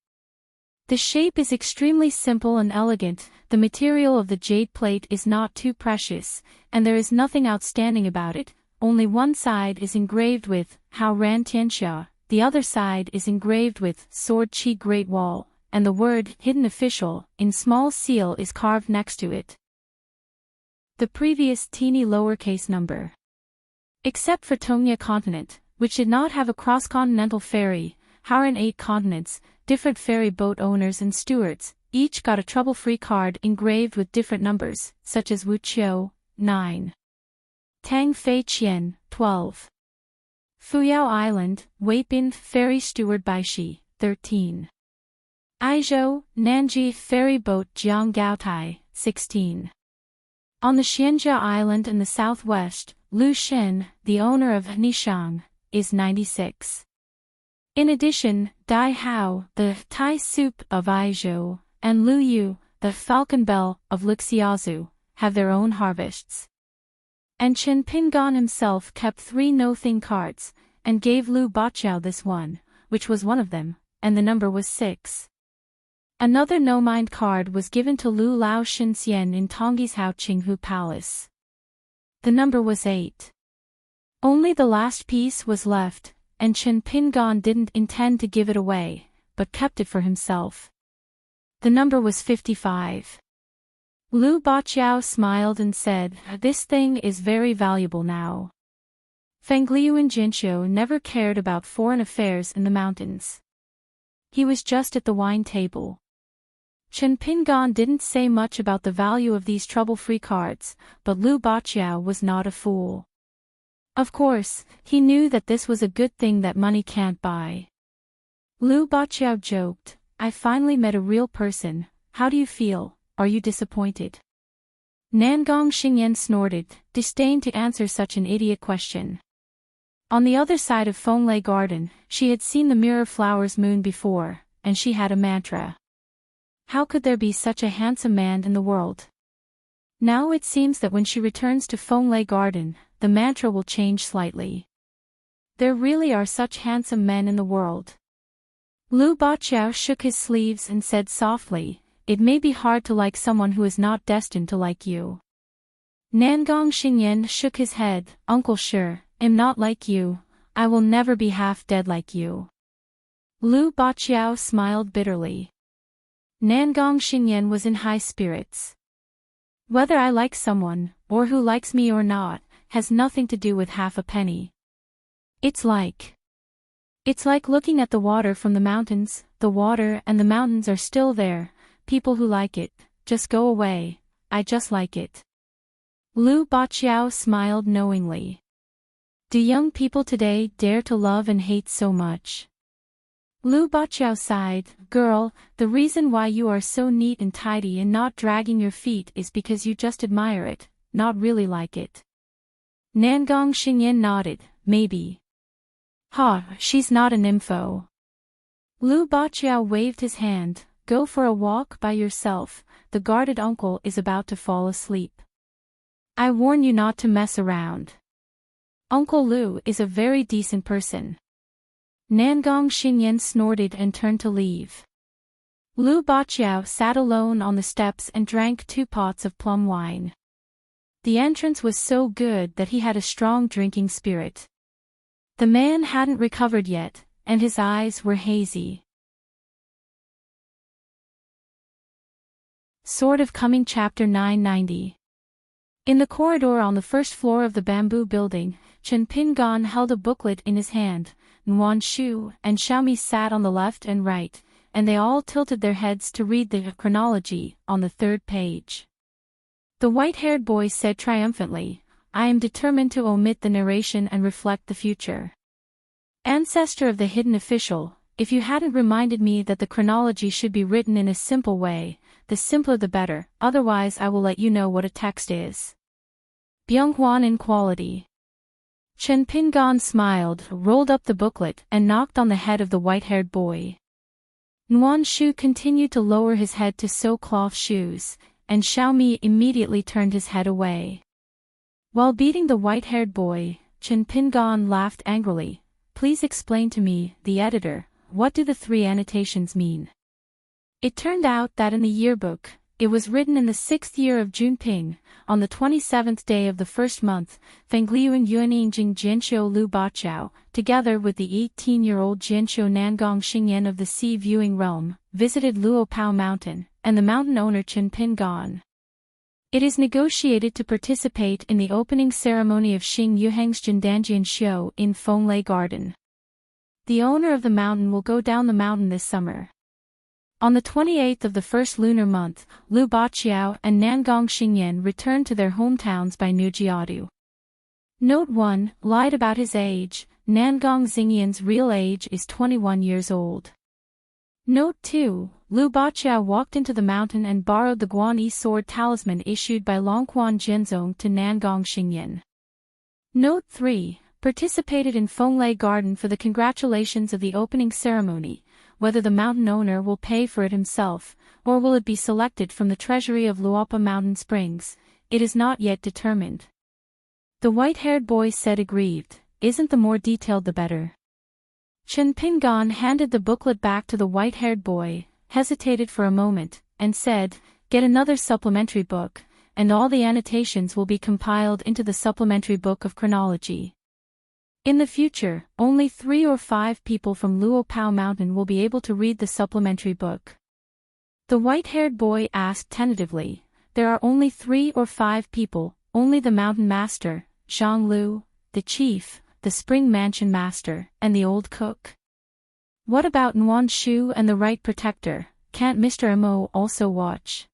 The shape is extremely simple and elegant, the material of the jade plate is not too precious, and there is nothing outstanding about it, only one side is engraved with Hao Ran Tianxia, the other side is engraved with Sword Qi Great Wall, and the word Hidden Official in small seal is carved next to it. The previous teeny lowercase number. Except for Tongya continent, which did not have a cross-continental ferry, Hauran 8 continents, different ferry boat owners and stewards, each got a trouble-free card engraved with different numbers, such as Wuqiu, 9. Tang Fei Qian, 12. Fuyao Island, Weipin Ferry Steward Baishi, 13. Aizhou, Nanji Ferry Boat Jiang Gaotai, 16. On the Xianjia Island in the southwest, Lu Shen, the owner of Nishang, is 96. In addition, Dai Hao, the Tai Soup of Aizhou, and Lu Yu, the Falcon Bell of Lixiazu, have their own harvests. And Chen Pingan himself kept 3 no-thing cards, and gave Lu Baqiao this one, which was one of them, and the number was 6. Another no-mind card was given to Lu Lao Shinxian in Tongyi's Hao Qinghu Palace. The number was 8. Only the last piece was left, and Chen Pingan didn't intend to give it away, but kept it for himself. The number was 55. Lu Baqiao smiled and said, "This thing is very valuable now." Fengliuan Jinqiu never cared about foreign affairs in the mountains. He was just at the wine table. Chen Pingan didn't say much about the value of these trouble-free cards, but Lu Baqiao was not a fool. Of course, he knew that this was a good thing that money can't buy. Lu Baqiao joked, "I finally met a real person, how do you feel, are you disappointed?" Nangong Xingyan snorted, disdained to answer such an idiot question. On the other side of Fenglai Garden, she had seen the mirror flowers moon before, and she had a mantra. How could there be such a handsome man in the world? Now it seems that when she returns to Fenglai Garden, the mantra will change slightly. There really are such handsome men in the world. Lu Baqiao shook his sleeves and said softly, "It may be hard to like someone who is not destined to like you." Nangong Xingyan shook his head, "Uncle sure, am not like you, I will never be half dead like you." Lu Baqiao smiled bitterly. Nangong Xingyan was in high spirits. "Whether I like someone, or who likes me or not, has nothing to do with half a penny. It's like looking at the water from the mountains. The water and the mountains are still there. People who like it, just go away. I just like it. Lu Baqiao smiled knowingly. Do young people today dare to love and hate so much? Lu Baqiao sighed. Girl, the reason why you are so neat and tidy and not dragging your feet is because you just admire it, not really like it. Nangong Xingyan nodded. Maybe. Ha, she's not a nympho. Lu Baqiao waved his hand. Go for a walk by yourself, the guarded uncle is about to fall asleep. I warn you not to mess around. Uncle Lu is a very decent person. Nangong Xingyan snorted and turned to leave. Lu Baqiao sat alone on the steps and drank 2 pots of plum wine. The entrance was so good that he had a strong drinking spirit. The man hadn't recovered yet, and his eyes were hazy. Sort of Coming Chapter 990. In the corridor on the first floor of the bamboo building, Chen Pingan held a booklet in his hand. Nguan Shu and Xiaomi sat on the left and right, and they all tilted their heads to read the chronology on the 3rd page. The white-haired boy said triumphantly, I am determined to omit the narration and reflect the future. Ancestor of the hidden official, if you hadn't reminded me that the chronology should be written in a simple way, the simpler the better, otherwise I will let you know what a text is. Byunghuan in quality. Chen Pingan smiled, rolled up the booklet, and knocked on the head of the white-haired boy. Nguan Shu continued to lower his head to sew cloth shoes, and Xiaomi immediately turned his head away. While beating the white-haired boy, Chen Pingan laughed angrily. Please explain to me, the editor, what do the 3 annotations mean? It turned out that in the yearbook, it was written in the 6th year of Junping, on the 27th day of the 1st month, Fengliuan Yuaningjing Jianxiu Lu Baqiao, together with the 18-year-old Jianxiu Nangong Xingyan of the Sea Viewing Realm, visited Luopao Mountain, and the mountain owner Chen Pingan. It is negotiated to participate in the opening ceremony of Xing Yuheng's Jindanjian Xiu in Fenglai Garden. The owner of the mountain will go down the mountain this summer. On the 28th of the 1st lunar month, Lu Baqiao and Nangong Xingyan returned to their hometowns by Nujiadu. Note 1, lied about his age. Nangong Xingyan's real age is 21 years old. Note 2, Lu Baqiao walked into the mountain and borrowed the Guanyi sword talisman issued by Longquan Jianzong to Nangong Xingyan. Note 3, participated in Fenglai Garden for the congratulations of the opening ceremony. Whether the mountain owner will pay for it himself, or will it be selected from the treasury of Luopa Mountain Springs, it is not yet determined. The white-haired boy said aggrieved, isn't the more detailed the better? Chen Pingan handed the booklet back to the white-haired boy, hesitated for a moment, and said, get another supplementary book, and all the annotations will be compiled into the supplementary book of chronology. In the future, only 3 or 5 people from Luopao Mountain will be able to read the supplementary book. The white-haired boy asked tentatively, there are only 3 or 5 people, only the mountain master, Zhang Lu, the chief, the spring mansion master, and the old cook. What about Nguan Shu and the right protector, can't Mr. Mo also watch?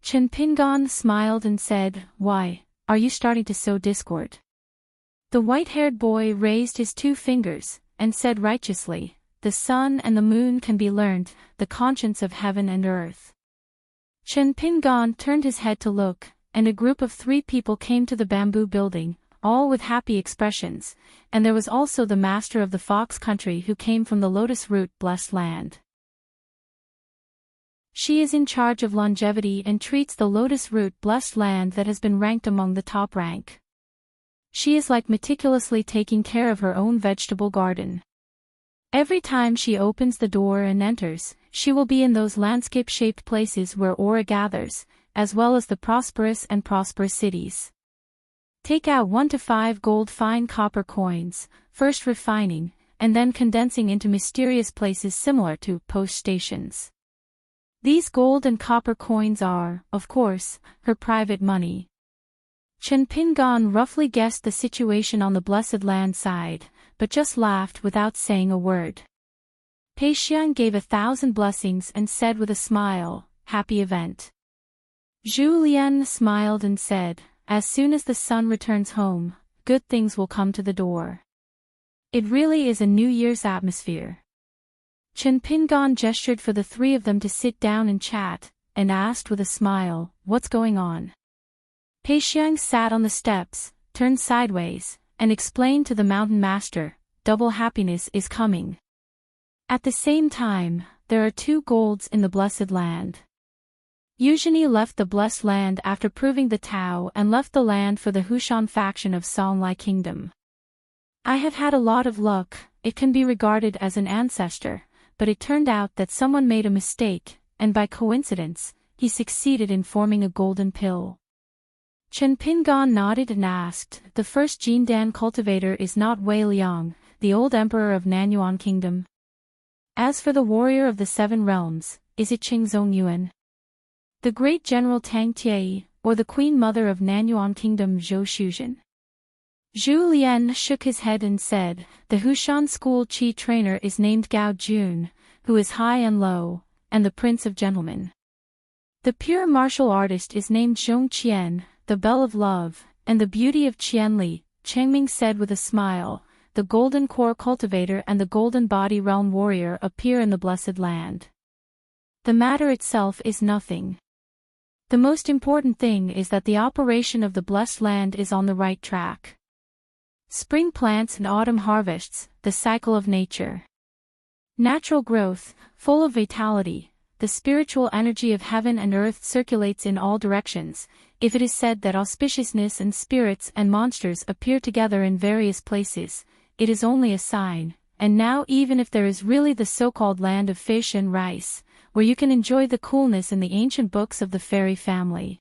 Chen Pingan smiled and said, why, are you starting to sow discord? The white-haired boy raised his 2 fingers, and said righteously, the sun and the moon can be learned, the conscience of heaven and earth. Chen Pingan turned his head to look, and a group of 3 people came to the bamboo building, all with happy expressions, and there was also the master of the fox country who came from the lotus root blessed land. She is in charge of longevity and treats the lotus root blessed land that has been ranked among the top rank. She is like meticulously taking care of her own vegetable garden. Every time she opens the door and enters, she will be in those landscape-shaped places where ore gathers, as well as the prosperous cities. Take out 1 to 5 gold fine copper coins, first refining, and then condensing into mysterious places similar to post stations. These gold and copper coins are, of course, her private money. Chen Pingan roughly guessed the situation on the blessed land side, but just laughed without saying a word. Pei Xiang gave 1,000 blessings and said with a smile, "Happy event." Zhu Lian smiled and said, "As soon as the sun returns home, good things will come to the door." It really is a New Year's atmosphere. Chen Pingan gestured for the three of them to sit down and chat, and asked with a smile, "What's going on?" Pei Xiang sat on the steps, turned sideways, and explained to the mountain master, "Double happiness is coming. At the same time, there are 2 golds in the blessed land." Eugenie left the blessed land after proving the Tao and left the land for the Hushan faction of Songlai Kingdom. "I have had a lot of luck," it can be regarded as an ancestor, but it turned out that someone made a mistake, and by coincidence, he succeeded in forming a golden pill. Chen Pingan nodded and asked, "The first Jindan cultivator is not Wei Liang, the old emperor of Nanyuan Kingdom? As for the warrior of the 7 realms, is it Qing Zongyuan? The great general Tang Tie, or the queen mother of Nanyuan Kingdom Zhou Shuzhen?" Zhu Lian shook his head and said, "The Hushan school Qi trainer is named Gao Jun, who is high and low, and the prince of gentlemen. The pure martial artist is named Zhong Qian, the bell of love, and the beauty of Qianli," Chengming said with a smile. "The golden core cultivator and the golden body realm warrior appear in the blessed land. The matter itself is nothing. The most important thing is that the operation of the blessed land is on the right track. Spring plants and autumn harvests, the cycle of nature. Natural growth, full of vitality, the spiritual energy of heaven and earth circulates in all directions. If it is said that auspiciousness and spirits and monsters appear together in various places, it is only a sign, and now even if there is really the so-called land of fish and rice, where you can enjoy the coolness in the ancient books of the fairy family.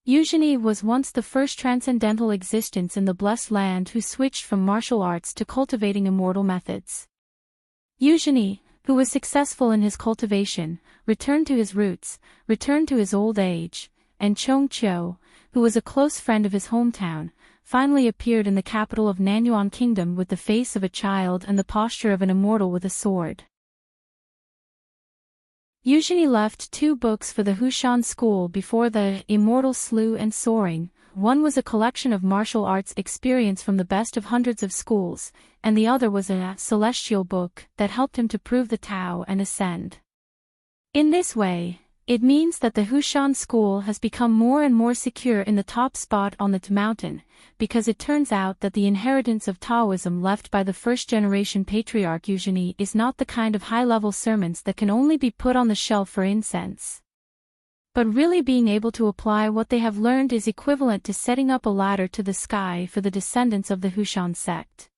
Eugenie was once the first transcendental existence in the blessed land who switched from martial arts to cultivating immortal methods. Eugenie, who was successful in his cultivation, returned to his roots, returned to his old age, and Chong Qiu, who was a close friend of his hometown, finally appeared in the capital of Nanyuan Kingdom with the face of a child and the posture of an immortal with a sword. Eugenie left 2 books for the Hushan school before the Immortal Slew and Soaring. One was a collection of martial arts experience from the best of hundreds of schools, and the other was a celestial book that helped him to prove the Tao and ascend. In this way, it means that the Hushan school has become more and more secure in the top spot on the mountain, because it turns out that the inheritance of Taoism left by the first-generation patriarch Eugenie is not the kind of high-level sermons that can only be put on the shelf for incense. But really being able to apply what they have learned is equivalent to setting up a ladder to the sky for the descendants of the Hushan sect.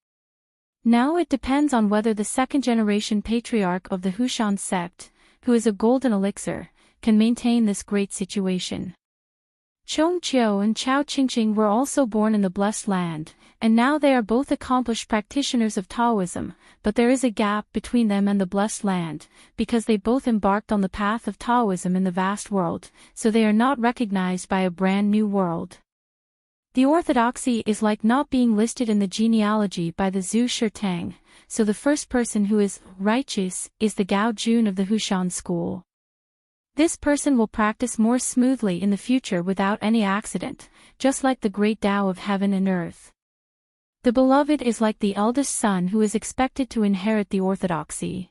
Now it depends on whether the second-generation patriarch of the Hushan sect, who is a golden elixir, can maintain this great situation. Chong Qiu and Chao Qingqing were also born in the blessed land, and now they are both accomplished practitioners of Taoism, but there is a gap between them and the blessed land, because they both embarked on the path of Taoism in the vast world, so they are not recognized by a brand new world. The orthodoxy is like not being listed in the genealogy by the Zhu Shirtang, so the first person who is righteous is the Gao Jun of the Hushan school. This person will practice more smoothly in the future without any accident, just like the great Tao of heaven and earth. The beloved is like the eldest son who is expected to inherit the orthodoxy.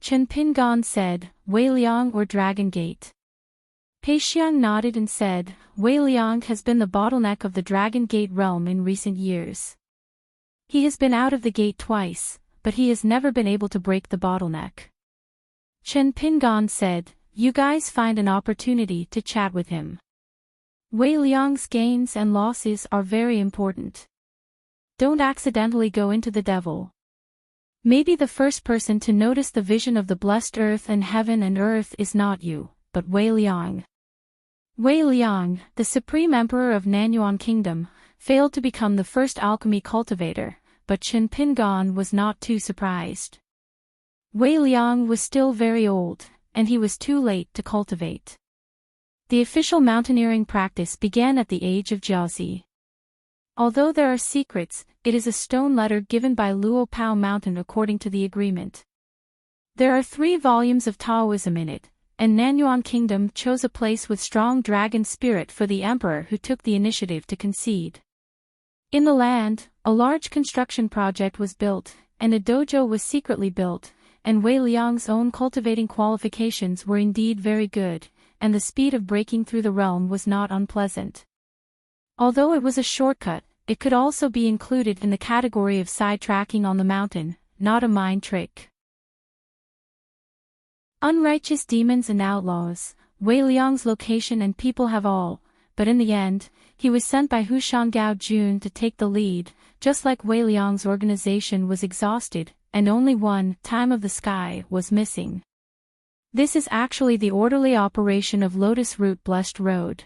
Chen Pingan said, "Wei Liang or Dragon Gate?" Pei Xiang nodded and said, "Wei Liang has been the bottleneck of the Dragon Gate realm in recent years. He has been out of the gate twice, but he has never been able to break the bottleneck." Chen Pingan said, "You guys find an opportunity to chat with him. Wei Liang's gains and losses are very important. Don't accidentally go into the devil. Maybe the first person to notice the vision of the blessed earth and heaven and earth is not you, but Wei Liang." Wei Liang, the supreme emperor of Nanyuan Kingdom, failed to become the first alchemy cultivator, but Chen Pingan was not too surprised. Wei Liang was still very old, and he was too late to cultivate. The official mountaineering practice began at the age of Jiaozi. Although there are secrets, it is a stone letter given by Luo Pao Mountain according to the agreement. There are 3 volumes of Taoism in it, and Nanyuan Kingdom chose a place with strong dragon spirit for the emperor who took the initiative to concede. In the land, a large construction project was built, and a dojo was secretly built, and Wei Liang's own cultivating qualifications were indeed very good, and the speed of breaking through the realm was not unpleasant. Although it was a shortcut, it could also be included in the category of sidetracking on the mountain, not a mind trick. Unrighteous demons and outlaws, Wei Liang's location and people have all, but in the end, he was sent by Hu Shangao Jun to take the lead, just like Wei Liang's organization was exhausted, and only one, Time of the Sky, was missing. This is actually the orderly operation of Lotus Root Blessed Road.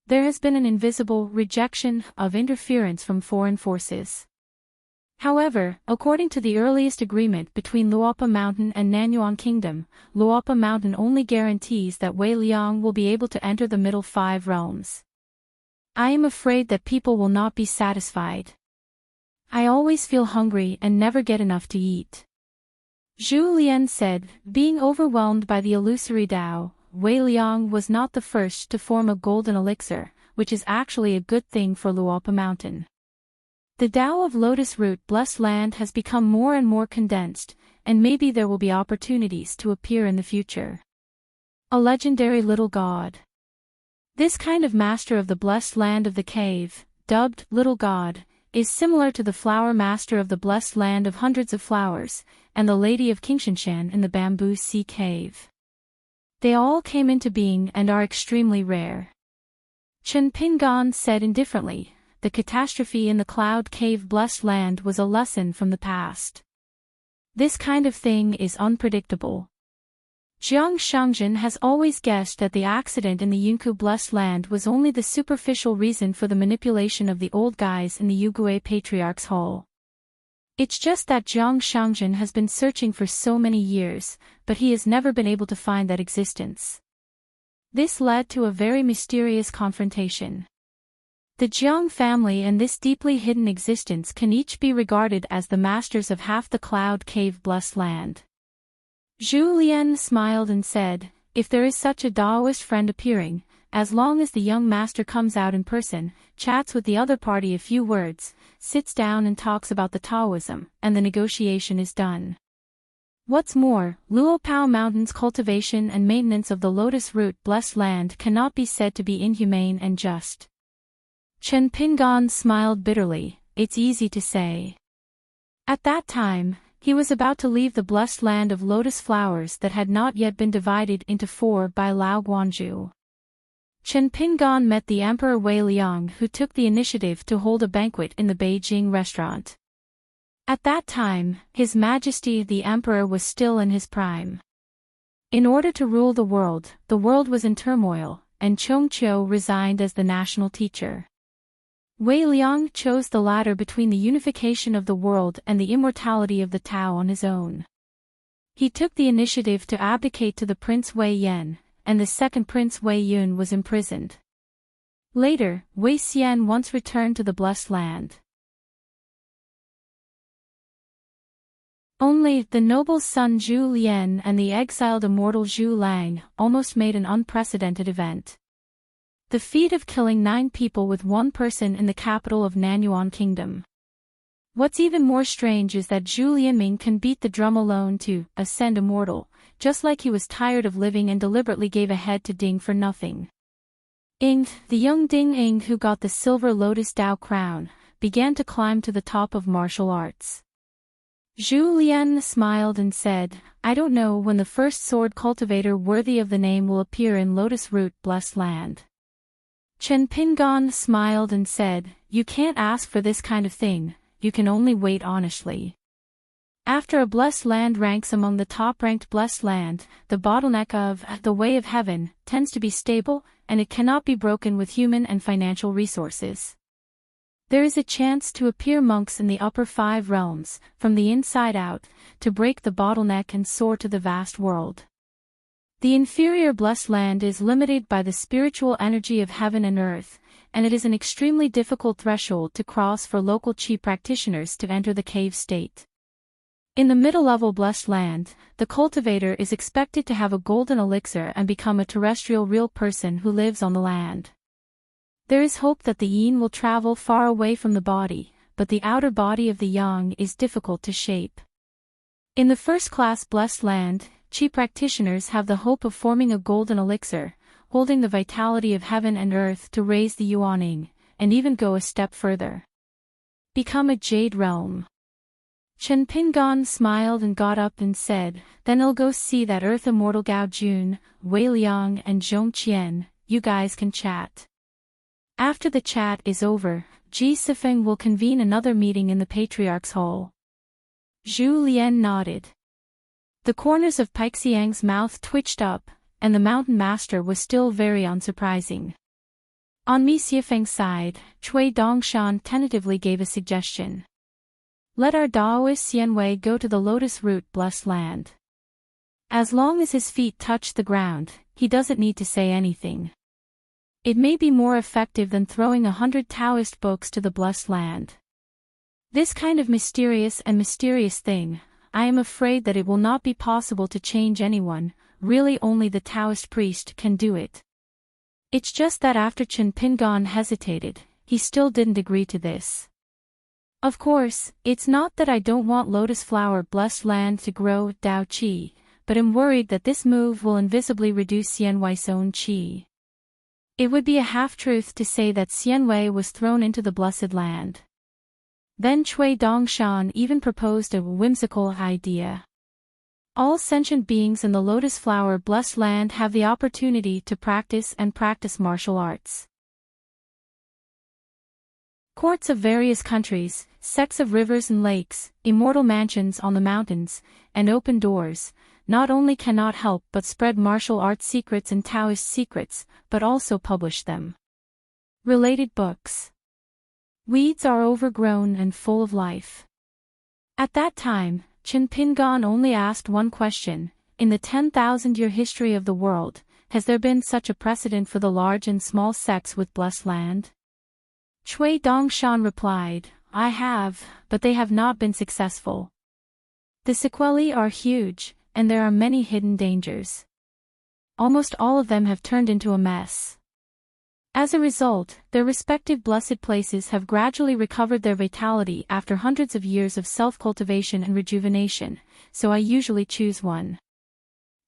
There has been an invisible rejection of interference from foreign forces. However, according to the earliest agreement between Luopa Mountain and Nanyuan Kingdom, Luopa Mountain only guarantees that Wei Liang will be able to enter the middle 5 realms. I am afraid that people will not be satisfied. I always feel hungry and never get enough to eat. Zhu Lian said, being overwhelmed by the illusory Tao. Wei Liang was not the first to form a golden elixir, which is actually a good thing for Luopa Mountain. The Tao of Lotus Root Blessed Land has become more and more condensed, and maybe there will be opportunities to appear in the future. A legendary little god. This kind of master of the blessed land of the cave, dubbed Little God, is similar to the flower master of the blessed land of hundreds of flowers, and the lady of Qingshanshan in the bamboo sea cave. They all came into being and are extremely rare. Chen Pingan said indifferently, the catastrophe in the Cloud Cave Blessed Land was a lesson from the past. This kind of thing is unpredictable. Jiang Shangzhen has always guessed that the accident in the Yunku Blessed Land was only the superficial reason for the manipulation of the old guys in the Yugui Patriarch's Hall. It's just that Jiang Shangzhen has been searching for so many years, but he has never been able to find that existence. This led to a very mysterious confrontation. The Jiang family and this deeply hidden existence can each be regarded as the masters of half the Cloud Cave Blessed Land. Zhu Lian smiled and said, if there is such a Taoist friend appearing, as long as the young master comes out in person, chats with the other party a few words, sits down and talks about the Taoism, and the negotiation is done. What's more, Luo Pao Mountain's cultivation and maintenance of the Lotus Root Blessed Land cannot be said to be inhumane and just. Chen Pingan smiled bitterly, it's easy to say. At that time, he was about to leave the blessed land of lotus flowers that had not yet been divided into 4 by Lao Guanzhu. Chen Pingan met the Emperor Wei Liang, who took the initiative to hold a banquet in the Beijing restaurant. At that time, His Majesty the Emperor was still in his prime. In order to rule the world was in turmoil, and Chongqiu resigned as the national teacher. Wei Liang chose the latter between the unification of the world and the immortality of the Tao on his own. He took the initiative to abdicate to the Prince Wei Yan, and the second Prince Wei Yun was imprisoned. Later, Wei Xian once returned to the Blessed Land. Only the noble son Zhu Lian and the exiled immortal Zhu Lang almost made an unprecedented event. The feat of killing 9 people with 1 person in the capital of Nanyuan Kingdom. What's even more strange is that Zhu Lianming can beat the drum alone to ascend immortal, just like he was tired of living and deliberately gave a head to Ding for nothing. Ing, the young Ding Ing who got the silver lotus Dao crown, began to climb to the top of martial arts. Zhu Lian smiled and said, I don't know when the first sword cultivator worthy of the name will appear in Lotus Root Blessed Land. Chen Pingan smiled and said, you can't ask for this kind of thing, you can only wait honestly. After a blessed land ranks among the top-ranked blessed land, the bottleneck of the way of heaven tends to be stable, and it cannot be broken with human and financial resources. There is a chance to appear monks in the upper 5 realms, from the inside out, to break the bottleneck and soar to the vast world. The inferior blessed land is limited by the spiritual energy of heaven and earth, and it is an extremely difficult threshold to cross for local Qi practitioners to enter the cave state. In the middle-level blessed land, the cultivator is expected to have a golden elixir and become a terrestrial real person who lives on the land. There is hope that the yin will travel far away from the body, but the outer body of the yang is difficult to shape. In the first-class blessed land, Qi practitioners have the hope of forming a golden elixir, holding the vitality of heaven and earth to raise the yuaning, and even go a step further. Become a jade realm. Chen Pingan smiled and got up and said, "Then I'll go see that Earth Immortal Gao Jun, Wei Liang and Zhong Qian, you guys can chat." After the chat is over, Ji Sifeng will convene another meeting in the Patriarch's Hall. Zhu Lian nodded. The corners of Paixiang's mouth twitched up, and the mountain master was still very unsurprising. On Mi Sifeng's side, Cui Dongshan tentatively gave a suggestion. Let our Daoist Xianwei go to the Lotus Root blessed land. As long as his feet touch the ground, he doesn't need to say anything. It may be more effective than throwing 100 Taoist books to the blessed land. This kind of mysterious thing, I am afraid that it will not be possible to change anyone, really only the Taoist priest can do it. It's just that after Chen Pingan hesitated, he still didn't agree to this. Of course, it's not that I don't want lotus flower blessed land to grow Dao Qi, but am worried that this move will invisibly reduce Xianwei's own Qi. It would be a half-truth to say that Xianwei was thrown into the blessed land. Then Cui Dongshan even proposed a whimsical idea. All sentient beings in the lotus flower blessed land have the opportunity to practice martial arts. Courts of various countries, sects of rivers and lakes, immortal mansions on the mountains, and open doors, not only cannot help but spread martial arts secrets and Taoist secrets, but also publish them. Related books. Weeds are overgrown and full of life. At that time, Chen Pingan only asked one question: in the 10,000-year history of the world, has there been such a precedent for the large and small sects with blessed land? Cui Dongshan replied, I have, but they have not been successful. The sequelae are huge, and there are many hidden dangers. Almost all of them have turned into a mess. As a result, their respective blessed places have gradually recovered their vitality after hundreds of years of self-cultivation and rejuvenation, so I usually choose one.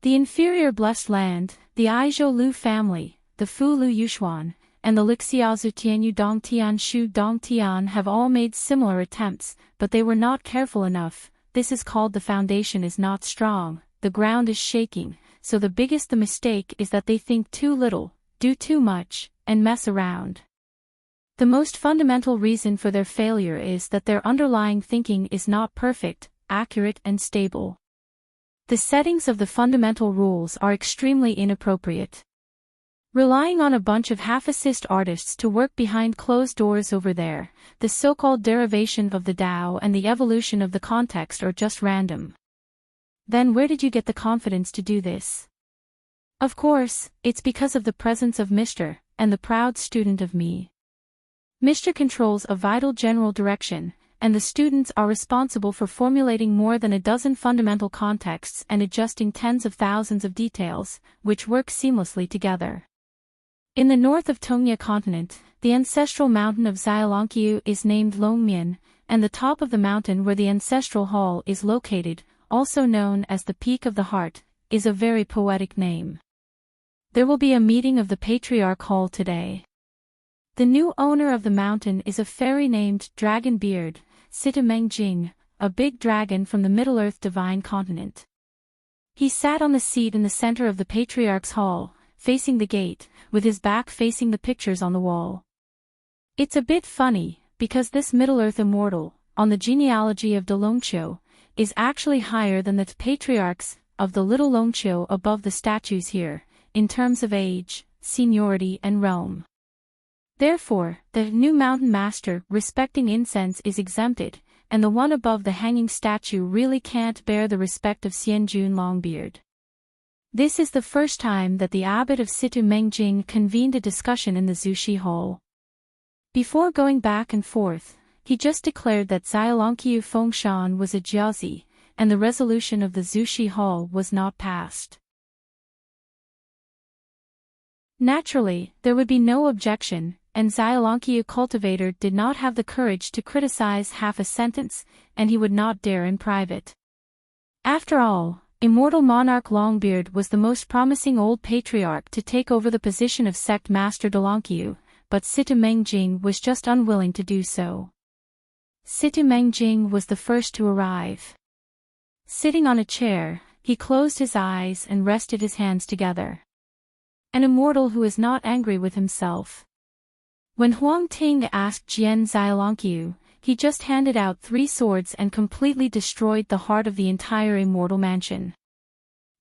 The inferior blessed land, the Aizhou Lu family, the Fu Lu Yushuan, and the Lixiaozu Tianyu Dongtian Shu Dongtian have all made similar attempts, but they were not careful enough. This is called the foundation is not strong, the ground is shaking, so the biggest the mistake is that they think too little, do too much, and mess around. The most fundamental reason for their failure is that their underlying thinking is not perfect, accurate and stable. The settings of the fundamental rules are extremely inappropriate. Relying on a bunch of half-assist artists to work behind closed doors over there, the so-called derivation of the Tao and the evolution of the context are just random. Then where did you get the confidence to do this? Of course, it's because of the presence of Mr. and the proud student of me. Mr. controls a vital general direction, and the students are responsible for formulating more than a dozen fundamental contexts and adjusting tens of thousands of details, which work seamlessly together. In the north of Tongya continent, the ancestral mountain of Xiaolongqiu is named Longmian, and the top of the mountain where the ancestral hall is located, also known as the Peak of the Heart, is a very poetic name. There will be a meeting of the Patriarch Hall today. The new owner of the mountain is a fairy named Dragon Beard, Situ Mengjing, a big dragon from the Middle-earth divine continent. He sat on the seat in the center of the Patriarch's Hall, facing the gate, with his back facing the pictures on the wall. It's a bit funny, because this Middle-earth immortal, on the genealogy of the Longqiu, is actually higher than the patriarchs of the Little Longqiu above the statues here, in terms of age, seniority and realm. Therefore, the new mountain master respecting incense is exempted, and the one above the hanging statue really can't bear the respect of Xianjun Longbeard. This is the first time that the abbot of Situ Mengjing convened a discussion in the Zushi Hall. Before going back and forth, he just declared that Xiaolongqiu Fengshan was a jiazi, and the resolution of the Zushi Hall was not passed. Naturally, there would be no objection, and Xiaolongqiu cultivator did not have the courage to criticize half a sentence, and he would not dare in private. After all, immortal monarch Longbeard was the most promising old patriarch to take over the position of sect master Dalongqiu, but Situ Mengjing was just unwilling to do so. Situ Mengjing was the first to arrive. Sitting on a chair, he closed his eyes and rested his hands together. An immortal who is not angry with himself. When Huang Ting asked Jian Xiaolongqiu, he just handed out 3 swords and completely destroyed the heart of the entire immortal mansion.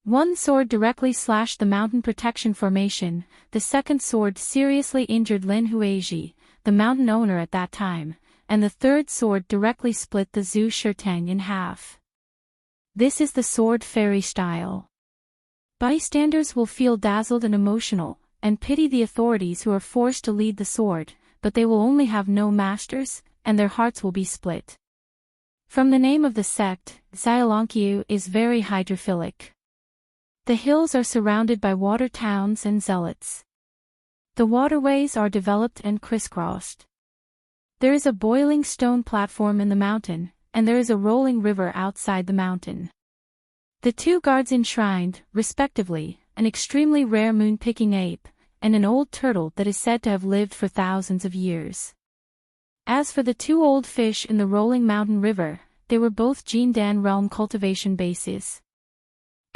One sword directly slashed the mountain protection formation, the second sword seriously injured Lin Huizhi, the mountain owner at that time, and the third sword directly split the Zhu Shirtang in half. This is the sword fairy style. Bystanders will feel dazzled and emotional, and pity the authorities who are forced to lead the sword, but they will only have no masters, and their hearts will be split. From the name of the sect, Xiaolongqiu is very hydrophilic. The hills are surrounded by water towns and zealots. The waterways are developed and crisscrossed. There is a boiling stone platform in the mountain, and there is a rolling river outside the mountain. The 2 guards enshrined, respectively, an extremely rare moon-picking ape, and an old turtle that is said to have lived for thousands of years. As for the 2 old fish in the rolling mountain river, they were both Jindan realm cultivation bases.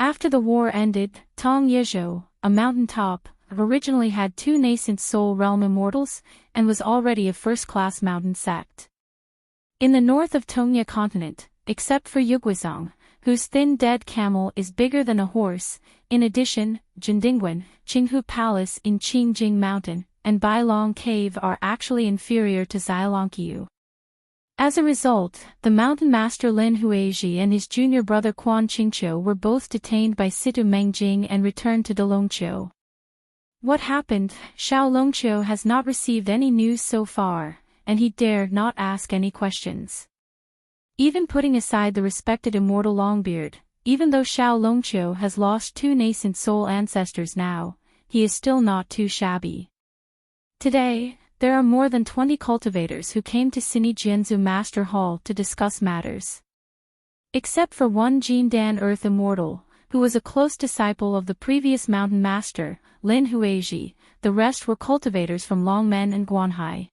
After the war ended, Tong Yezhou, a mountain top, originally had 2 nascent soul realm immortals, and was already a first-class mountain sect. In the north of Tongya continent, except for Yuguizang, whose thin dead camel is bigger than a horse, in addition, Jindingwen, Qinghu Palace in Qingjing Mountain, and Bailong Cave are actually inferior to Xiaolongqiu. As a result, the mountain master Lin Huizhi and his junior brother Quan Qingqiu were both detained by Situ Mengjing and returned to Dalongqiu. What happened? Xiaolongqiu has not received any news so far, and he dared not ask any questions. Even putting aside the respected immortal Longbeard, even though Xiaolongqiu has lost 2 nascent soul ancestors now, he is still not too shabby. Today, there are more than 20 cultivators who came to Sini Jianzu Master Hall to discuss matters. Except for one Jindan Earth Immortal, who was a close disciple of the previous mountain master, Lin Huizhi, the rest were cultivators from Longmen and Guanhai.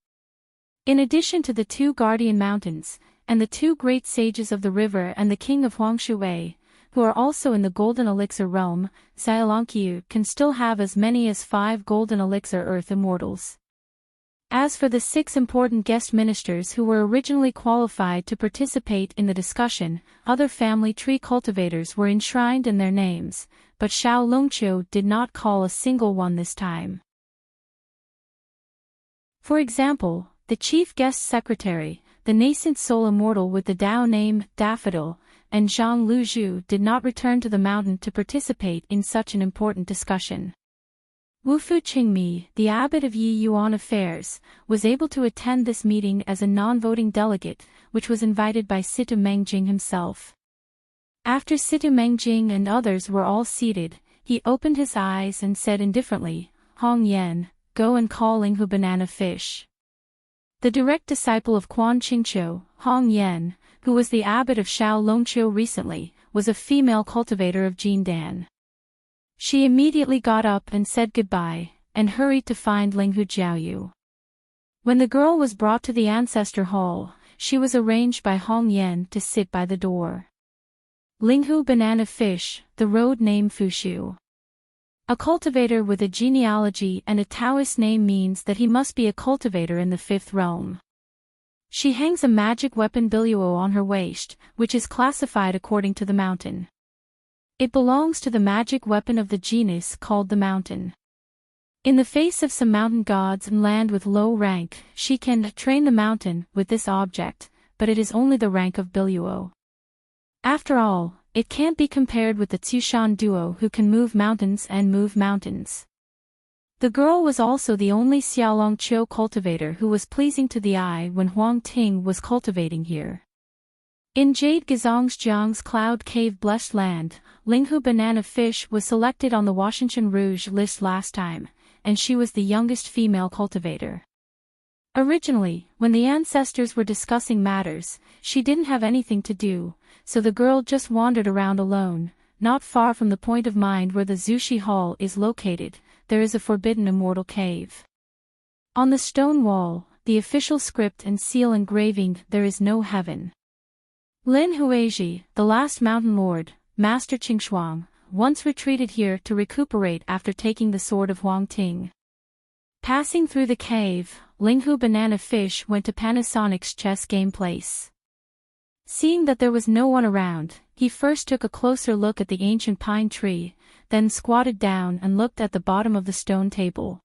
In addition to the 2 guardian mountains, and the 2 great sages of the river and the king of Huangshui, who are also in the golden elixir realm, Xiaolongqiu can still have as many as 5 golden elixir earth immortals. As for the 6 important guest ministers who were originally qualified to participate in the discussion, other family tree cultivators were enshrined in their names, but Xiaolongqiu did not call a single one this time. For example, the chief guest secretary, the nascent soul immortal with the Dao name, Daffodil, and Zhang Luzhu did not return to the mountain to participate in such an important discussion. Wufu Qingmi, the abbot of Yi Yuan Affairs, was able to attend this meeting as a non-voting delegate, which was invited by Situ Mengjing himself. After Situ Mengjing and others were all seated, he opened his eyes and said indifferently, "Hong Yan, go and call Linghu Banana Fish." The direct disciple of Quan Qingqiu, Hong Yan, who was the abbot of Xiaolongqiu recently, was a female cultivator of Jindan. She immediately got up and said goodbye, and hurried to find Linghu Jiaoyu. When the girl was brought to the ancestor hall, she was arranged by Hong Yan to sit by the door. Linghu Banana Fish, the road name Fushu. A cultivator with a genealogy and a Taoist name means that he must be a cultivator in the 5th realm. She hangs a magic weapon Biluo on her waist, which is classified according to the mountain. It belongs to the magic weapon of the genus called the mountain. In the face of some mountain gods and land with low rank, she can train the mountain with this object, but it is only the rank of Biluo. After all, it can't be compared with the Tsushan duo who can move mountains and move mountains. The girl was also the only Xiaolongqiu cultivator who was pleasing to the eye when Huang Ting was cultivating here. In Jade Gazong's Cloud Cave Blessed Land, Linghu Banana Fish was selected on the Washington Rouge list last time, and she was the youngest female cultivator. Originally, when the ancestors were discussing matters, she didn't have anything to do, so the girl just wandered around alone. Not far from the point of mind where the Zushi Hall is located, there is a forbidden immortal cave. On the stone wall, the official script and seal engraving, "There is no heaven." Lin Huizhi, the last mountain lord, Master Qingshuang, once retreated here to recuperate after taking the sword of Huang Ting. Passing through the cave, Linghu Banana Fish went to Panasonic's chess game place. Seeing that there was no one around, he first took a closer look at the ancient pine tree, then squatted down and looked at the bottom of the stone table.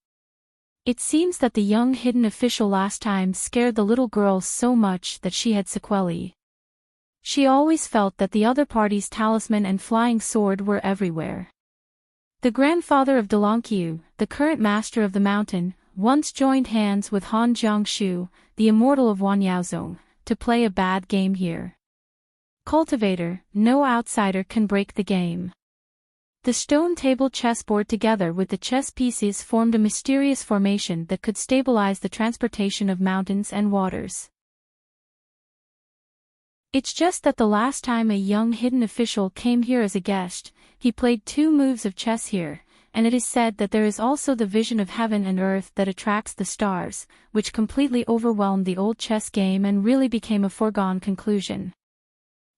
It seems that the young hidden official last time scared the little girl so much that she had sequelae. She always felt that the other party's talisman and flying sword were everywhere. The grandfather of Delankyu, the current master of the mountain, once joined hands with Han Jiangshu, the immortal of Wanyaozong, to play a bad game here. Cultivator, no outsider can break the game. The stone table chessboard together with the chess pieces formed a mysterious formation that could stabilize the transportation of mountains and waters. It's just that the last time a young hidden official came here as a guest, he played 2 moves of chess here, and it is said that there is also the vision of heaven and earth that attracts the stars, which completely overwhelmed the old chess game and really became a foregone conclusion.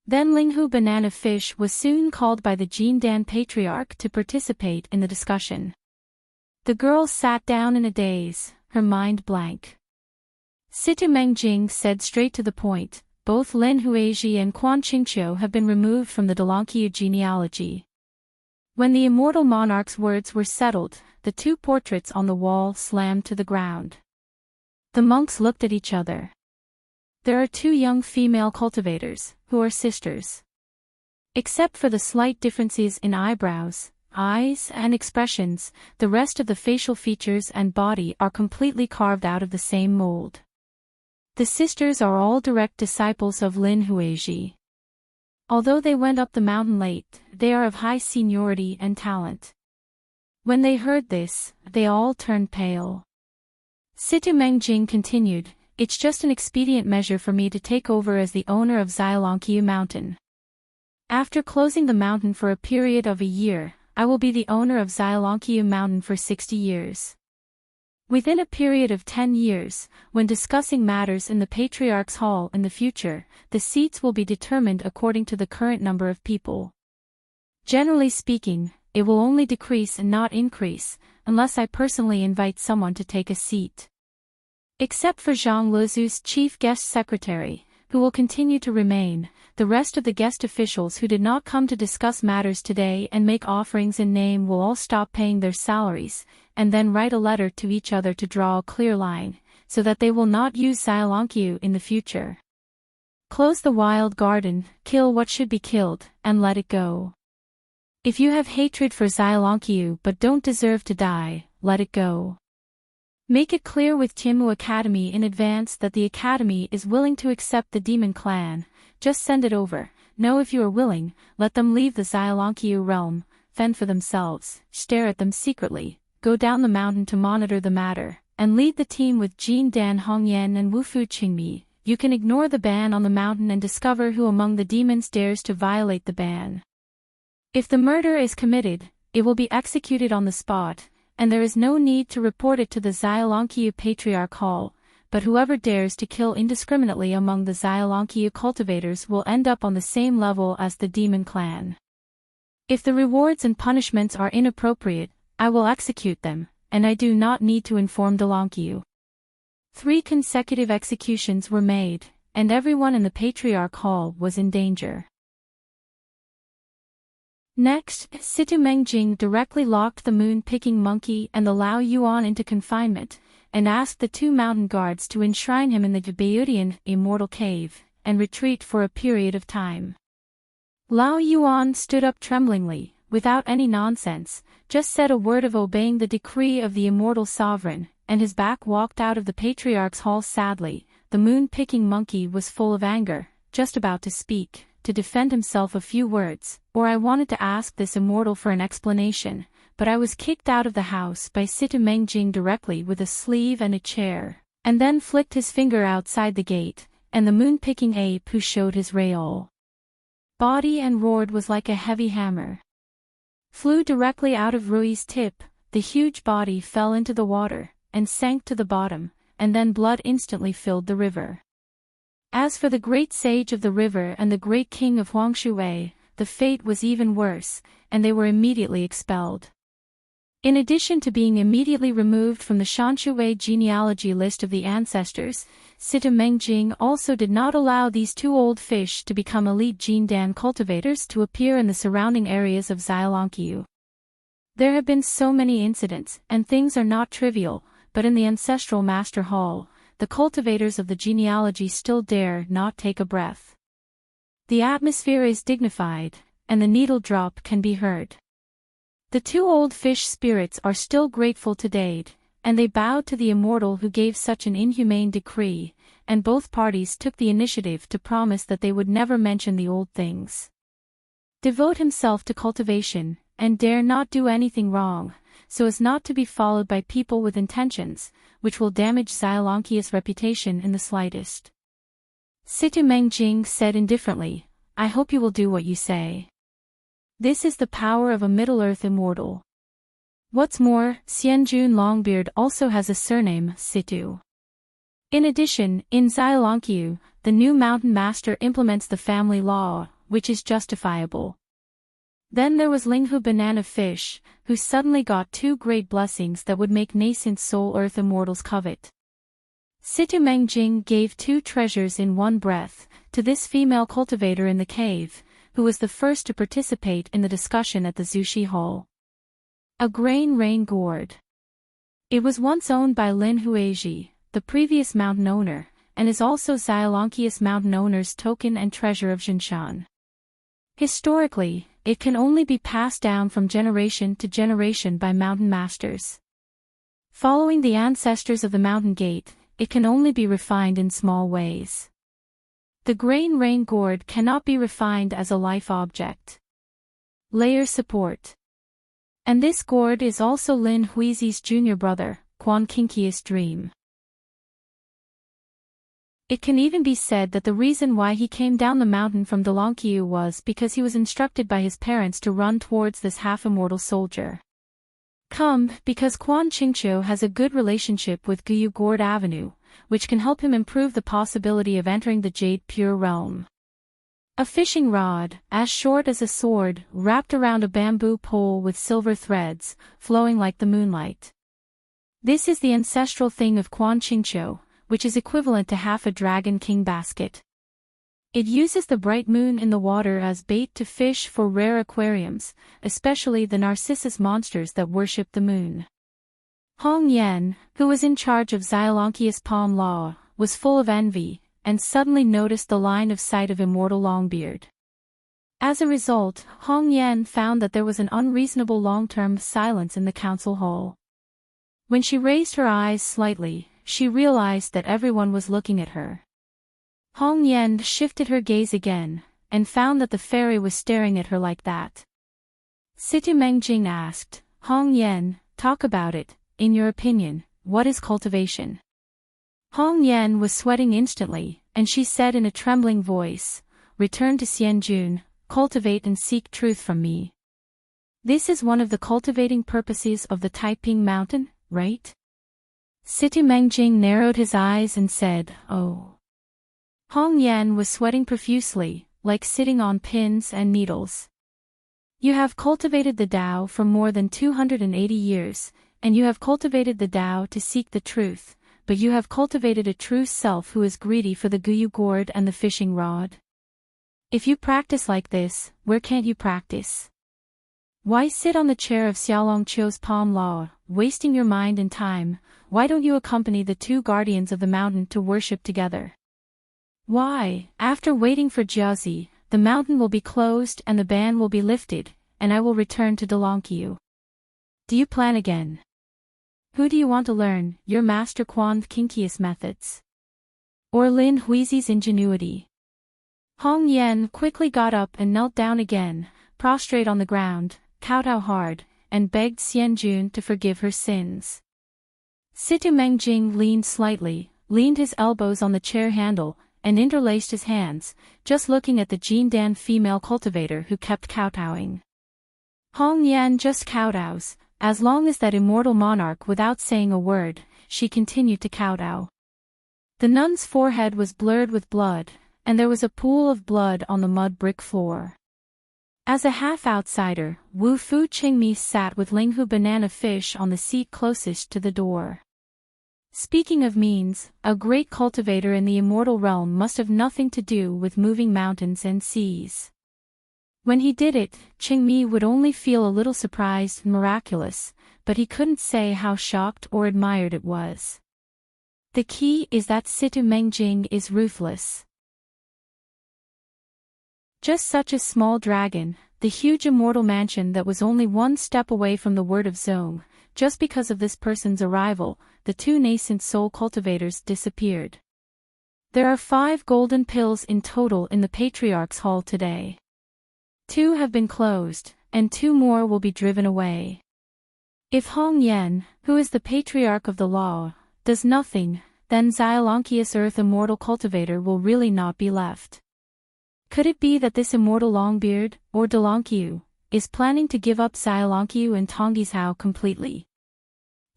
Then Linghu Banana Fish was soon called by the Jindan Patriarch to participate in the discussion. The girl sat down in a daze, her mind blank. Situ Mengjing said straight to the point, "Both Lin Huizhi and Quan Qingqiu have been removed from the Delankyu genealogy." When the immortal monarch's words were settled, the 2 portraits on the wall slammed to the ground. The monks looked at each other. There are 2 young female cultivators, who are sisters. Except for the slight differences in eyebrows, eyes, and expressions, the rest of the facial features and body are completely carved out of the same mold. The sisters are all direct disciples of Lin Huizhi. Although they went up the mountain late, they are of high seniority and talent. When they heard this, they all turned pale. Situ Mengjing continued, "It's just an expedient measure for me to take over as the owner of Xiaolongqiu Mountain. After closing the mountain for a period of a year, I will be the owner of Xiaolongqiu Mountain for 60 years. Within a period of 10 years, when discussing matters in the Patriarch's Hall in the future, the seats will be determined according to the current number of people. Generally speaking, it will only decrease and not increase, unless I personally invite someone to take a seat. Except for Zhang Lezu's chief guest secretary, who will continue to remain, the rest of the guest officials who did not come to discuss matters today and make offerings in name will all stop paying their salaries, and then write a letter to each other to draw a clear line, so that they will not use Xiaolongqiu in the future. Close the wild garden, kill what should be killed, and let it go. If you have hatred for Xiaolongqiu but don't deserve to die, let it go. Make it clear with Tianmu Academy in advance that the Academy is willing to accept the demon clan, just send it over. No, if you are willing, let them leave the Xiaolongqiu realm, fend for themselves, stare at them secretly, go down the mountain to monitor the matter, and lead the team with Jin Dan Hongyan and Wufu Qingmi. You can ignore the ban on the mountain and discover who among the demons dares to violate the ban. If the murder is committed, it will be executed on the spot, and there is no need to report it to the Xiaolongqiu Patriarch Hall, but whoever dares to kill indiscriminately among the Xiaolongqiu cultivators will end up on the same level as the demon clan. If the rewards and punishments are inappropriate, I will execute them, and I do not need to inform Delankyu." 3 consecutive executions were made, and everyone in the Patriarch Hall was in danger. Next, Situ Mengjing directly locked the moon-picking monkey and the Lao Yuan into confinement, and asked the 2 mountain guards to enshrine him in the Jabeudian immortal cave, and retreat for a period of time. Lao Yuan stood up tremblingly, without any nonsense, just said a word of obeying the decree of the immortal sovereign, and his back walked out of the patriarch's hall sadly. The moon-picking monkey was full of anger, just about to speak, to defend himself a few words, or I wanted to ask this immortal for an explanation, but I was kicked out of the house by Situ Mengjing directly with a sleeve and a chair, and then flicked his finger outside the gate, and the moon-picking ape who showed his rayol body and roared was like a heavy hammer. Flew directly out of Rui's tip, the huge body fell into the water, and sank to the bottom, and then blood instantly filled the river. As for the great sage of the river and the great king of Huangshuwei, the fate was even worse, and they were immediately expelled. In addition to being immediately removed from the Shanshuwei genealogy list of the ancestors, Situ Mengjing also did not allow these two old fish to become elite Jindan cultivators to appear in the surrounding areas of Xiaolongqiu. There have been so many incidents, and things are not trivial, but in the ancestral master hall, the cultivators of the genealogy still dare not take a breath. The atmosphere is dignified, and the needle drop can be heard. The two old fish spirits are still grateful to date, and they bowed to the immortal who gave such an inhumane decree, and both parties took the initiative to promise that they would never mention the old things. Devote himself to cultivation, and dare not do anything wrong, so as not to be followed by people with intentions, which will damage Xiaolongqiu's reputation in the slightest. Situ Mengjing said indifferently, I hope you will do what you say. This is the power of a Middle-earth immortal. What's more, Xianjun Longbeard also has a surname, Situ. In addition, in Xiaolongqiu, the new mountain master implements the family law, which is justifiable. Then there was Linghu Banana Fish, who suddenly got two great blessings that would make nascent soul earth immortals covet. Situ Mengjing gave two treasures in one breath, to this female cultivator in the cave, who was the first to participate in the discussion at the Zushi Hall. A grain rain gourd. It was once owned by Lin Huizhi, the previous mountain owner, and is also Xiaolongqiu's mountain owner's token and treasure of Jinshan. Historically, it can only be passed down from generation to generation by mountain masters. Following the ancestors of the mountain gate, it can only be refined in small ways. The grain rain gourd cannot be refined as a life object. Layer support. And this gourd is also Lin Huizi's junior brother, Quan Kinkia's dream. It can even be said that the reason why he came down the mountain from Dalongqiu was because he was instructed by his parents to run towards this half-immortal soldier. Because Quan Qingqiu has a good relationship with Guyu Gourd Avenue, which can help him improve the possibility of entering the Jade Pure realm. A fishing rod, as short as a sword, wrapped around a bamboo pole with silver threads, flowing like the moonlight. This is the ancestral thing of Quan Qingqiu, which is equivalent to half a Dragon King basket. It uses the bright moon in the water as bait to fish for rare aquariums, especially the Narcissus monsters that worship the moon. Hong Yan, who was in charge of Xiaolongqiu's palm law, was full of envy, and suddenly noticed the line of sight of immortal Longbeard. As a result, Hong Yan found that there was an unreasonable long-term silence in the council hall. When she raised her eyes slightly, she realized that everyone was looking at her. Hong Yan shifted her gaze again, and found that the fairy was staring at her like that. Situ Mengjing asked, Hong Yan, talk about it, in your opinion, what is cultivation? Hong Yan was sweating instantly, and she said in a trembling voice, return to Xianjun, cultivate and seek truth from me. This is one of the cultivating purposes of the Taiping Mountain, right? Situ Mengjing narrowed his eyes and said, oh. Hong Yan was sweating profusely, like sitting on pins and needles. You have cultivated the Tao for more than 280 years, and you have cultivated the Tao to seek the truth, but you have cultivated a true self who is greedy for the Guyu gourd and the fishing rod. If you practice like this, where can't you practice? Why sit on the chair of Xiaolongqiu's palm law, wasting your mind and time? Why don't you accompany the two guardians of the mountain to worship together? Why, after waiting for Jiazi, the mountain will be closed and the ban will be lifted, and I will return to Delankyu. Do you plan again? Who do you want to learn, your master Quan Kinkius methods? Or Lin Huizi's ingenuity? Hong Yen quickly got up and knelt down again, prostrate on the ground, kowtowed hard, and begged Xianjun to forgive her sins. Situ Mengjing leaned slightly, leaned his elbows on the chair handle, and interlaced his hands, just looking at the Jindan female cultivator who kept kowtowing. Hong Yan just kowtows, as long as that immortal monarch without saying a word, she continued to kowtow. The nun's forehead was blurred with blood, and there was a pool of blood on the mud brick floor. As a half-outsider, Wu Fu Qingmi sat with Linghu Banana Fish on the seat closest to the door. Speaking of means, a great cultivator in the immortal realm must have nothing to do with moving mountains and seas. When he did it, Qingmi would only feel a little surprised and miraculous, but he couldn't say how shocked or admired it was. The key is that Situ Mengjing is ruthless. Just such a small dragon, the huge immortal mansion that was only one step away from the word of Zong, just because of this person's arrival, the two nascent soul cultivators disappeared. There are 5 golden pills in total in the Patriarch's Hall today. 2 have been closed, and 2 more will be driven away. If Hong Yen, who is the Patriarch of the Law, does nothing, then Xylankius Earth Immortal Cultivator will really not be left. Could it be that this immortal Longbeard, or Delankyu, is planning to give up Xylankyu and Tonggishao completely?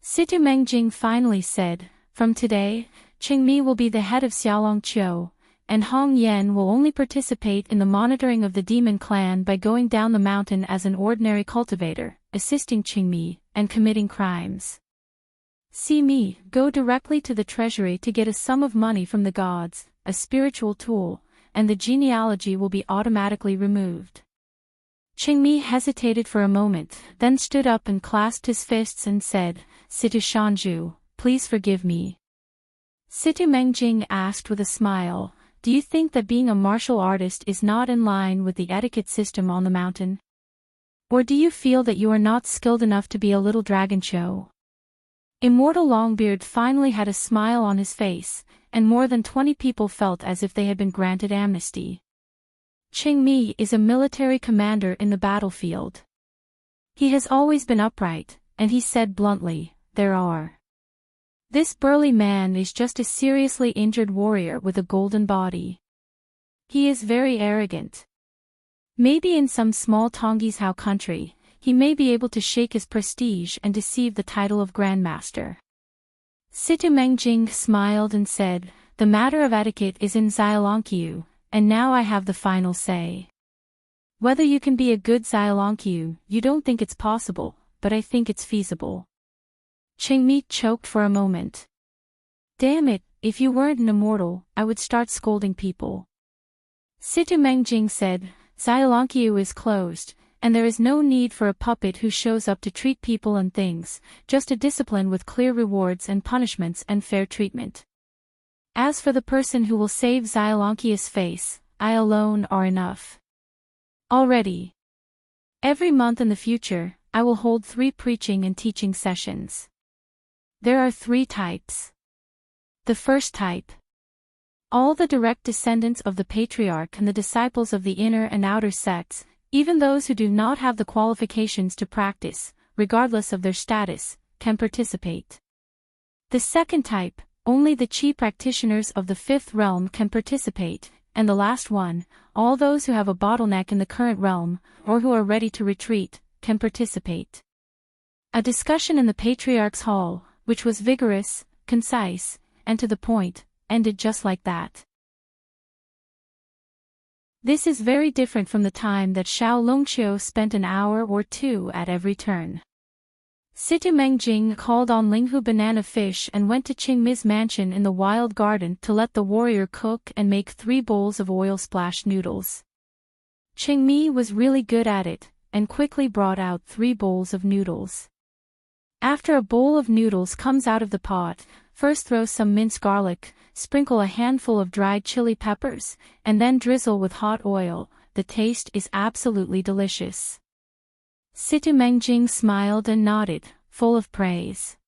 Situ Mengjing finally said, "From today, Qingmi will be the head of Xiaolongqiu, and Hong Yen will only participate in the monitoring of the demon clan by going down the mountain as an ordinary cultivator, assisting Qingmi, and committing crimes. See me, go directly to the treasury to get a sum of money from the gods, a spiritual tool, and the genealogy will be automatically removed." Qingmi hesitated for a moment, then stood up and clasped his fists and said, "Situ Shanju, please forgive me." Situ Mengjing asked with a smile, "Do you think that being a martial artist is not in line with the etiquette system on the mountain? Or do you feel that you are not skilled enough to be a little dragon show?" Immortal Longbeard finally had a smile on his face, and more than 20 people felt as if they had been granted amnesty. Qingmi is a military commander in the battlefield. He has always been upright, and he said bluntly, "There are." This burly man is just a seriously injured warrior with a golden body. He is very arrogant. Maybe in some small Tonggishao country, he may be able to shake his prestige and deceive the title of Grandmaster. Situ Mengjing smiled and said, "The matter of etiquette is in Xylankyu, and now I have the final say. Whether you can be a good Xylankyu, you don't think it's possible, but I think it's feasible." Qingmi choked for a moment. "Damn it, if you weren't an immortal, I would start scolding people." Situ Mengjing said, "Xylankyu is closed, and there is no need for a puppet who shows up to treat people and things, just a discipline with clear rewards and punishments and fair treatment. As for the person who will save Xylankia's face, I alone are enough. Already. Every month in the future, I will hold 3 preaching and teaching sessions. There are 3 types. The first type. All the direct descendants of the Patriarch and the disciples of the inner and outer sects, even those who do not have the qualifications to practice, regardless of their status, can participate. The second type, only the chi practitioners of the 5th realm can participate, and the last one, all those who have a bottleneck in the current realm, or who are ready to retreat, can participate. A discussion in the Patriarch's Hall, which was vigorous, concise, and to the point, ended just like that. This is very different from the time that Xiao Longqiu spent an hour or 2 at every turn. Situ Mengjing called on Linghu Banana Fish and went to Qingmi's mansion in the wild garden to let the warrior cook and make 3 bowls of oil-splashed noodles. Qingmi was really good at it, and quickly brought out 3 bowls of noodles. After a bowl of noodles comes out of the pot, first throw some minced garlic, sprinkle a handful of dried chili peppers, and then drizzle with hot oil. The taste is absolutely delicious. Situ Mengjing smiled and nodded, full of praise.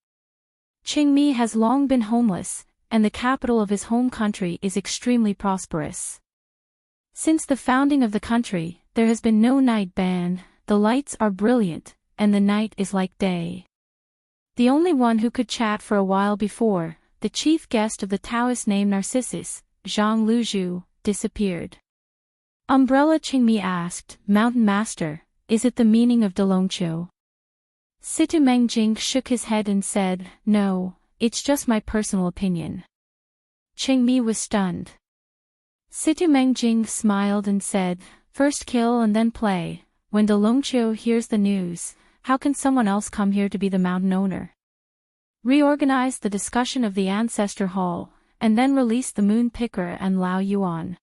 Qingmi has long been homeless, and the capital of his home country is extremely prosperous. Since the founding of the country, there has been no night ban, the lights are brilliant, and the night is like day. The only one who could chat for a while before, the chief guest of the Taoist named Narcissus, Zhang Luzhu, disappeared. Umbrella Qingmi asked, Mountain Master, is it the meaning of Delongqiu? Situ Mengjing shook his head and said, No, it's just my personal opinion. Qingmi was stunned. Situ Mengjing smiled and said, First kill and then play. When Delongqiu hears the news, how can someone else come here to be the mountain owner? Reorganize the discussion of the Ancestor Hall, and then release the Moon Picker and Lao Yuan.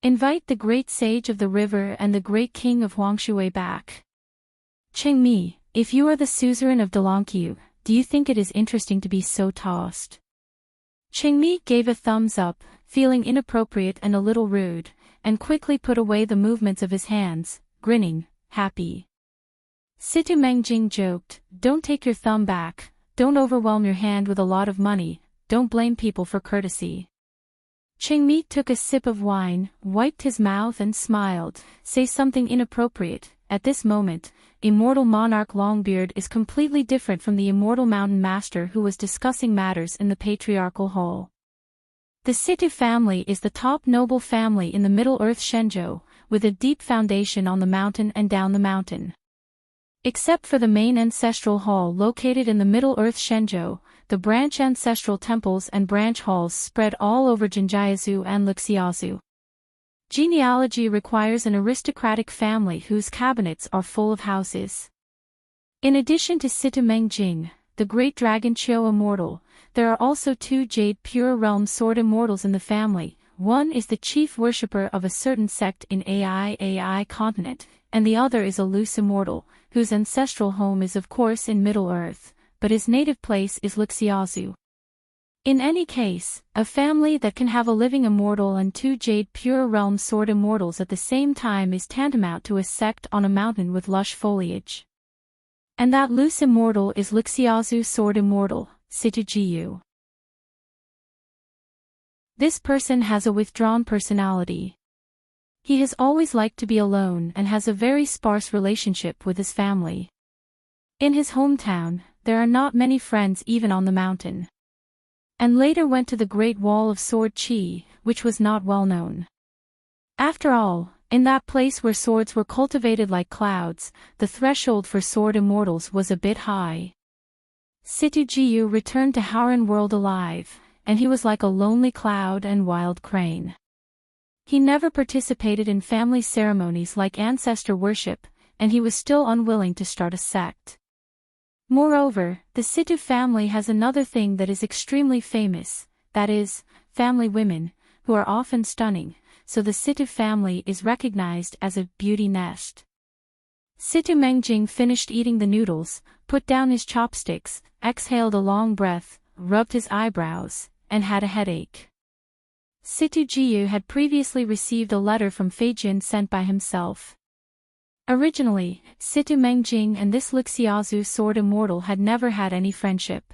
Invite the great sage of the river and the great king of Huangshui back. Qingmi, if you are the suzerain of Delongqiu, do you think it is interesting to be so tossed? Qingmi gave a thumbs up, feeling inappropriate and a little rude, and quickly put away the movements of his hands, grinning, happy. Situ Mengjing joked, Don't take your thumb back, don't overwhelm your hand with a lot of money, don't blame people for courtesy. Qingmi took a sip of wine, wiped his mouth and smiled, Say something inappropriate. At this moment, immortal monarch Longbeard is completely different from the immortal mountain master who was discussing matters in the patriarchal hall. The Situ family is the top noble family in the Middle-earth Shenzhou, with a deep foundation on the mountain and down the mountain. Except for the main ancestral hall located in the Middle-earth Shenzhou, the branch ancestral temples and branch halls spread all over Jinjiazu and Lixiazu. Genealogy requires an aristocratic family whose cabinets are full of houses. In addition to Situ Mengjing, the great dragon Qiu immortal, there are also 2 Jade Pure Realm Sword immortals in the family. One is the chief worshipper of a certain sect in AI continent, and the other is a loose immortal, whose ancestral home is of course in Middle-earth, but his native place is Lixiazu. In any case, a family that can have a living immortal and 2 Jade Pure Realm Sword immortals at the same time is tantamount to a sect on a mountain with lush foliage. And that loose immortal is Lixiazu Sword Immortal, Situ Jiyu. This person has a withdrawn personality. He has always liked to be alone and has a very sparse relationship with his family. In his hometown, there are not many friends even on the mountain. And later went to the Great Wall of Sword Qi, which was not well known. After all, in that place where swords were cultivated like clouds, the threshold for sword immortals was a bit high. Situ Jiyu returned to Howran world alive, and he was like a lonely cloud and wild crane. He never participated in family ceremonies like ancestor worship, and he was still unwilling to start a sect. Moreover, the Situ family has another thing that is extremely famous, that is, family women, who are often stunning, so the Situ family is recognized as a beauty nest. Situ Mengjing finished eating the noodles, put down his chopsticks, exhaled a long breath, rubbed his eyebrows, and had a headache. Situ Jiyu had previously received a letter from Feijin sent by himself. Originally, Situ Mengjing and this Lixiazu sword immortal had never had any friendship.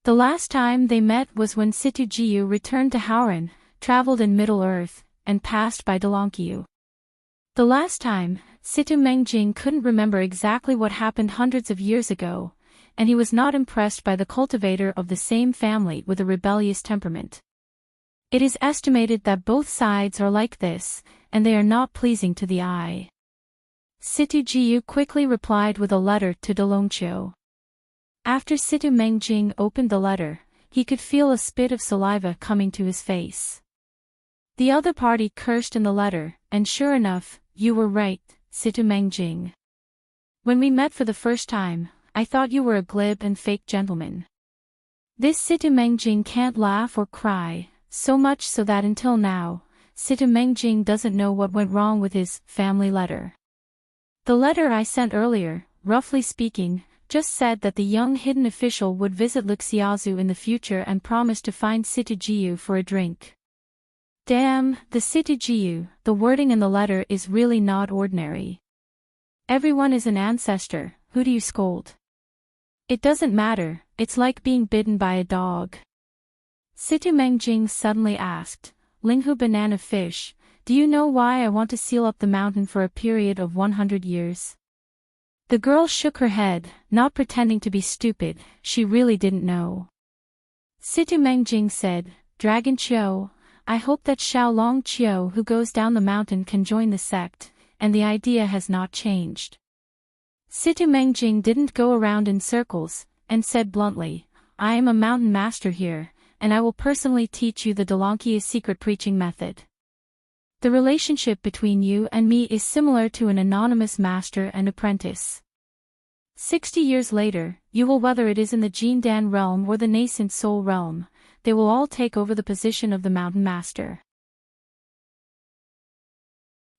The last time they met was when Situ Jiyu returned to Howran, traveled in Middle-earth, and passed by Delongqiu. The last time, Situ Mengjing couldn't remember exactly what happened hundreds of years ago, and he was not impressed by the cultivator of the same family with a rebellious temperament. It is estimated that both sides are like this, and they are not pleasing to the eye. Situ Jiyu quickly replied with a letter to Delongqiu. After Situ Mengjing opened the letter, he could feel a spit of saliva coming to his face. The other party cursed in the letter, and sure enough, you were right, Situ Mengjing. When we met for the first time, I thought you were a glib and fake gentleman. This Situ Mengjing can't laugh or cry, so much so that until now, Situ Mengjing doesn't know what went wrong with his family letter. The letter I sent earlier, roughly speaking, just said that the young hidden official would visit Lixiazu in the future and promised to find Situ Jiyu for a drink. Damn, the Situ Jiyu, the wording in the letter is really not ordinary. Everyone is an ancestor, who do you scold? It doesn't matter, it's like being bitten by a dog. Situ Mengjing suddenly asked, Linghu Banana Fish, do you know why I want to seal up the mountain for a period of 100 years? The girl shook her head, not pretending to be stupid, she really didn't know. Situ Mengjing said, Dragon Chiu, I hope that Xiaolong Chiu who goes down the mountain can join the sect, and the idea has not changed. Situ Mengjing didn't go around in circles, and said bluntly, I am a mountain master here, and I will personally teach you the Dalankia secret preaching method. The relationship between you and me is similar to an anonymous master and apprentice. 60 years later, you will, whether it is in the Jindan realm or the nascent soul realm, they will all take over the position of the mountain master.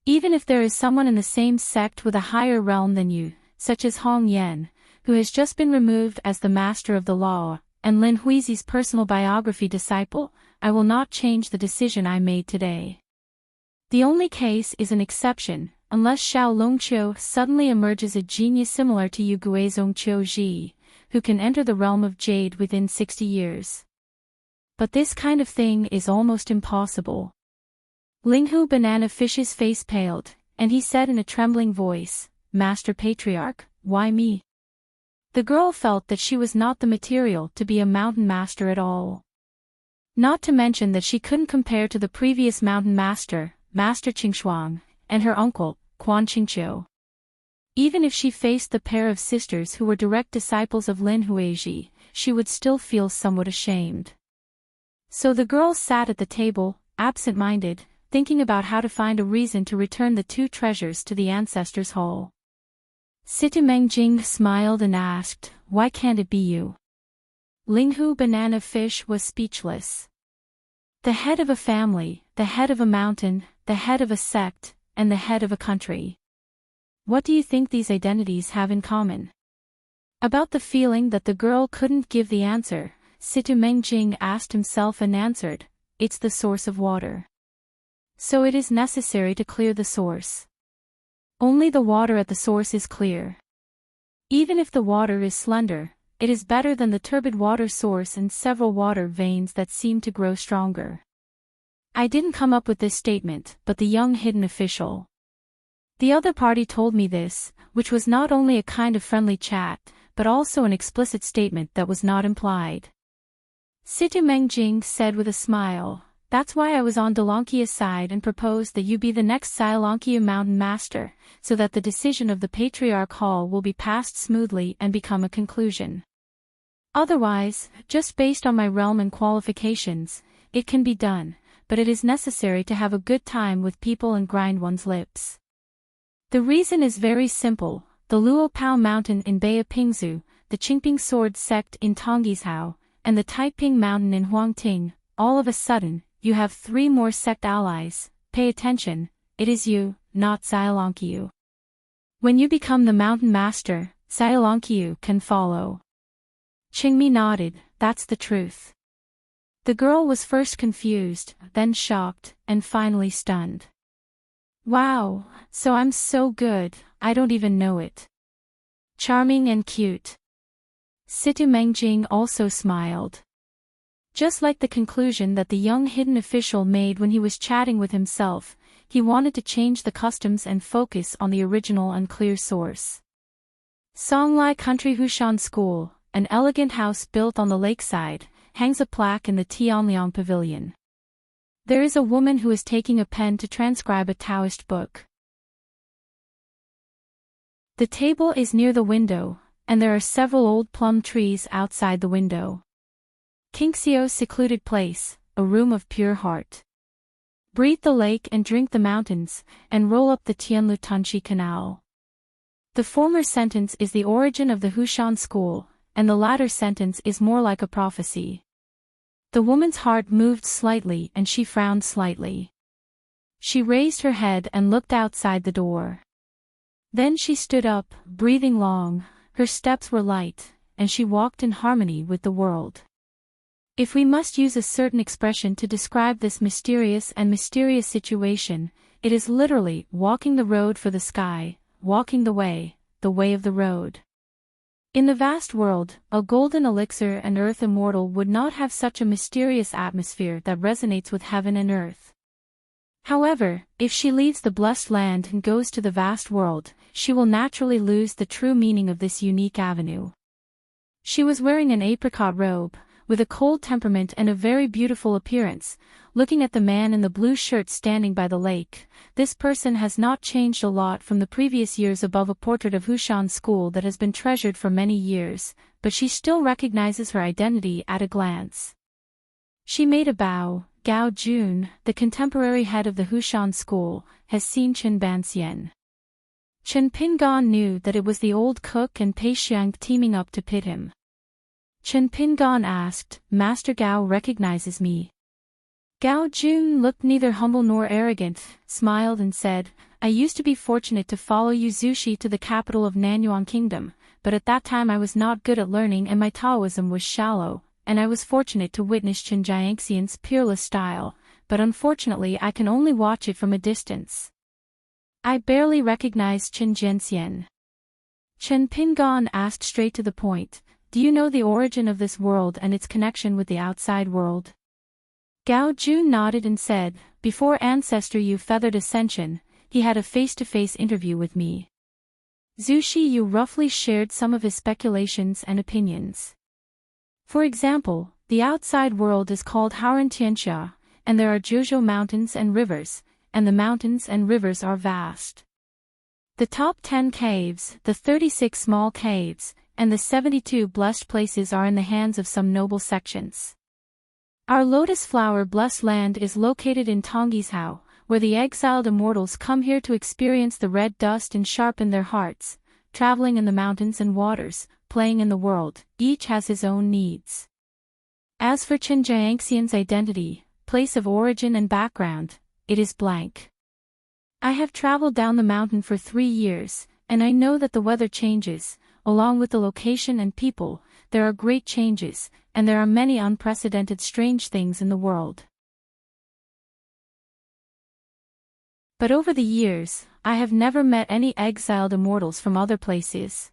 Even if there is someone in the same sect with a higher realm than you, such as Hong Yan, who has just been removed as the master of the law, and Lin Huizi's personal biography disciple, I will not change the decision I made today. The only case is an exception, unless Xiao Longqiu suddenly emerges a genius similar to Yu Guizong Qiu Ji, who can enter the realm of jade within 60 years. But this kind of thing is almost impossible. Linghu Banana Fish's face paled, and he said in a trembling voice, Master Patriarch, why me? The girl felt that she was not the material to be a mountain master at all. Not to mention that she couldn't compare to the previous mountain master, Master Qingshuang, and her uncle, Quan Qingqiu. Even if she faced the pair of sisters who were direct disciples of Lin Huizhi, she would still feel somewhat ashamed. So the girl sat at the table, absent-minded, thinking about how to find a reason to return the two treasures to the ancestors' hall. Situ Mengjing smiled and asked, Why can't it be you? Linghu Banana Fish was speechless. The head of a family, the head of a mountain, the head of a sect, and the head of a country. What do you think these identities have in common? About the feeling that the girl couldn't give the answer, Situ Mengjing asked himself and answered, It's the source of water. So it is necessary to clear the source. Only the water at the source is clear. Even if the water is slender, it is better than the turbid water source and several water veins that seem to grow stronger. I didn't come up with this statement, but the young hidden official. The other party told me this, which was not only a kind of friendly chat, but also an explicit statement that was not implied. Situ Mengjing said with a smile, That's why I was on Dalankia's side and proposed that you be the next Xiaolonkia mountain master, so that the decision of the Patriarch Hall will be passed smoothly and become a conclusion. Otherwise, just based on my realm and qualifications, it can be done, but it is necessary to have a good time with people and grind one's lips. The reason is very simple, the Luopao Mountain in Beipingzu, the Qingping Sword Sect in Tonggishao, and the Taiping Mountain in Huangting, all of a sudden, you have 3 more sect allies. Pay attention, it is you, not Xiaolonqiu. When you become the mountain master, Xiaolonqiu can follow. Qingmi nodded, that's the truth. The girl was first confused, then shocked, and finally stunned. Wow, so I'm so good, I don't even know it. Charming and cute. Situ Mengjing also smiled. Just like the conclusion that the young hidden official made when he was chatting with himself, he wanted to change the customs and focus on the original and clear source. Songlai Country Hushan School, an elegant house built on the lakeside, hangs a plaque in the Tianliang Pavilion. There is a woman who is taking a pen to transcribe a Taoist book. The table is near the window, and there are several old plum trees outside the window. Kingxio's secluded place, a room of pure heart. Breathe the lake and drink the mountains, and roll up the Tianlu Tunchi Canal. The former sentence is the origin of the Hushan school, and the latter sentence is more like a prophecy. The woman's heart moved slightly and she frowned slightly. She raised her head and looked outside the door. Then she stood up, breathing long, her steps were light, and she walked in harmony with the world. If we must use a certain expression to describe this mysterious situation, it is literally walking the road for the sky, walking the way of the road. In the vast world, a golden elixir and earth immortal would not have such a mysterious atmosphere that resonates with heaven and earth. However, if she leaves the blessed land and goes to the vast world, she will naturally lose the true meaning of this unique avenue. She was wearing an apricot robe, with a cold temperament and a very beautiful appearance. Looking at the man in the blue shirt standing by the lake, this person has not changed a lot from the previous years. Above a portrait of Hushan's school that has been treasured for many years, but she still recognizes her identity at a glance. She made a bow. Gao Jun, the contemporary head of the Hushan school, has seen Chen Banxian. Chen Pingan knew that it was the old cook and Pei Xiang teaming up to pit him. Chen Pingan asked, "Master Gao recognizes me?" Gao Jun looked neither humble nor arrogant, smiled and said, "I used to be fortunate to follow you Zushi to the capital of Nanyuan Kingdom, but at that time I was not good at learning and my Taoism was shallow, and I was fortunate to witness Chen Jiangxian's peerless style, but unfortunately I can only watch it from a distance. I barely recognize Chen Jianxian." Chen Pingan asked straight to the point, "Do you know the origin of this world and its connection with the outside world?" Gao Jun nodded and said, "Before Ancestor Yu feathered Ascension, he had a face-to-face interview with me. Zushi Yu roughly shared some of his speculations and opinions. For example, the outside world is called Haurentianxia, and there are Zhuzhou mountains and rivers, and the mountains and rivers are vast. The top 10 caves, the 36 small caves, and the 72 blessed places are in the hands of some noble sections. Our lotus flower blessed land is located in Tonggishao, where the exiled immortals come here to experience the red dust and sharpen their hearts, traveling in the mountains and waters, playing in the world, each has his own needs. As for Chen Jiangxian's identity, place of origin and background, it is blank. I have traveled down the mountain for 3 years, and I know that the weather changes, along with the location and people, there are great changes, and there are many unprecedented strange things in the world. But over the years, I have never met any exiled immortals from other places."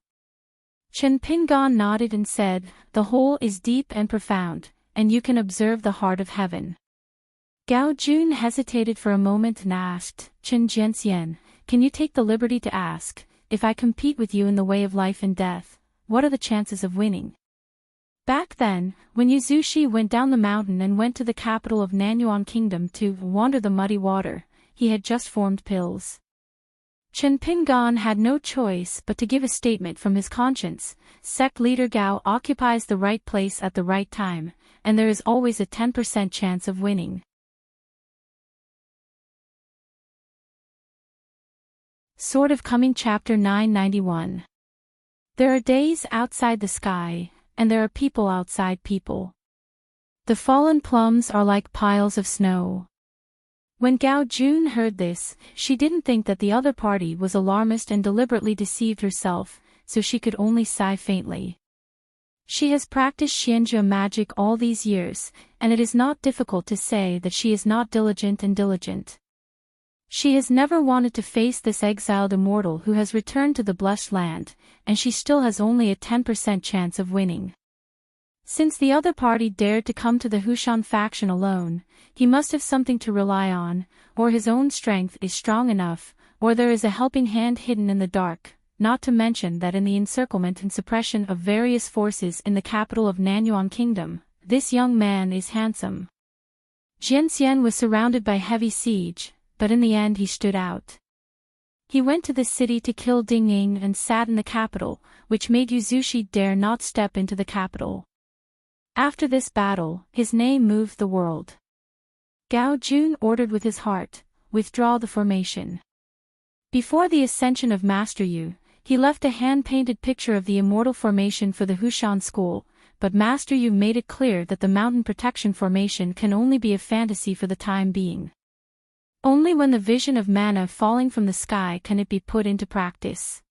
Chen Pingan nodded and said, "The whole is deep and profound, and you can observe the heart of heaven." Gao Jun hesitated for a moment and asked, "Chen Jianxian, can you take the liberty to ask, if I compete with you in the way of life and death, what are the chances of winning?" Back then, when Yu Zushi went down the mountain and went to the capital of Nanyuan Kingdom to wander the muddy water, he had just formed pills. Chen Pingan had no choice but to give a statement from his conscience. Sect leader Gao occupies the right place at the right time, and there is always a 10% chance of winning. Sword of Coming Chapter 991. There are days outside the sky, and there are people outside people. The fallen plums are like piles of snow. When Gao Jun heard this, she didn't think that the other party was alarmist and deliberately deceived herself, so she could only sigh faintly. She has practiced Xianjia magic all these years, and it is not difficult to say that she is not diligent and diligent. She has never wanted to face this exiled immortal who has returned to the blessed land, and she still has only a 10% chance of winning. Since the other party dared to come to the Hushan faction alone, he must have something to rely on, or his own strength is strong enough, or there is a helping hand hidden in the dark, not to mention that in the encirclement and suppression of various forces in the capital of Nanyuan Kingdom, this young man is handsome. Jianxian was surrounded by heavy siege, but in the end he stood out. He went to the city to kill Ding Ying and sat in the capital, which made Yu Zushi dare not step into the capital. After this battle, his name moved the world. Gao Jun ordered with his heart, "Withdraw the formation." Before the ascension of Master Yu, he left a hand-painted picture of the immortal formation for the Hushan school, but Master Yu made it clear that the mountain protection formation can only be a fantasy for the time being. Only when the vision of manna falling from the sky can it be put into practice.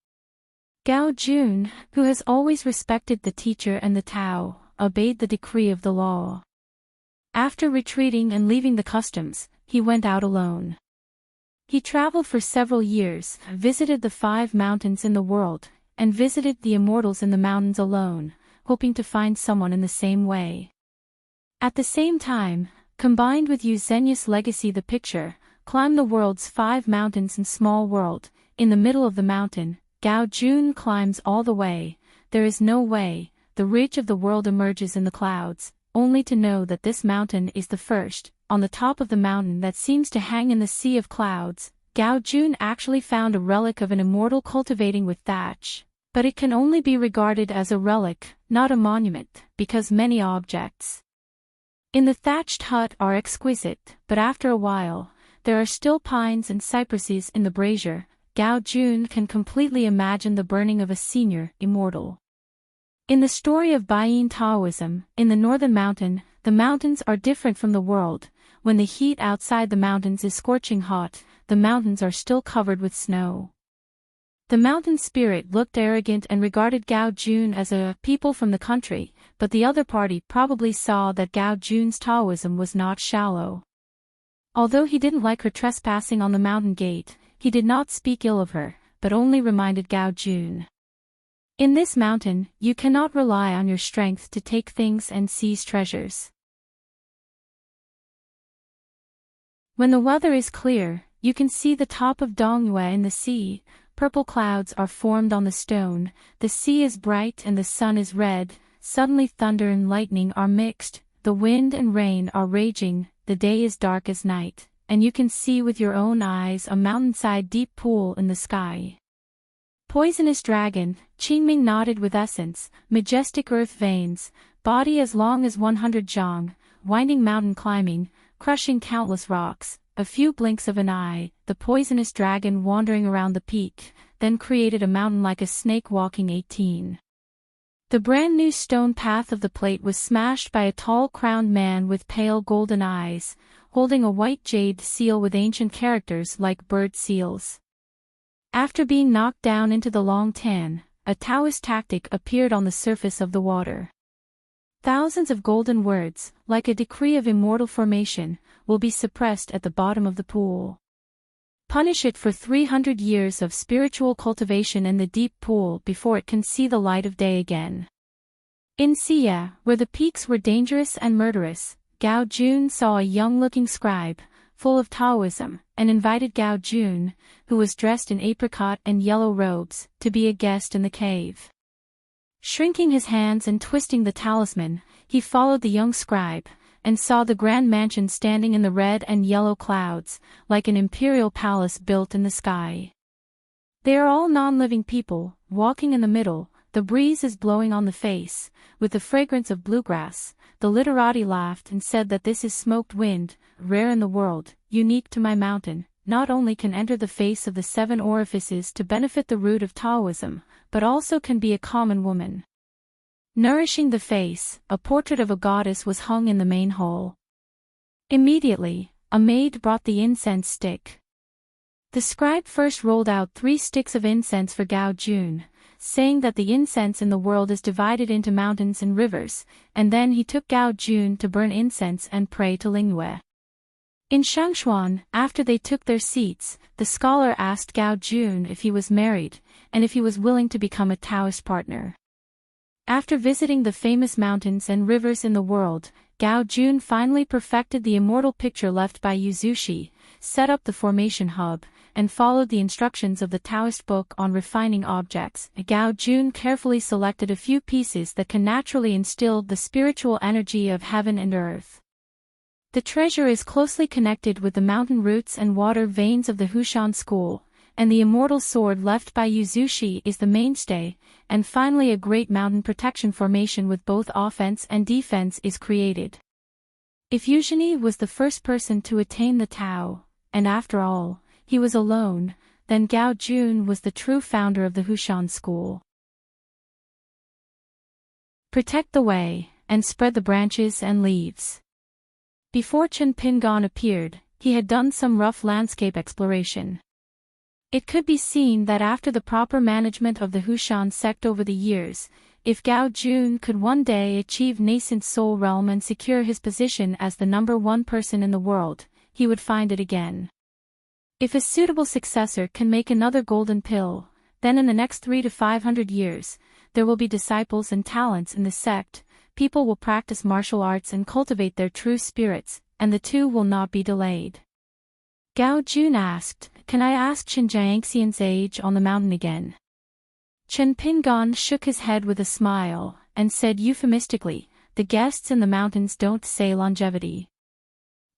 Gao Jun, who has always respected the teacher and the Tao, obeyed the decree of the law. After retreating and leaving the customs, he went out alone. He traveled for several years, visited the 5 mountains in the world, and visited the immortals in the mountains alone, hoping to find someone in the same way. At the same time, combined with Yu Zhenya's legacy, the picture, climb the world's 5 mountains in small world. In the middle of the mountain, Gao Jun climbs all the way. There is no way. The ridge of the world emerges in the clouds, only to know that this mountain is the first. On the top of the mountain that seems to hang in the sea of clouds, Gao Jun actually found a relic of an immortal cultivating with thatch. But it can only be regarded as a relic, not a monument, because many objects in the thatched hut are exquisite, but after a while, there are still pines and cypresses in the brazier. Gao Jun can completely imagine the burning of a senior immortal. In the story of Baiyin Taoism, in the northern mountain, the mountains are different from the world. When the heat outside the mountains is scorching hot, the mountains are still covered with snow. The mountain spirit looked arrogant and regarded Gao Jun as a people from the country, but the other party probably saw that Gao Jun's Taoism was not shallow. Although he didn't like her trespassing on the mountain gate, he did not speak ill of her, but only reminded Gao Jun. In this mountain, you cannot rely on your strength to take things and seize treasures. When the weather is clear, you can see the top of Dongyue in the sea. Purple clouds are formed on the stone, the sea is bright and the sun is red. Suddenly thunder and lightning are mixed, the wind and rain are raging, the day is dark as night, and you can see with your own eyes a mountainside deep pool in the sky. Poisonous dragon, Qingming knotted with essence, majestic earth veins, body as long as 100 zhang, winding mountain climbing, crushing countless rocks, a few blinks of an eye, the poisonous dragon wandering around the peak, then created a mountain like a snake walking 18. The brand new stone path of the plate was smashed by a tall crowned man with pale golden eyes, holding a white jade seal with ancient characters like bird seals. After being knocked down into the long tan, a Taoist tactic appeared on the surface of the water. Thousands of golden words, like a decree of immortal formation, will be suppressed at the bottom of the pool. Punish it for 300 years of spiritual cultivation in the deep pool before it can see the light of day again. In Xia, where the peaks were dangerous and murderous, Gao Jun saw a young-looking scribe, full of Taoism, and invited Gao Jun, who was dressed in apricot and yellow robes, to be a guest in the cave. Shrinking his hands and twisting the talisman, he followed the young scribe, and saw the grand mansion standing in the red and yellow clouds, like an imperial palace built in the sky. They are all non-living people, walking in the middle, the breeze is blowing on the face, with the fragrance of bluegrass. The literati laughed and said that this is smoked wind, rare in the world, unique to my mountain, not only can enter the face of the 7 orifices to benefit the root of Taoism, but also can be a common woman. Nourishing the face, a portrait of a goddess was hung in the main hall. Immediately, a maid brought the incense stick. The scribe first rolled out 3 sticks of incense for Gao Jun, saying that the incense in the world is divided into mountains and rivers, and then he took Gao Jun to burn incense and pray to Lingyue. In Shangshuan, after they took their seats, the scholar asked Gao Jun if he was married, and if he was willing to become a Taoist partner. After visiting the famous mountains and rivers in the world, Gao Jun finally perfected the immortal picture left by Yu Zushi, set up the formation hub, and followed the instructions of the Taoist book on refining objects. Gao Jun carefully selected a few pieces that can naturally instill the spiritual energy of heaven and earth. The treasure is closely connected with the mountain roots and water veins of the Hushan school, and the immortal sword left by Yu Zushi is the mainstay, and finally a great mountain protection formation with both offense and defense is created. If Yuzhani was the first person to attain the Tao, and after all, he was alone, then Gao Jun was the true founder of the Hushan school. Protect the way, and spread the branches and leaves. Before Chen Pingon appeared, he had done some rough landscape exploration. It could be seen that after the proper management of the Hushan sect over the years, if Gao Jun could one day achieve nascent soul realm and secure his position as the #1 person in the world, he would find it again. If a suitable successor can make another golden pill, then in the next 300 to 500 years, there will be disciples and talents in the sect, people will practice martial arts and cultivate their true spirits, and the two will not be delayed. Gao Jun asked, "Can I ask Chen Jiangxian's age on the mountain again?" Chen Pingan shook his head with a smile, and said euphemistically, "The guests in the mountains don't say longevity."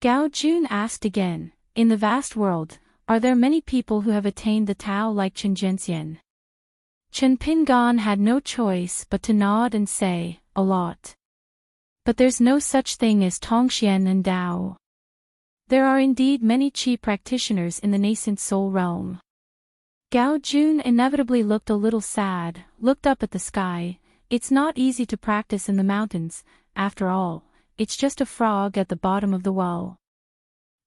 Gao Jun asked again, "In the vast world, are there many people who have attained the Tao like Chen Jiangxian?" Chen Pingan had no choice but to nod and say, "A lot. But there's no such thing as Tongxian and Tao. There are indeed many Qi practitioners in the nascent soul realm." Gao Jun inevitably looked a little sad, looked up at the sky. It's not easy to practice in the mountains, after all, it's just a frog at the bottom of the well.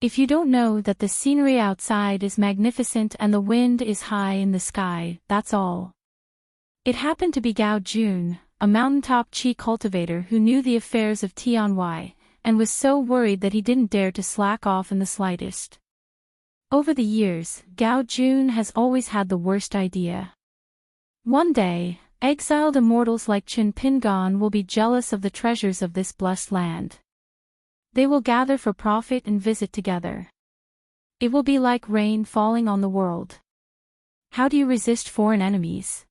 If you don't know that the scenery outside is magnificent and the wind is high in the sky, that's all. It happened to be Gao Jun, a mountaintop Qi cultivator who knew the affairs of Tianwai, and was so worried that he didn't dare to slack off in the slightest. Over the years, Gao Jun has always had the worst idea. One day, exiled immortals like Chen Pingan will be jealous of the treasures of this blessed land. They will gather for profit and visit together. It will be like rain falling on the world. How do you resist foreign enemies?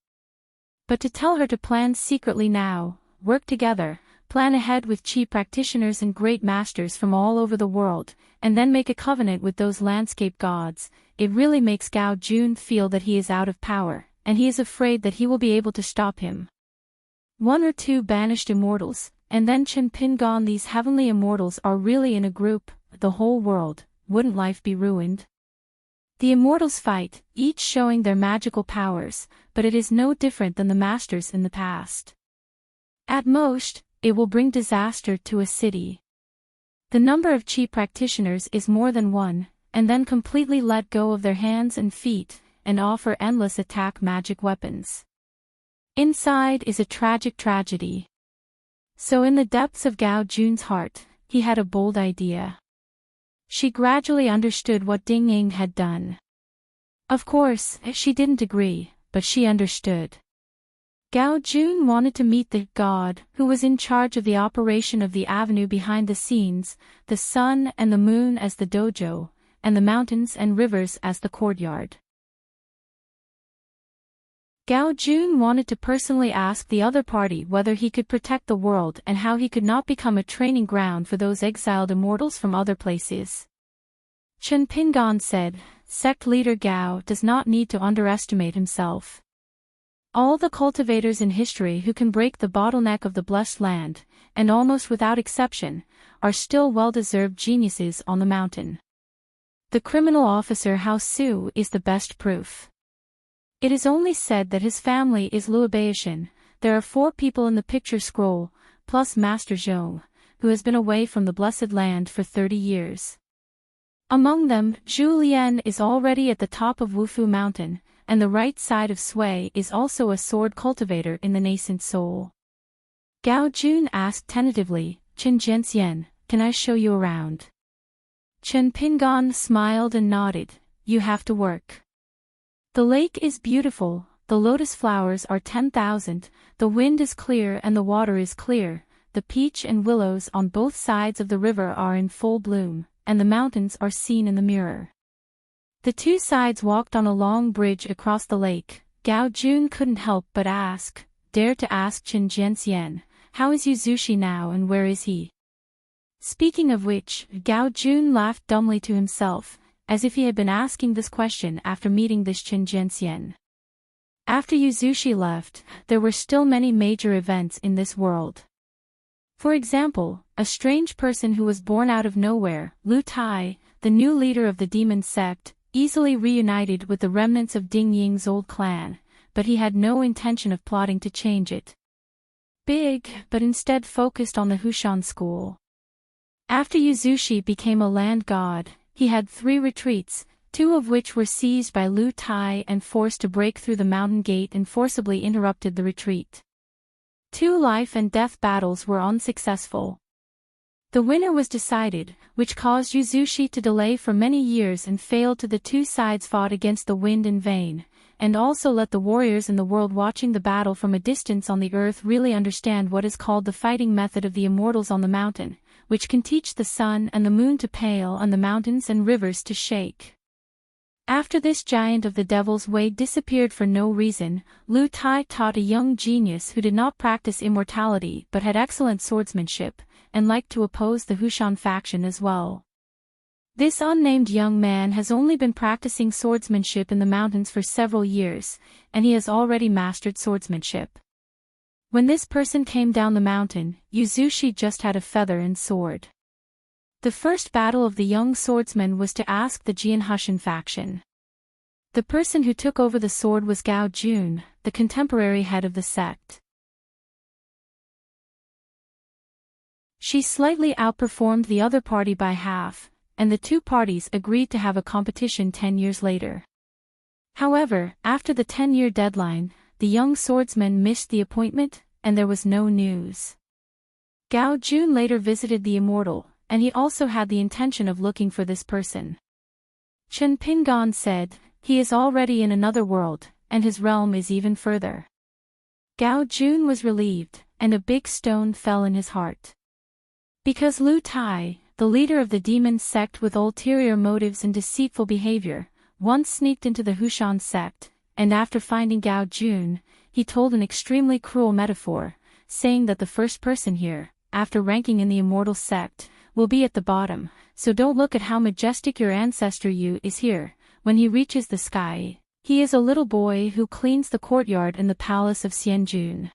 But to tell her to plan secretly now, work together, plan ahead with Qi practitioners and great masters from all over the world, and then make a covenant with those landscape gods, it really makes Gao Jun feel that he is out of power, and he is afraid that he will be able to stop him. One or two banished immortals, and then Chen Pingan. These heavenly immortals are really in a group, the whole world, wouldn't life be ruined? The immortals fight, each showing their magical powers, but it is no different than the masters in the past. At most, it will bring disaster to a city. The number of Qi practitioners is more than one, and then completely let go of their hands and feet, and offer endless attack magic weapons. Inside is a tragic tragedy. So in the depths of Gao Jun's heart, he had a bold idea. She gradually understood what Ding Ying had done. Of course, she didn't agree, but she understood. Gao Jun wanted to meet the god who was in charge of the operation of the avenue behind the scenes, the sun and the moon as the dojo, and the mountains and rivers as the courtyard. Gao Jun wanted to personally ask the other party whether he could protect the world and how he could not become a training ground for those exiled immortals from other places. Chen Pingan said, "Sect leader Gao does not need to underestimate himself. All the cultivators in history who can break the bottleneck of the blessed land, and almost without exception, are still well-deserved geniuses on the mountain. The criminal officer Hao Su is the best proof. It is only said that his family is Luobaishan. There are 4 people in the picture scroll, plus Master Zhou, who has been away from the blessed land for 30 years. Among them, Zhu Lian is already at the top of Wufu Mountain, and the right side of Sui is also a sword cultivator in the nascent soul." Gao Jun asked tentatively, "Chen Jianxian, can I show you around?" Chen Pingan smiled and nodded, "You have to work. The lake is beautiful, the lotus flowers are 10,000, the wind is clear and the water is clear, the peach and willows on both sides of the river are in full bloom, and the mountains are seen in the mirror." The two sides walked on a long bridge across the lake. Gao Jun couldn't help but dare to ask Chen Jianxian, "How is Yuzushi now and where is he?" Speaking of which, Gao Jun laughed dumbly to himself, as if he had been asking this question after meeting this Chen Jianxian. After Yuzushi left, there were still many major events in this world. For example, a strange person who was born out of nowhere, Lu Tai, the new leader of the demon sect, easily reunited with the remnants of Ding Ying's old clan, but he had no intention of plotting to change it. Big, but instead focused on the Hushan school. After Yuzushi became a land god, he had 3 retreats, 2 of which were seized by Lu Tai and forced to break through the mountain gate and forcibly interrupted the retreat. 2 life and death battles were unsuccessful. The winner was decided, which caused Yuzushi to delay for many years and failed to the two sides fought against the wind in vain, and also let the warriors in the world watching the battle from a distance on the earth really understand what is called the fighting method of the immortals on the mountain, which can teach the sun and the moon to pale and the mountains and rivers to shake. After this giant of the devil's way disappeared for no reason, Lu Tai taught a young genius who did not practice immortality but had excellent swordsmanship, and liked to oppose the Hushan faction as well. This unnamed young man has only been practicing swordsmanship in the mountains for several years, and he has already mastered swordsmanship. When this person came down the mountain, Yuzushi just had a feather and sword. The first battle of the young swordsman was to ask the Jian Hushan faction. The person who took over the sword was Gao Jun, the contemporary head of the sect. She slightly outperformed the other party by half, and the two parties agreed to have a competition 10 years later. However, after the 10-year deadline, the young swordsman missed the appointment, and there was no news. Gao Jun later visited the immortal, and he also had the intention of looking for this person. Chen Pingan said, "He is already in another world, and his realm is even further." Gao Jun was relieved, and a big stone fell in his heart. Because Lu Tai, the leader of the demon sect with ulterior motives and deceitful behavior, once sneaked into the Hushan sect, and after finding Gao Jun, he told an extremely cruel metaphor, saying that the first person here, after ranking in the immortal sect, will be at the bottom, so don't look at how majestic your ancestor Yu is here. When he reaches the sky, he is a little boy who cleans the courtyard in the palace of Xianjun.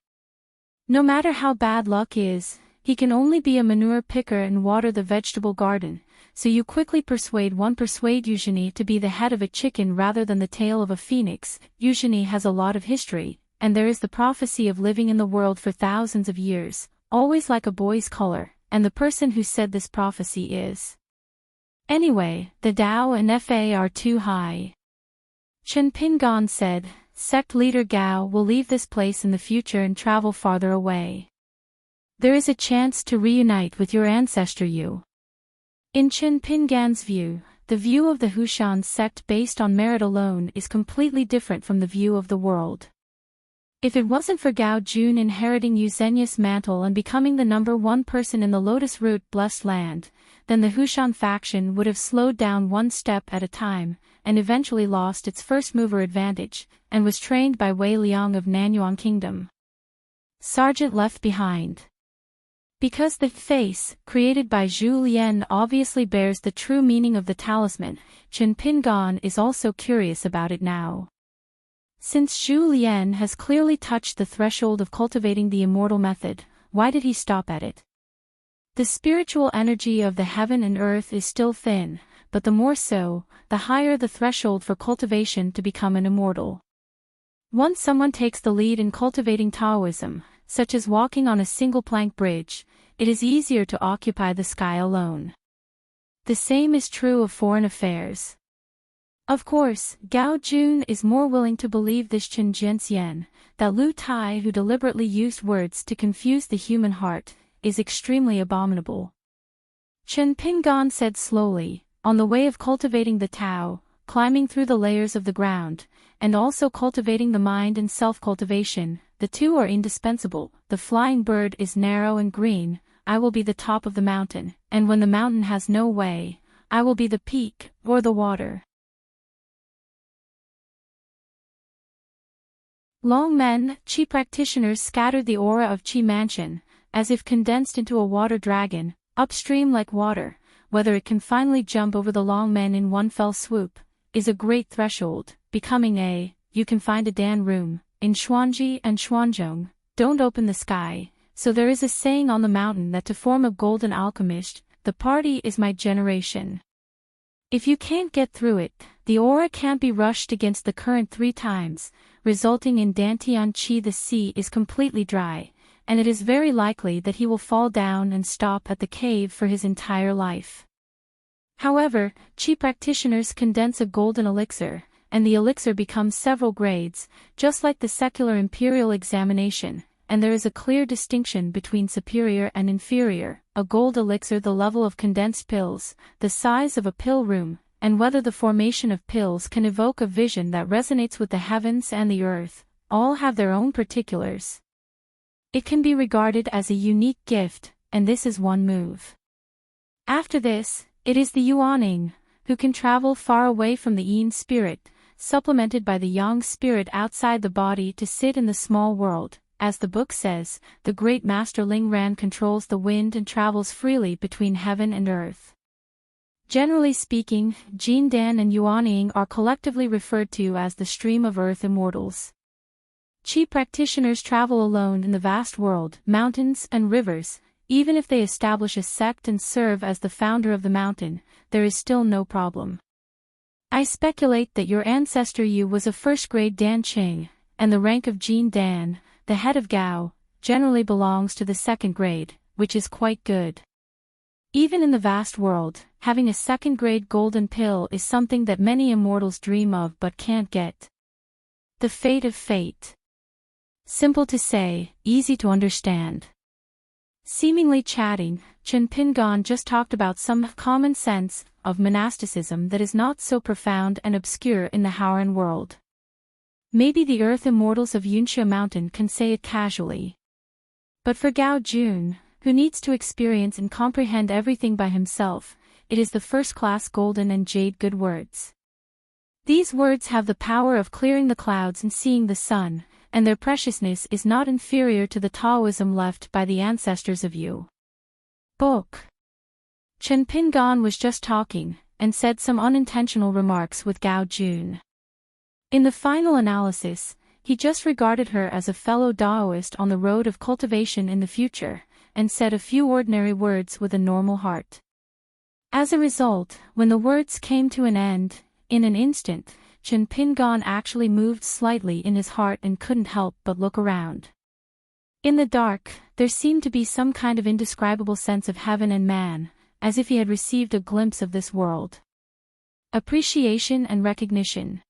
No matter how bad luck is, he can only be a manure picker and water the vegetable garden, so you quickly persuade Eugenie to be the head of a chicken rather than the tail of a phoenix. Eugenie has a lot of history, and there is the prophecy of living in the world for thousands of years, always like a boy's color, and the person who said this prophecy is. Anyway, the Tao and Fa are too high. Chen Pingan said, "Sect leader Gao will leave this place in the future and travel farther away. There is a chance to reunite with your ancestor Yu." In Chen Pingan's view, the view of the Hushan sect based on merit alone is completely different from the view of the world. If it wasn't for Gao Jun inheriting Yu Zhenya's mantle and becoming the #1 person in the Lotus Root blessed land, then the Hushan faction would have slowed down one step at a time, and eventually lost its first mover advantage, and was trained by Wei Liang of Nanyuan Kingdom. Sergeant left behind. Because the face, created by Zhu Lian obviously bears the true meaning of the talisman, Chen Pingan is also curious about it now. Since Zhu Lian has clearly touched the threshold of cultivating the immortal method, why did he stop at it? The spiritual energy of the heaven and earth is still thin, but the more so, the higher the threshold for cultivation to become an immortal. Once someone takes the lead in cultivating Taoism, such as walking on a single plank bridge, it is easier to occupy the sky alone. The same is true of foreign affairs. Of course, Gao Jun is more willing to believe this Chen Jianxian, that Lu Tai who deliberately used words to confuse the human heart, is extremely abominable. Chen Pingan said slowly, on the way of cultivating the Tao, climbing through the layers of the ground, and also cultivating the mind and self-cultivation, the two are indispensable. The flying bird is narrow and green, I will be the top of the mountain, and when the mountain has no way, I will be the peak, or the water. Long men, Qi practitioners scattered the aura of Qi mansion, as if condensed into a water dragon, upstream like water. Whether it can finally jump over the long men in one fell swoop, is a great threshold, becoming a, you can find a Dan room, in Xuanji and Xuanzhong, don't open the sky, so there is a saying on the mountain that to form a golden alchemist, the party is my generation. If you can't get through it, the aura can't be rushed against the current 3 times, resulting in Dantian Qi. The sea is completely dry, and it is very likely that he will fall down and stop at the cave for his entire life. However, Qi practitioners condense a golden elixir, and the elixir becomes several grades, just like the secular imperial examination, and there is a clear distinction between superior and inferior. a gold elixir the level of condensed pills, the size of a pill room, and whether the formation of pills can evoke a vision that resonates with the heavens and the earth, all have their own particulars. It can be regarded as a unique gift, and this is one move. After this, it is the Yuaning, who can travel far away from the Yin spirit, supplemented by the Yang spirit outside the body to sit in the small world. As the book says, the great master Ling Ran controls the wind and travels freely between heaven and earth. Generally speaking, Jin Dan and Yuaning are collectively referred to as the stream of earth immortals. Qi practitioners travel alone in the vast world, mountains and rivers. Even if they establish a sect and serve as the founder of the mountain, there is still no problem. I speculate that your ancestor Yu was a first-grade Dan Qing, and the rank of Jin Dan, the head of Gao, generally belongs to the second grade, which is quite good. Even in the vast world, having a second-grade golden pill is something that many immortals dream of but can't get. The fate of fate. Simple to say, easy to understand. Seemingly chatting, Chen Pingan just talked about some common sense of monasticism that is not so profound and obscure in the Howran world. Maybe the earth immortals of Yunxia Mountain can say it casually. But for Gao Jun, who needs to experience and comprehend everything by himself, it is the first-class golden and jade good words. These words have the power of clearing the clouds and seeing the sun, and their preciousness is not inferior to the Taoism left by the ancestors of Yu. Book. Chen Pingan was just talking, and said some unintentional remarks with Gao Jun. In the final analysis, he just regarded her as a fellow Daoist on the road of cultivation in the future, and said a few ordinary words with a normal heart. As a result, when the words came to an end, in an instant, Chen Pingan actually moved slightly in his heart and couldn't help but look around. In the dark, there seemed to be some kind of indescribable sense of heaven and man, as if he had received a glimpse of this world. Appreciation and recognition.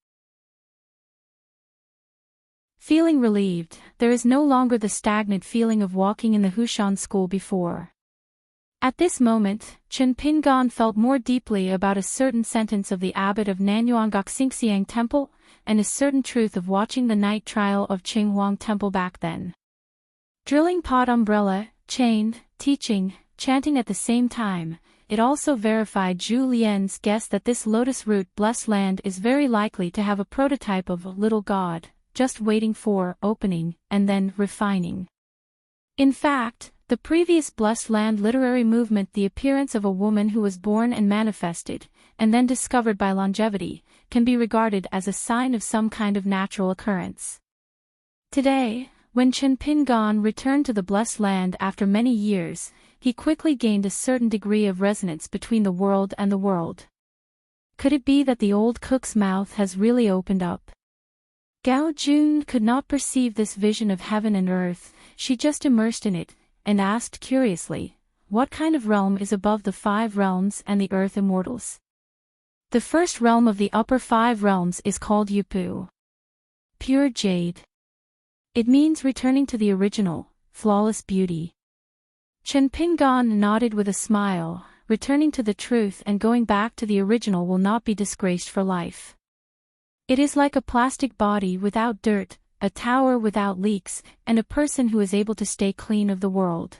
Feeling relieved, there is no longer the stagnant feeling of walking in the Hushan school before. At this moment, Chen Pingan felt more deeply about a certain sentence of the abbot of Nanyuan Xingxiang Temple, and a certain truth of watching the night trial of Qinghuang Temple back then. Drilling pot umbrella, chained, teaching, chanting at the same time, it also verified Zhu Lian's guess that this lotus-root blessed land is very likely to have a prototype of a little god, just waiting for opening, and then refining. In fact, the previous blessed land literary movement, the appearance of a woman who was born and manifested, and then discovered by longevity, can be regarded as a sign of some kind of natural occurrence. Today, when Chen Pingan returned to the blessed land after many years, he quickly gained a certain degree of resonance between the world and the world. Could it be that the old cook's mouth has really opened up? Gao Jun could not perceive this vision of heaven and earth, she just immersed in it, and asked curiously, what kind of realm is above the 5 realms and the earth immortals? The first realm of the upper 5 realms is called Yupu. Pure jade. It means returning to the original, flawless beauty. Chen Pingan nodded with a smile, returning to the truth and going back to the original will not be disgraced for life. It is like a plastic body without dirt, a tower without leaks, and a person who is able to stay clean of the world.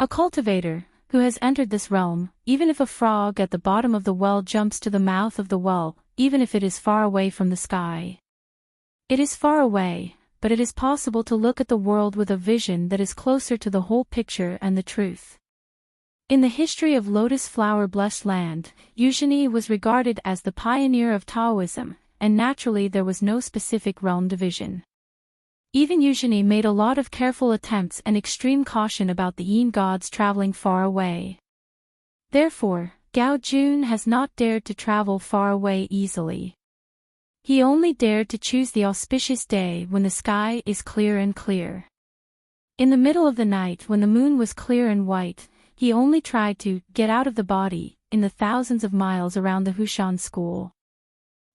A cultivator, who has entered this realm, even if a frog at the bottom of the well jumps to the mouth of the well, even if it is far away from the sky. It is far away, but it is possible to look at the world with a vision that is closer to the whole picture and the truth. In the history of Lotus Flower Blessed Land, Eugenie was regarded as the pioneer of Taoism, and naturally there was no specific realm division. Even Eugenie made a lot of careful attempts and extreme caution about the Yin gods traveling far away. Therefore, Gao Jun has not dared to travel far away easily. He only dared to choose the auspicious day when the sky is clear and clear. In the middle of the night when the moon was clear and white, he only tried to get out of the body, in the thousands of miles around the Hushan school.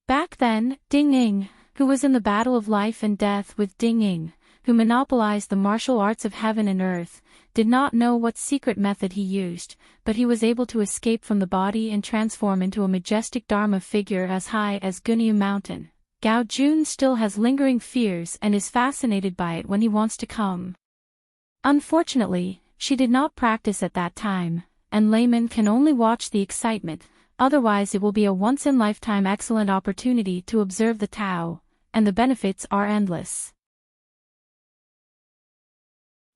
Back then, Ding Ying, who was in the battle of life and death with Ding Ying, who monopolized the martial arts of heaven and earth, did not know what secret method he used, but he was able to escape from the body and transform into a majestic Dharma figure as high as Gunyu Mountain. Gao Jun still has lingering fears and is fascinated by it when he wants to come. Unfortunately, she did not practice at that time, and laymen can only watch the excitement, otherwise it will be a once-in-lifetime excellent opportunity to observe the Tao, and the benefits are endless.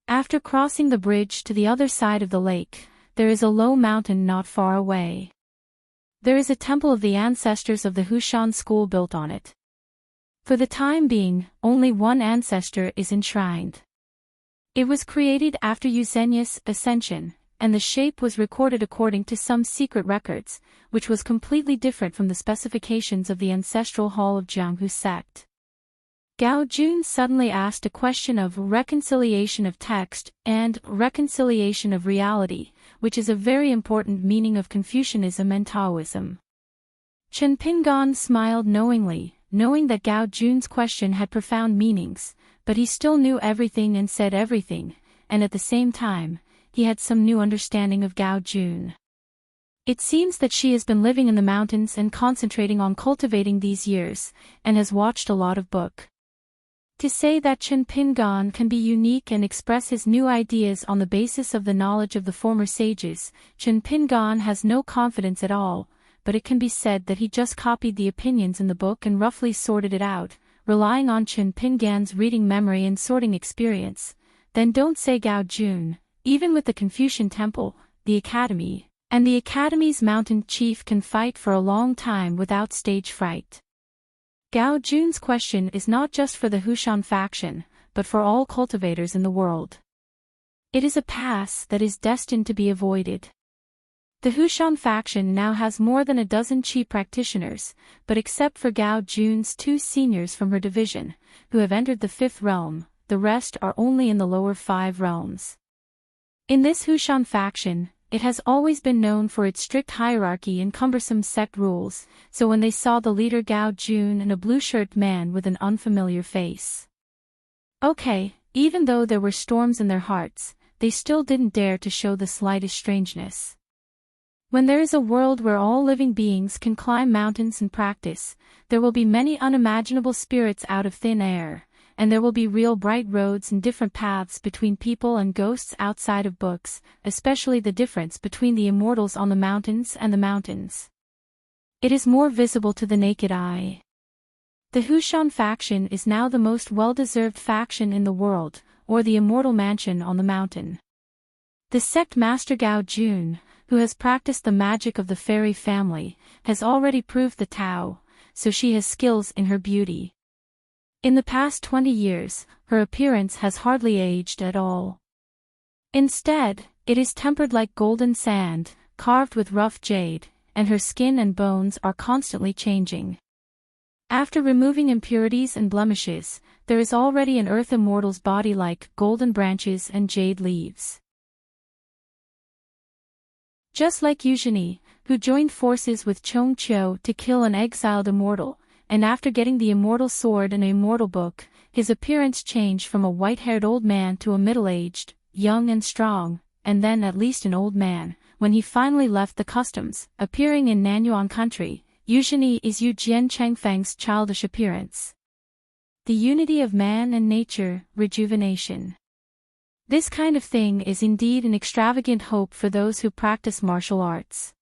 After crossing the bridge to the other side of the lake, there is a low mountain not far away. There is a temple of the ancestors of the Hushan school built on it. For the time being, only one ancestor is enshrined. It was created after Eugenius' ascension, and the shape was recorded according to some secret records, which was completely different from the specifications of the ancestral hall of Jianghu sect. Gao Jun suddenly asked a question of reconciliation of text and reconciliation of reality, which is a very important meaning of Confucianism and Taoism. Chen Pingan smiled knowingly, knowing that Gao Jun's question had profound meanings, but he still knew everything and said everything, and at the same time, he had some new understanding of Gao Jun. It seems that she has been living in the mountains and concentrating on cultivating these years, and has watched a lot of book. To say that Chen Pingan can be unique and express his new ideas on the basis of the knowledge of the former sages, Chen Pingan has no confidence at all, but it can be said that he just copied the opinions in the book and roughly sorted it out, relying on Chen Pingan's reading memory and sorting experience. Then don't say Gao Jun, even with the Confucian temple, the academy, and the academy's mountain chief can fight for a long time without stage fright. Gao Jun's question is not just for the Hushan faction, but for all cultivators in the world. It is a pass that is destined to be avoided. The Hushan faction now has more than a dozen chi practitioners, but except for Gao Jun's two seniors from her division, who have entered the 5th realm, the rest are only in the lower 5 realms. In this Hushan faction, it has always been known for its strict hierarchy and cumbersome sect rules, so when they saw the leader Gao Jun and a blue-shirted man with an unfamiliar face. Okay, even though there were storms in their hearts, they still didn't dare to show the slightest strangeness. When there is a world where all living beings can climb mountains and practice, there will be many unimaginable spirits out of thin air, and there will be real bright roads and different paths between people and ghosts outside of books, especially the difference between the immortals on the mountains and the mountains. It is more visible to the naked eye. The Hushan faction is now the most well-deserved faction in the world, or the immortal mansion on the mountain. The sect master Gao Jun, who has practiced the magic of the fairy family, has already proved the Tao, so she has skills in her beauty. In the past 20 years, her appearance has hardly aged at all. Instead, it is tempered like golden sand, carved with rough jade, and her skin and bones are constantly changing. After removing impurities and blemishes, there is already an earth immortal's body like golden branches and jade leaves. Just like Eugenie, who joined forces with Chong Qiu to kill an exiled immortal, and after getting the immortal sword and an immortal book, his appearance changed from a white-haired old man to a middle-aged, young and strong, and then at least an old man, when he finally left the customs, appearing in Nanyuan country. Eugenie is Yu Jian Chengfeng's childish appearance. The unity of man and nature, rejuvenation. This kind of thing is indeed an extravagant hope for those who practice martial arts.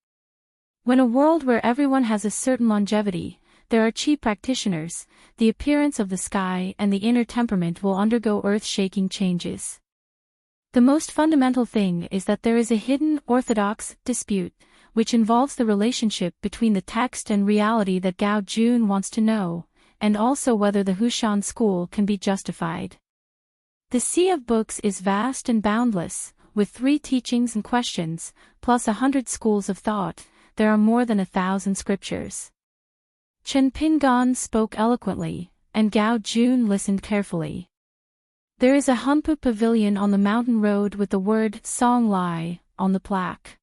When a world where everyone has a certain longevity, there are chi practitioners, the appearance of the sky and the inner temperament will undergo earth-shaking changes. The most fundamental thing is that there is a hidden orthodox dispute, which involves the relationship between the text and reality that Gao Jun wants to know, and also whether the Hushan school can be justified. The sea of books is vast and boundless, with 3 teachings and questions, plus 100 schools of thought. There are more than 1,000 scriptures. Chen Pingan spoke eloquently, and Gao Jun listened carefully. There is a Hunpu pavilion on the mountain road with the word Song Lai on the plaque.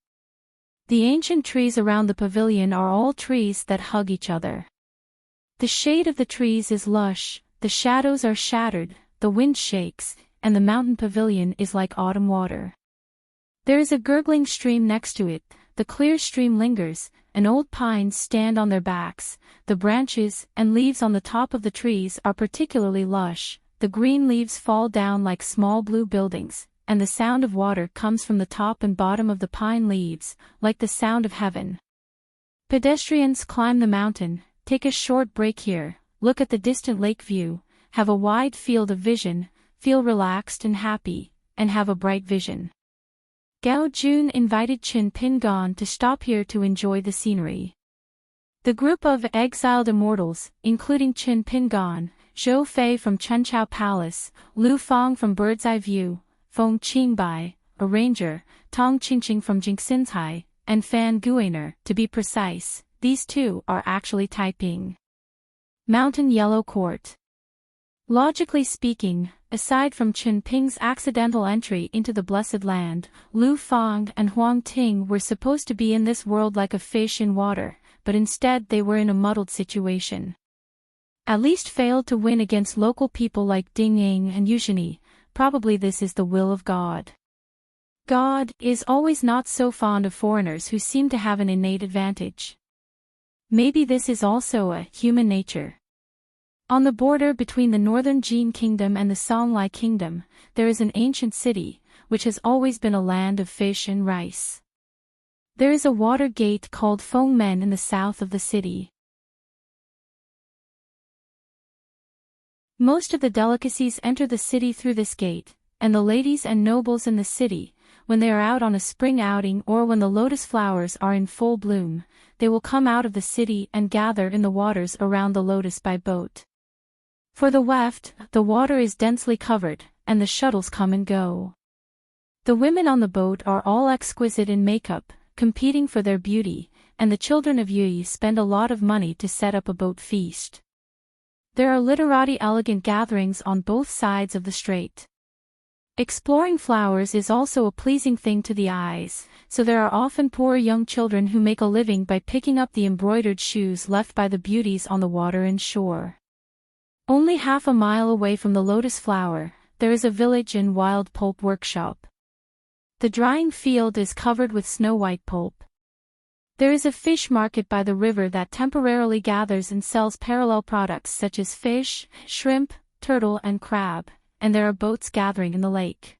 The ancient trees around the pavilion are all trees that hug each other. The shade of the trees is lush, the shadows are shattered, the wind shakes, and the mountain pavilion is like autumn water. There is a gurgling stream next to it, the clear stream lingers, and old pines stand on their backs, the branches and leaves on the top of the trees are particularly lush, the green leaves fall down like small blue buildings, and the sound of water comes from the top and bottom of the pine leaves, like the sound of heaven. Pedestrians climb the mountain, take a short break here, look at the distant lake view, have a wide field of vision, feel relaxed and happy, and have a bright vision. Gao Jun invited Chen Pingan to stop here to enjoy the scenery. The group of exiled immortals, including Chen Pingan, Zhou Fei from Chenchao Palace, Lu Fang from Bird's Eye View, Feng Qingbai, a ranger, Tong Qingqing from Jingxinhai, and Fan Guaner, to be precise, these two are actually Taiping. Mountain Yellow Court. Logically speaking, aside from Chen Ping's accidental entry into the Blessed Land, Lu Fang and Huang Ting were supposed to be in this world like a fish in water, but instead they were in a muddled situation. At least failed to win against local people like Ding Ying and Yushini. Probably this is the will of God. God is always not so fond of foreigners who seem to have an innate advantage. Maybe this is also a human nature. On the border between the northern Jin Kingdom and the Songlai Kingdom, there is an ancient city, which has always been a land of fish and rice. There is a water gate called Fengmen in the south of the city. Most of the delicacies enter the city through this gate, and the ladies and nobles in the city, when they are out on a spring outing or when the lotus flowers are in full bloom, they will come out of the city and gather in the waters around the lotus by boat. For the weft, the water is densely covered, and the shuttles come and go. The women on the boat are all exquisite in makeup, competing for their beauty, and the children of Yui spend a lot of money to set up a boat feast. There are literati elegant gatherings on both sides of the strait. Exploring flowers is also a pleasing thing to the eyes, so there are often poor young children who make a living by picking up the embroidered shoes left by the beauties on the water and shore. Only half a mile away from the lotus flower, there is a village and wild pulp workshop. The drying field is covered with snow-white pulp. There is a fish market by the river that temporarily gathers and sells parallel products such as fish, shrimp, turtle and crab, and there are boats gathering in the lake.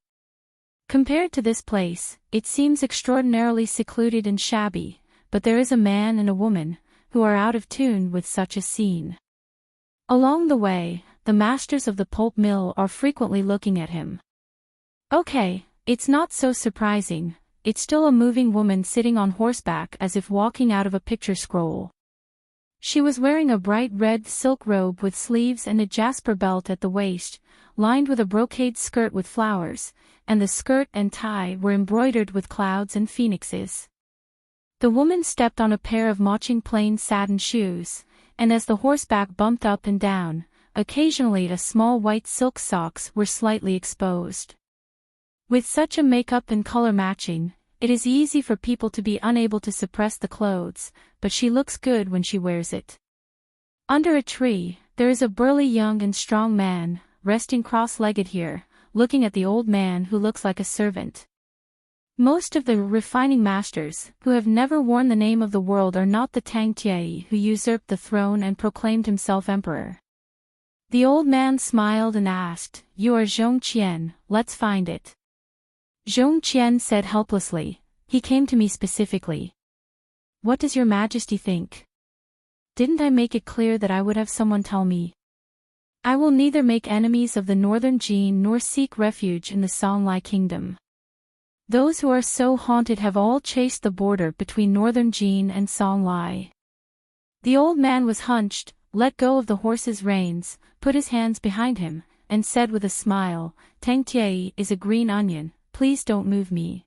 Compared to this place, it seems extraordinarily secluded and shabby, but there is a man and a woman, who are out of tune with such a scene. Along the way, the masters of the pulp mill are frequently looking at him. Okay, it's not so surprising, it's still a moving woman sitting on horseback as if walking out of a picture scroll. She was wearing a bright red silk robe with sleeves and a jasper belt at the waist, lined with a brocade skirt with flowers, and the skirt and tie were embroidered with clouds and phoenixes. The woman stepped on a pair of matching plain satin shoes, and as the horseback bumped up and down, occasionally a small white silk socks were slightly exposed. With such a makeup and color matching, it is easy for people to be unable to suppress the clothes, but she looks good when she wears it. Under a tree, there is a burly young and strong man, resting cross-legged here, looking at the old man who looks like a servant. Most of the refining masters, who have never worn the name of the world, are not the Tang Tie who usurped the throne and proclaimed himself emperor. The old man smiled and asked, "You are Zhong Qian, let's find it." Zhong Qian said helplessly, "He came to me specifically." "What does your majesty think? Didn't I make it clear that I would have someone tell me? I will neither make enemies of the northern Jin nor seek refuge in the Songlai kingdom. Those who are so haunted have all chased the border between northern Jin and Songlai." The old man was hunched, let go of the horse's reins, put his hands behind him, and said with a smile, "Tang Tie is a green onion, please don't move me."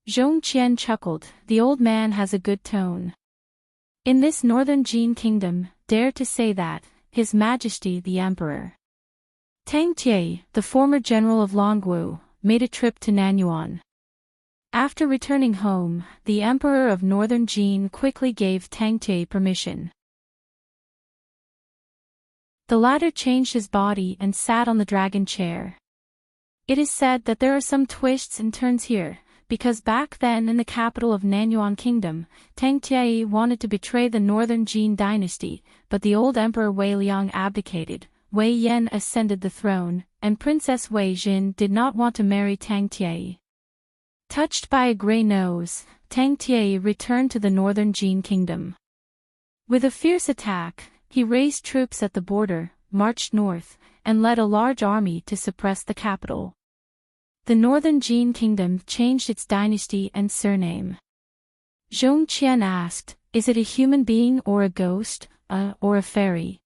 Zhong Qian chuckled, "The old man has a good tone. In this northern Jin kingdom, dare to say that, His Majesty the Emperor." Tang Tie, the former general of Longwu, made a trip to Nanyuan. After returning home, the Emperor of Northern Jin quickly gave Tang Tie permission. The latter changed his body and sat on the dragon chair. It is said that there are some twists and turns here, because back then in the capital of Nanyuan Kingdom, Tang Tianyi wanted to betray the northern Jin dynasty, but the old emperor Wei Liang abdicated, Wei Yan ascended the throne, and Princess Wei Jin did not want to marry Tang Tianyi. Touched by a grey nose, Tang Tianyi returned to the northern Jin kingdom. With a fierce attack, he raised troops at the border, marched north, and led a large army to suppress the capital. The northern Jin kingdom changed its dynasty and surname. Zhong Qian asked, "Is it a human being or a ghost, or a fairy?"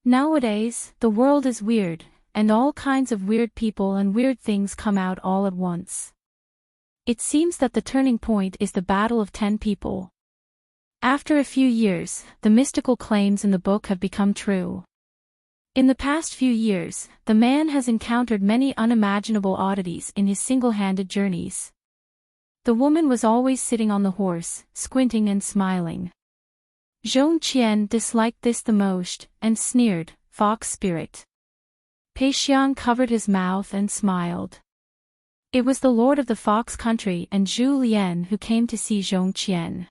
Nowadays, the world is weird, and all kinds of weird people and weird things come out all at once. It seems that the turning point is the Battle of 10 People. After a few years, the mystical claims in the book have become true. In the past few years, the man has encountered many unimaginable oddities in his single-handed journeys. The woman was always sitting on the horse, squinting and smiling. Zhong Qian disliked this the most, and sneered, "Fox spirit." Pei Xiang covered his mouth and smiled. It was the lord of the Fox country and Zhu Lian who came to see Zhong Qian.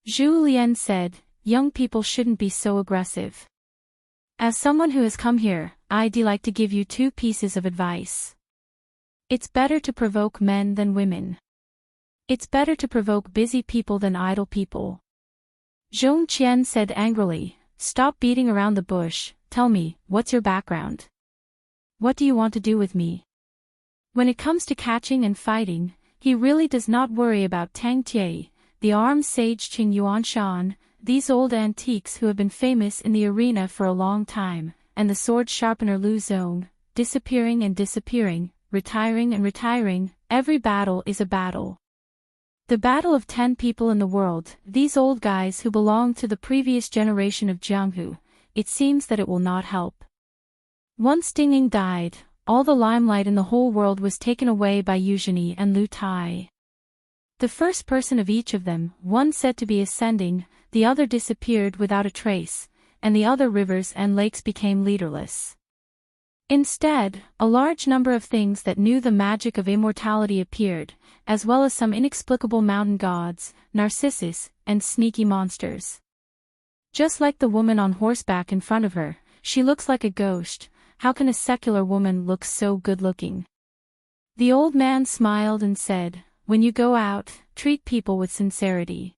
Zhu Lian said, "Young people shouldn't be so aggressive. As someone who has come here, I'd like to give you 2 pieces of advice. It's better to provoke men than women. It's better to provoke busy people than idle people." Zhong Qian said angrily, "Stop beating around the bush, tell me, what's your background? What do you want to do with me?" When it comes to catching and fighting, he really does not worry about Tang Tianyi, the armed sage Qing Yuanshan, these old antiques who have been famous in the arena for a long time, and the sword sharpener Lu Zong, disappearing and disappearing, retiring and retiring. Every battle is a battle. The battle of 10 people in the world, these old guys who belong to the previous generation of Jianghu, it seems that it will not help. Once Ding Ying died, all the limelight in the whole world was taken away by Eugenie and Lu Tai. The first person of each of them, one said to be ascending, the other disappeared without a trace, and the other rivers and lakes became leaderless. Instead, a large number of things that knew the magic of immortality appeared, as well as some inexplicable mountain gods, Narcissus, and sneaky monsters. Just like the woman on horseback in front of her, she looks like a ghost. How can a secular woman look so good-looking? The old man smiled and said, "When you go out, treat people with sincerity.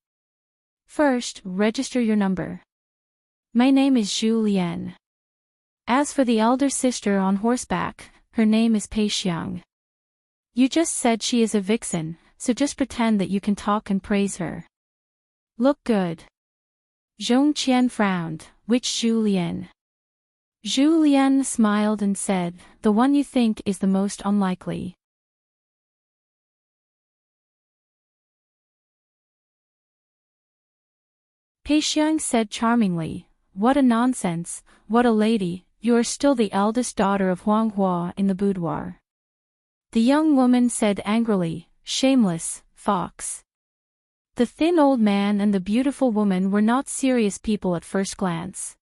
First, register your number. My name is Zhu Lian. As for the elder sister on horseback, her name is Pei Xiang. You just said she is a vixen, so just pretend that you can talk and praise her. Look good." Zhong Qian frowned, "Which Zhu Lian?" Zhu Lian smiled and said, "The one you think is the most unlikely." Pei Xiang said charmingly, "What a nonsense, what a lady, you are still the eldest daughter of Huang Hua in the boudoir." The young woman said angrily, "Shameless, fox." The thin old man and the beautiful woman were not serious people at first glance.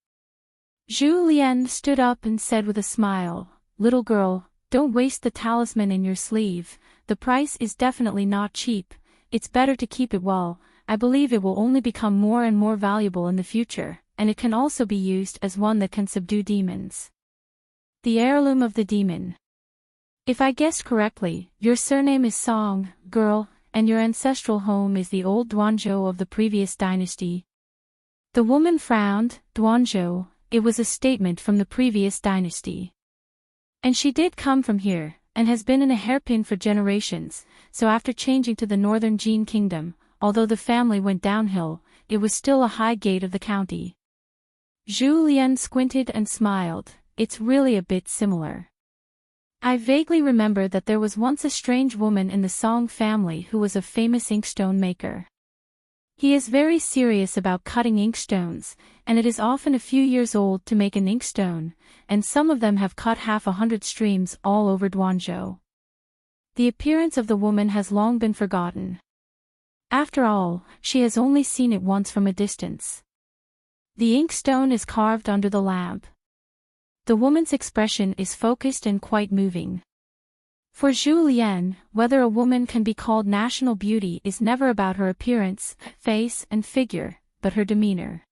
Zhu Lian stood up and said with a smile, "Little girl, don't waste the talisman in your sleeve, the price is definitely not cheap, it's better to keep it well. I believe it will only become more and more valuable in the future, and it can also be used as one that can subdue demons. The heirloom of the demon. If I guessed correctly, your surname is Song, girl, and your ancestral home is the old Duanzhou of the previous dynasty." The woman frowned. Duanzhou, it was a statement from the previous dynasty. And she did come from here, and has been in a hairpin for generations, so after changing to the northern Jin kingdom, although the family went downhill, it was still a high gate of the county. Zhu Lian squinted and smiled, "It's really a bit similar. I vaguely remember that there was once a strange woman in the Song family who was a famous inkstone maker. He is very serious about cutting inkstones, and it is often a few years old to make an inkstone, and some of them have cut 100 streams all over Duanzhou. The appearance of the woman has long been forgotten. After all, she has only seen it once from a distance. The inkstone is carved under the lamp. The woman's expression is focused and quite moving. For Julienne, whether a woman can be called national beauty is never about her appearance, face and figure, but her demeanor.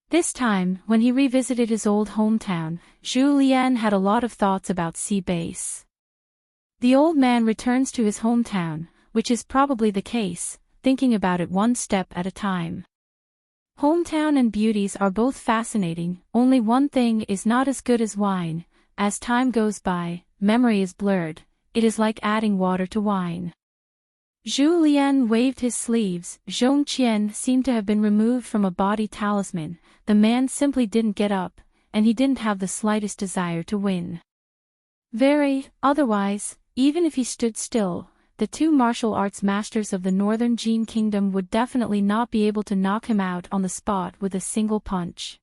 This time, when he revisited his old hometown, Julienne had a lot of thoughts about Sea-Base. The old man returns to his hometown, which is probably the case, thinking about it one step at a time. Hometown and beauties are both fascinating, only one thing is not as good as wine. As time goes by, memory is blurred, it is like adding water to wine. Julienne waved his sleeves. Zhongqian seemed to have been removed from a body talisman, the man simply didn't get up, and he didn't have the slightest desire to win. Otherwise, even if he stood still, the two martial arts masters of the northern Jin kingdom would definitely not be able to knock him out on the spot with a single punch.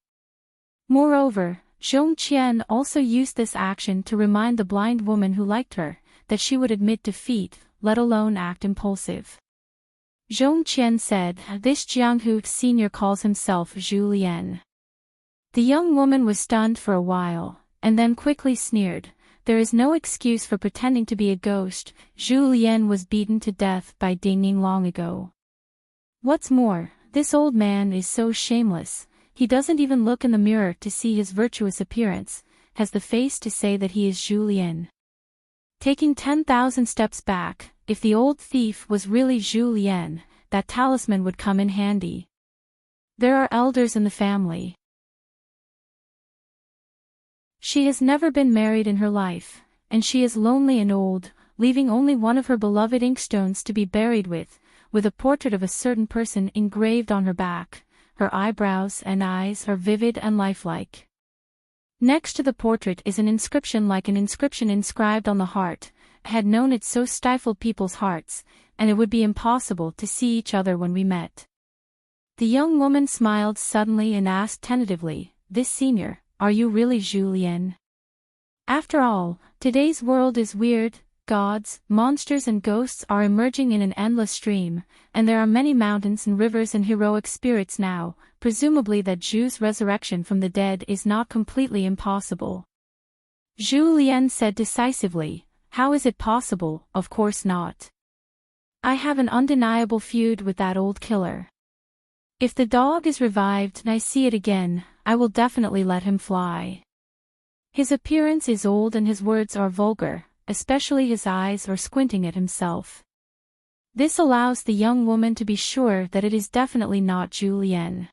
Moreover, Zhongqian also used this action to remind the blind woman who liked her, that she would admit defeat, let alone act impulsive. Zhongqian said, "This Jianghu senior calls himself Julienne." The young woman was stunned for a while, and then quickly sneered, "There is no excuse for pretending to be a ghost. Julienne was beaten to death by Dingning long ago. What's more, this old man is so shameless, he doesn't even look in the mirror to see his virtuous appearance, has the face to say that he is Julienne." Taking 10,000 steps back, if the old thief was really Julienne, that talisman would come in handy. There are elders in the family. She has never been married in her life, and she is lonely and old, leaving only one of her beloved inkstones to be buried with a portrait of a certain person engraved on her back. Her eyebrows and eyes are vivid and lifelike. Next to the portrait is an inscription like an inscription inscribed on the heart. I had known it so stifled people's hearts, and it would be impossible to see each other when we met. The young woman smiled suddenly and asked tentatively, "This senior, are you really Julienne?" After all, today's world is weird, gods, monsters and ghosts are emerging in an endless stream, and there are many mountains and rivers and heroic spirits now, presumably that Ju's resurrection from the dead is not completely impossible. Julienne said decisively, "How is it possible? Of course not. I have an undeniable feud with that old killer. If the dog is revived and I see it again, I will definitely let him fly. His appearance is old and his words are vulgar, especially his eyes are squinting at himself." This allows the young woman to be sure that it is definitely not Julienne.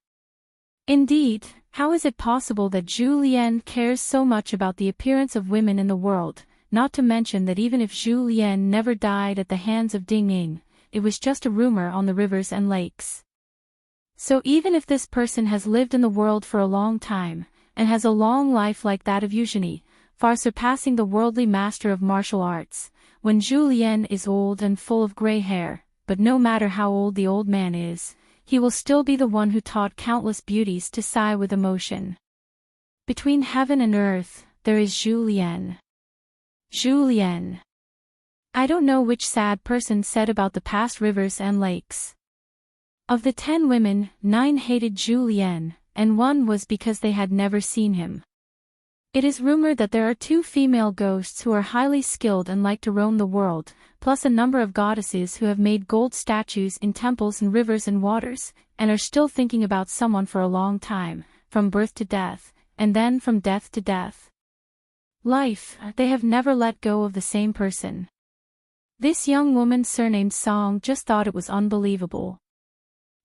Indeed, how is it possible that Julienne cares so much about the appearance of women in the world, not to mention that even if Julienne never died at the hands of Ding Ying, it was just a rumor on the rivers and lakes. So even if this person has lived in the world for a long time, and has a long life like that of Eugenie, far surpassing the worldly master of martial arts, when Julienne is old and full of gray hair, but no matter how old the old man is, he will still be the one who taught countless beauties to sigh with emotion. Between heaven and earth, there is Julienne. Julienne. I don't know which sad person said about the past rivers and lakes. Of the 10 women, 9 hated Julienne, and 1 was because they had never seen him. It is rumored that there are 2 female ghosts who are highly skilled and like to roam the world, plus a number of goddesses who have made gold statues in temples and rivers and waters, and are still thinking about someone for a long time, from birth to death, and then from death to death. Life, they have never let go of the same person. This young woman surnamed Song just thought it was unbelievable.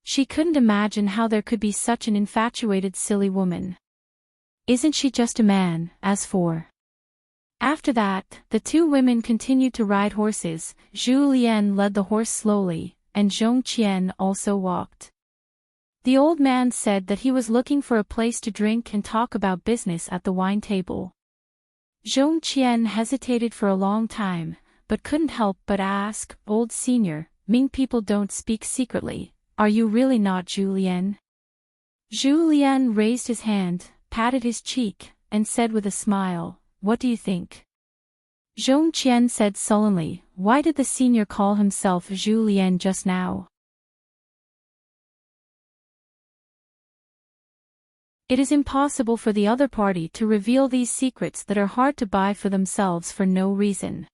She couldn't imagine how there could be such an infatuated silly woman. Isn't she just a man, as for? After that, the 2 women continued to ride horses. Julienne led the horse slowly, and Zhongqian also walked. The old man said that he was looking for a place to drink and talk about business at the wine table. Zhongqian hesitated for a long time, but couldn't help but ask, "Old senior, Ming people don't speak secretly, are you really not Julienne?" Julienne raised his hand, patted his cheek, and said with a smile, "What do you think?" Zhongqian said sullenly, "Why did the senior call himself Julienne just now?" It is impossible for the other party to reveal these secrets that are hard to buy for themselves for no reason.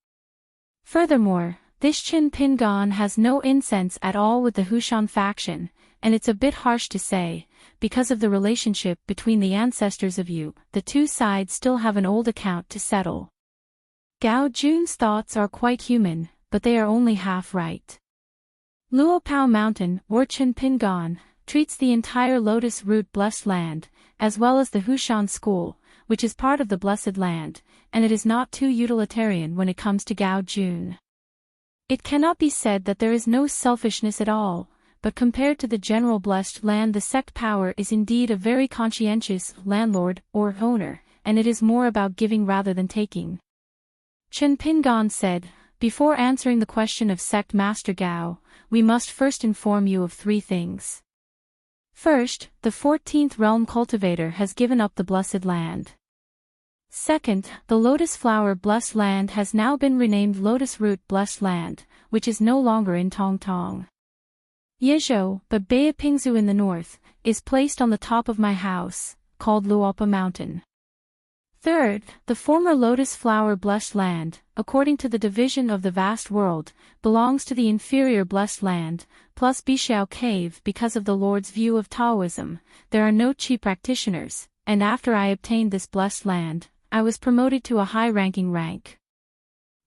Furthermore, this Qin Pingan has no incense at all with the Hushan faction, and it's a bit harsh to say, because of the relationship between the ancestors of Yu, the two sides still have an old account to settle. Gao Jun's thoughts are quite human, but they are only half right. Luopao Mountain, or Qin Pingan, treats the entire Lotus Root Blessed Land, as well as the Hushan School, which is part of the Blessed Land, and it is not too utilitarian when it comes to Gao Jun. It cannot be said that there is no selfishness at all, but compared to the general Blessed Land, the sect power is indeed a very conscientious landlord or owner, and it is more about giving rather than taking. Qin Pingan said, "Before answering the question of sect Master Gao, we must first inform you of 3 things. First, the 14th realm cultivator has given up the Blessed Land. Second, the Lotus Flower Blessed Land has now been renamed Lotus Root Blessed Land, which is no longer in Tongtong. Yezhou, but Beipingzu in the north, is placed on the top of my house, called Luopa Mountain. Third, the former Lotus Flower Blessed Land, according to the division of the vast world, belongs to the inferior Blessed Land, plus Bixiao Cave because of the Lord's view of Taoism. There are no Qi practitioners, and after I obtained this Blessed Land, I was promoted to a high-ranking rank.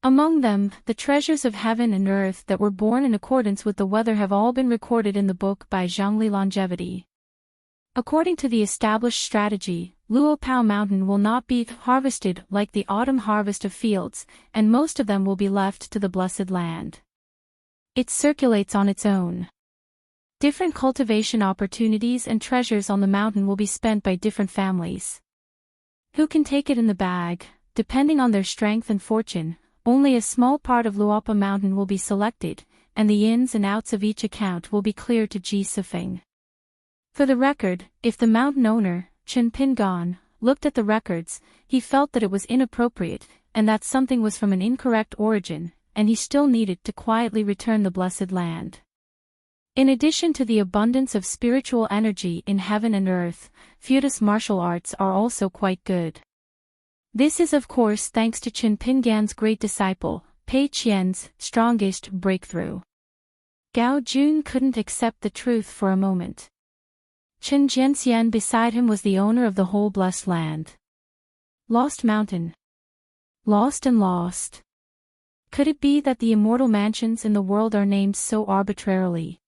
Among them, the treasures of heaven and earth that were born in accordance with the weather have all been recorded in the book by Zhongli Longevity. According to the established strategy, Luopao Mountain will not be harvested like the autumn harvest of fields, and most of them will be left to the Blessed Land. It circulates on its own. Different cultivation opportunities and treasures on the mountain will be spent by different families. Who can take it in the bag, depending on their strength and fortune, only a small part of Luopa Mountain will be selected, and the ins and outs of each account will be clear to Ji Sifeng. For the record, if the mountain owner, Qin Pingan, looked at the records, he felt that it was inappropriate, and that something was from an incorrect origin, and he still needed to quietly return the Blessed Land. In addition to the abundance of spiritual energy in heaven and earth, feudist martial arts are also quite good. This is of course thanks to Qin Pingan's great disciple, Pei Qian's strongest breakthrough. Gao Jun couldn't accept the truth for a moment. Qin Jianxian beside him was the owner of the whole Blessed Land. Lost Mountain. Lost and lost. Could it be that the immortal mansions in the world are named so arbitrarily?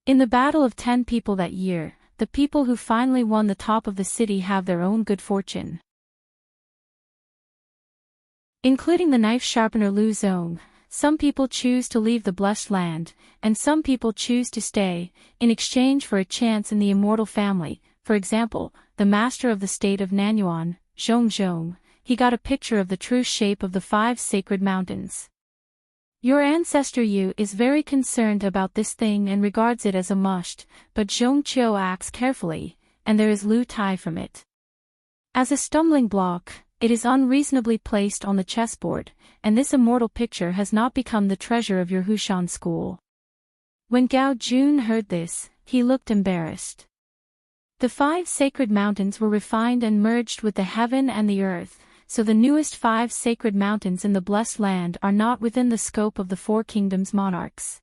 In the Battle of 10 People that year, the people who finally won the top of the city have their own good fortune. Including the knife sharpener Lu Zong, some people choose to leave the Blessed Land, and some people choose to stay, in exchange for a chance in the immortal family. For example, the master of the state of Nanyuan, Zhong, he got a picture of the true shape of the 5 sacred mountains. Your ancestor Yu is very concerned about this thing and regards it as a must, but Zhongqiu acts carefully, and there is Lu Tai from it. As a stumbling block, it is unreasonably placed on the chessboard, and this immortal picture has not become the treasure of your Hushan school. When Gao Jun heard this, he looked embarrassed. The 5 sacred mountains were refined and merged with the heaven and the earth, so the newest 5 sacred mountains in the Blessed Land are not within the scope of the 4 kingdoms monarchs.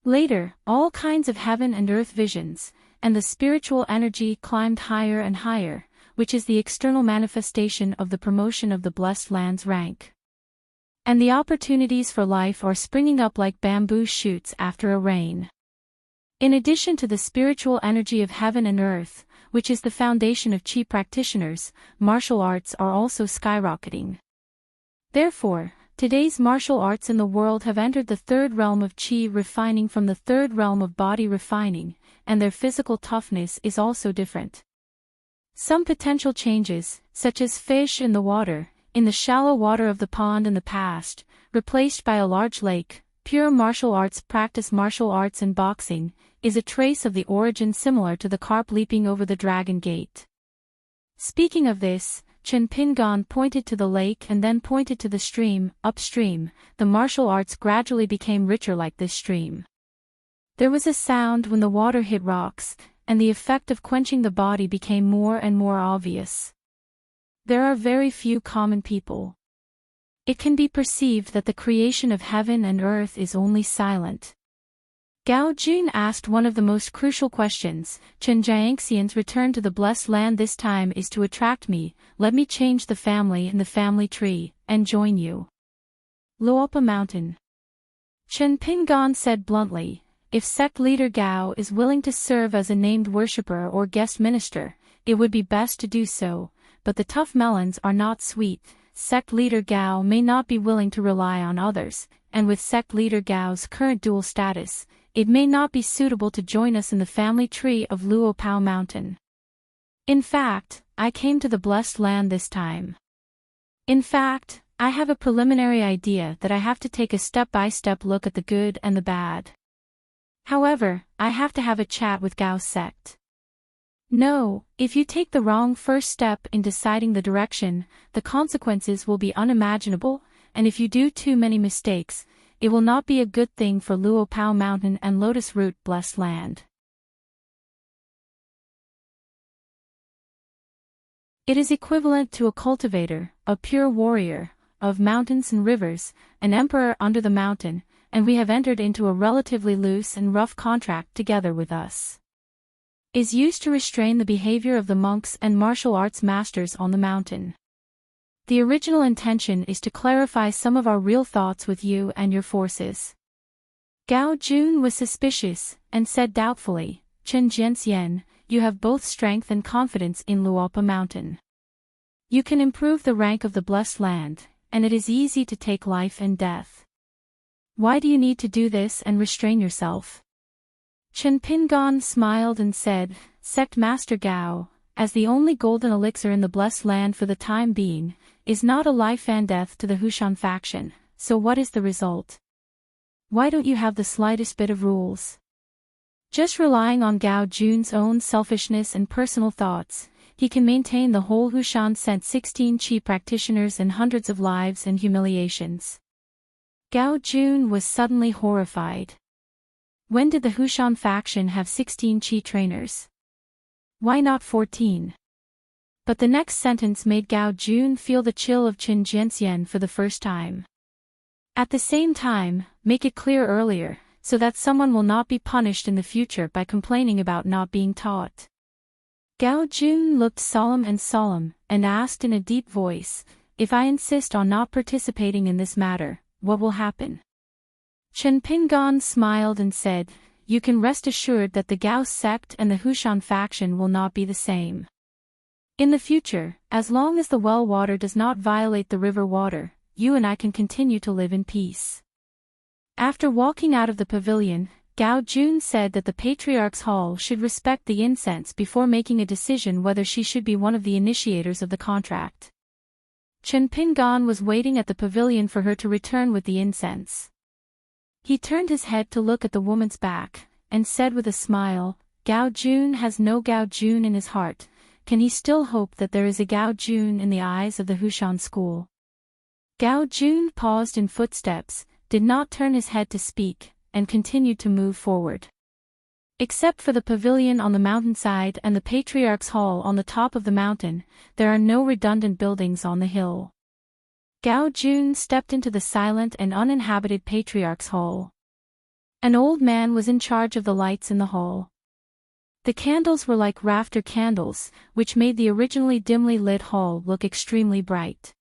Later, all kinds of heaven and earth visions, and the spiritual energy climbed higher and higher, which is the external manifestation of the promotion of the Blessed Land's rank. And the opportunities for life are springing up like bamboo shoots after a rain. In addition to the spiritual energy of heaven and earth, which is the foundation of Qi practitioners, martial arts are also skyrocketing. Therefore, today's martial arts in the world have entered the 3rd realm of Qi refining from the 3rd realm of body refining, and their physical toughness is also different. Some potential changes, such as fish in the water, in the shallow water of the pond in the past, replaced by a large lake, pure martial arts practice martial arts and boxing, is a trace of the origin similar to the carp leaping over the dragon gate. Speaking of this, Qin Pingan pointed to the lake and then pointed to the stream. Upstream, the martial arts gradually became richer like this stream. There was a sound when the water hit rocks, and the effect of quenching the body became more and more obvious. There are very few common people. It can be perceived that the creation of heaven and earth is only silent. Gao Jun asked one of the most crucial questions. Chen Jiangxian's return to the blessed land this time is to attract me. Let me change the family and the family tree, and join you. Luopa Mountain. Chen Pingan said bluntly, if sect leader Gao is willing to serve as a named worshipper or guest minister, it would be best to do so, but the tough melons are not sweet. Sect leader Gao may not be willing to rely on others, and with sect leader Gao's current dual status, it may not be suitable to join us in the family tree of Luopao Mountain. In fact, I came to the blessed land this time. In fact, I have a preliminary idea that I have to take a step-by-step look at the good and the bad. However, I have to have a chat with Gao's sect. No, if you take the wrong first step in deciding the direction, the consequences will be unimaginable, and if you do too many mistakes, it will not be a good thing for Luopao Mountain and Lotus Root blessed land. It is equivalent to a cultivator, a pure warrior, of mountains and rivers, an emperor under the mountain, and we have entered into a relatively loose and rough contract together with us. Is used to restrain the behavior of the monks and martial arts masters on the mountain. The original intention is to clarify some of our real thoughts with you and your forces. Gao Jun was suspicious, and said doubtfully, Chen Jianxian, you have both strength and confidence in Luopa Mountain. You can improve the rank of the blessed land, and it is easy to take life and death. Why do you need to do this and restrain yourself? Chen Pingan smiled and said, Sect Master Gao, as the only golden elixir in the blessed land for the time being, is not a life and death to the Hushan faction, so what is the result? Why don't you have the slightest bit of rules? Just relying on Gao Jun's own selfishness and personal thoughts, he can maintain the whole Hushan, sent 16 Qi practitioners and hundreds of lives and humiliations. Gao Jun was suddenly horrified. When did the Hushan faction have 16 Qi trainers? Why not 14? But the next sentence made Gao Jun feel the chill of Chen Jianxian for the first time. At the same time, make it clear earlier, so that someone will not be punished in the future by complaining about not being taught. Gao Jun looked solemn and asked in a deep voice, if I insist on not participating in this matter, what will happen? Chen Pingan smiled and said, you can rest assured that the Gao sect and the Hushan faction will not be the same. In the future, as long as the well water does not violate the river water, you and I can continue to live in peace. After walking out of the pavilion, Gao Jun said that the Patriarch's Hall should respect the incense before making a decision whether she should be one of the initiators of the contract. Chen Pingan was waiting at the pavilion for her to return with the incense. He turned his head to look at the woman's back, and said with a smile, Gao Jun has no Gao Jun in his heart. Can he still hope that there is a Gao Jun in the eyes of the Hushan school? Gao Jun paused in footsteps, did not turn his head to speak, and continued to move forward. Except for the pavilion on the mountainside and the Patriarch's Hall on the top of the mountain, there are no redundant buildings on the hill. Gao Jun stepped into the silent and uninhabited Patriarch's Hall. An old man was in charge of the lights in the hall. The candles were like rafter candles, which made the originally dimly lit hall look extremely bright.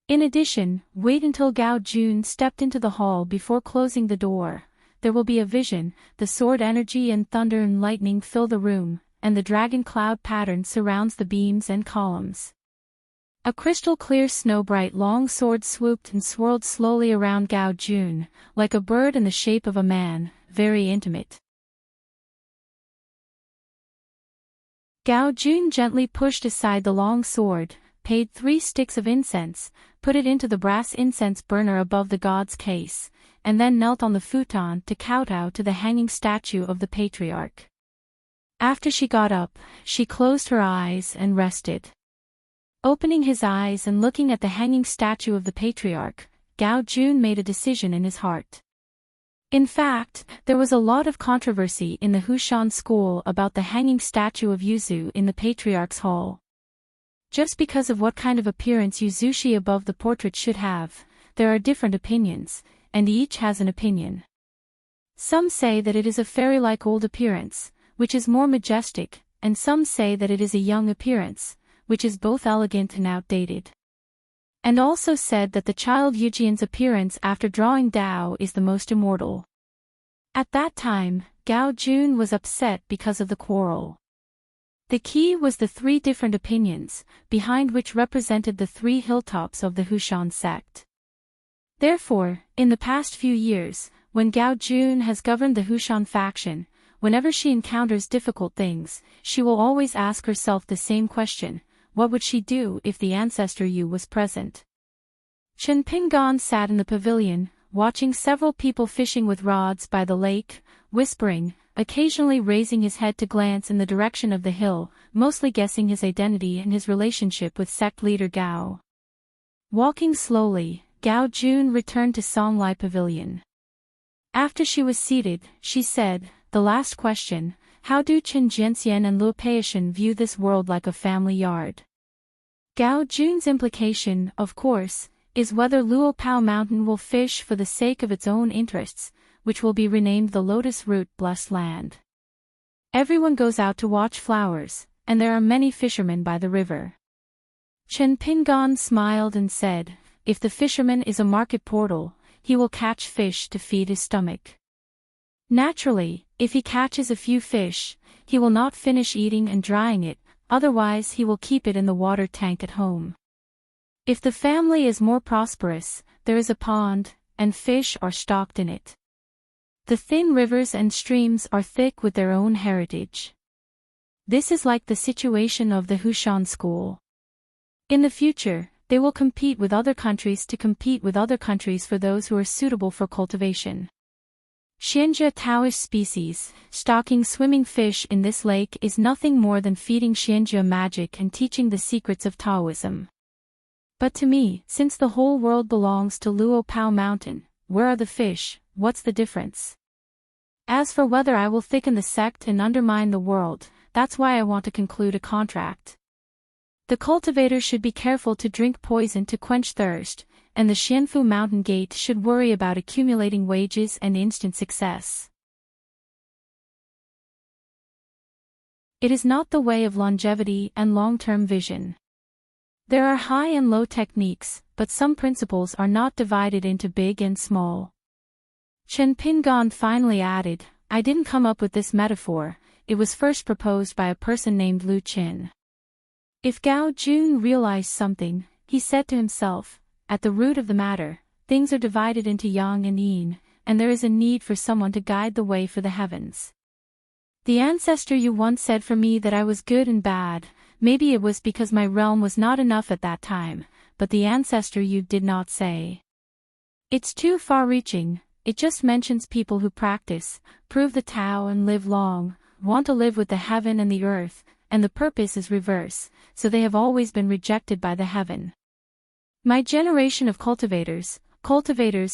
In addition, wait until Gao Jun stepped into the hall before closing the door. There will be a vision, the sword energy and thunder and lightning fill the room, and the dragon cloud pattern surrounds the beams and columns. A crystal-clear snow-bright long sword swooped and swirled slowly around Gao Jun, like a bird in the shape of a man, very intimate. Gao Jun gently pushed aside the long sword, paid 3 sticks of incense, put it into the brass incense burner above the god's case, and then knelt on the futon to kowtow to the hanging statue of the patriarch. After she got up, she closed her eyes and rested. Opening his eyes and looking at the hanging statue of the patriarch, Gao Jun made a decision in his heart. In fact, there was a lot of controversy in the Hushan school about the hanging statue of Yuzu in the Patriarch's Hall. Just because of what kind of appearance Yuzushi above the portrait should have, there are different opinions, and each has an opinion. Some say that it is a fairy-like old appearance, which is more majestic, and some say that it is a young appearance, which is both elegant and outdated. And also said that the child Yujian's appearance after drawing Dao is the most immortal. At that time, Gao Jun was upset because of the quarrel. The key was the three different opinions, behind which represented the three hilltops of the Hushan sect. Therefore, in the past few years, when Gao Jun has governed the Hushan faction, whenever she encounters difficult things, she will always ask herself the same question: what would she do if the ancestor Yu was present? Chen Pingan sat in the pavilion, watching several people fishing with rods by the lake, whispering, occasionally raising his head to glance in the direction of the hill, mostly guessing his identity and his relationship with sect leader Gao. Walking slowly, Gao Jun returned to Songlai Pavilion. After she was seated, she said, "The last question, how do Chen Jianxian and Luo Peishan view this world like a family yard?" Gao Jun's implication, of course, is whether Luo Pao Mountain will fish for the sake of its own interests, which will be renamed the Lotus Root Blessed Land. Everyone goes out to watch flowers, and there are many fishermen by the river. Chen Pingan smiled and said, "If the fisherman is a market portal, he will catch fish to feed his stomach. Naturally, if he catches a few fish, he will not finish eating and drying it, otherwise he will keep it in the water tank at home. If the family is more prosperous, there is a pond, and fish are stocked in it. The thin rivers and streams are thick with their own heritage. This is like the situation of the Hushan school. In the future, they will compete with other countries to compete with other countries for those who are suitable for cultivation. Xianjia Taoish species, stocking swimming fish in this lake is nothing more than feeding Xianjia magic and teaching the secrets of Taoism. But to me, since the whole world belongs to Luo Pao Mountain, where are the fish, what's the difference? As for whether I will thicken the sect and undermine the world, that's why I want to conclude a contract. The cultivator should be careful to drink poison to quench thirst, and the Xianfu Mountain Gate should worry about accumulating wages and instant success. It is not the way of longevity and long-term vision. There are high and low techniques, but some principles are not divided into big and small. Chen Pingan finally added, "I didn't come up with this metaphor, it was first proposed by a person named Lu Qin." If Gao Jun realized something, he said to himself, "At the root of the matter, things are divided into yang and yin, and there is a need for someone to guide the way for the heavens. The ancestor Yu once said for me that I was good and bad, maybe it was because my realm was not enough at that time, but the ancestor Yu did not say. It's too far-reaching, it just mentions people who practice, prove the Tao and live long, want to live with the heaven and the earth, and the purpose is reverse, so they have always been rejected by the heaven. My generation of cultivators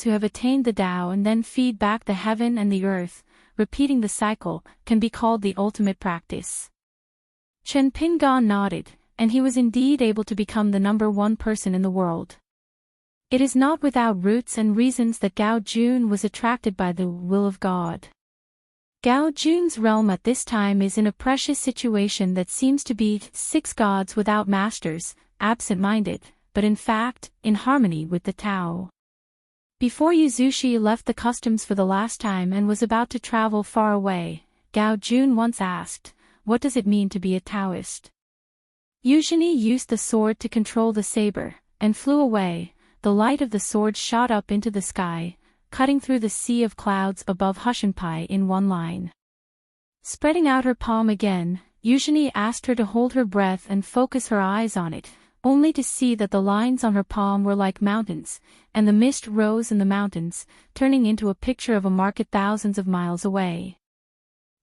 who have attained the Tao and then feed back the heaven and the earth, repeating the cycle, can be called the ultimate practice." Chen Pingan nodded, and he was indeed able to become the number one person in the world. It is not without roots and reasons that Gao Jun was attracted by the will of God. Gao Jun's realm at this time is in a precious situation that seems to be 6 gods without masters, absent-minded, but in fact, in harmony with the Tao. Before Yuzushi left the customs for the last time and was about to travel far away, Gao Jun once asked, "What does it mean to be a Taoist?" Eugenie used the sword to control the saber, and flew away. The light of the sword shot up into the sky, cutting through the sea of clouds above Hushanpai in one line. Spreading out her palm again, Eugenie asked her to hold her breath and focus her eyes on it, only to see that the lines on her palm were like mountains, and the mist rose in the mountains, turning into a picture of a market thousands of miles away.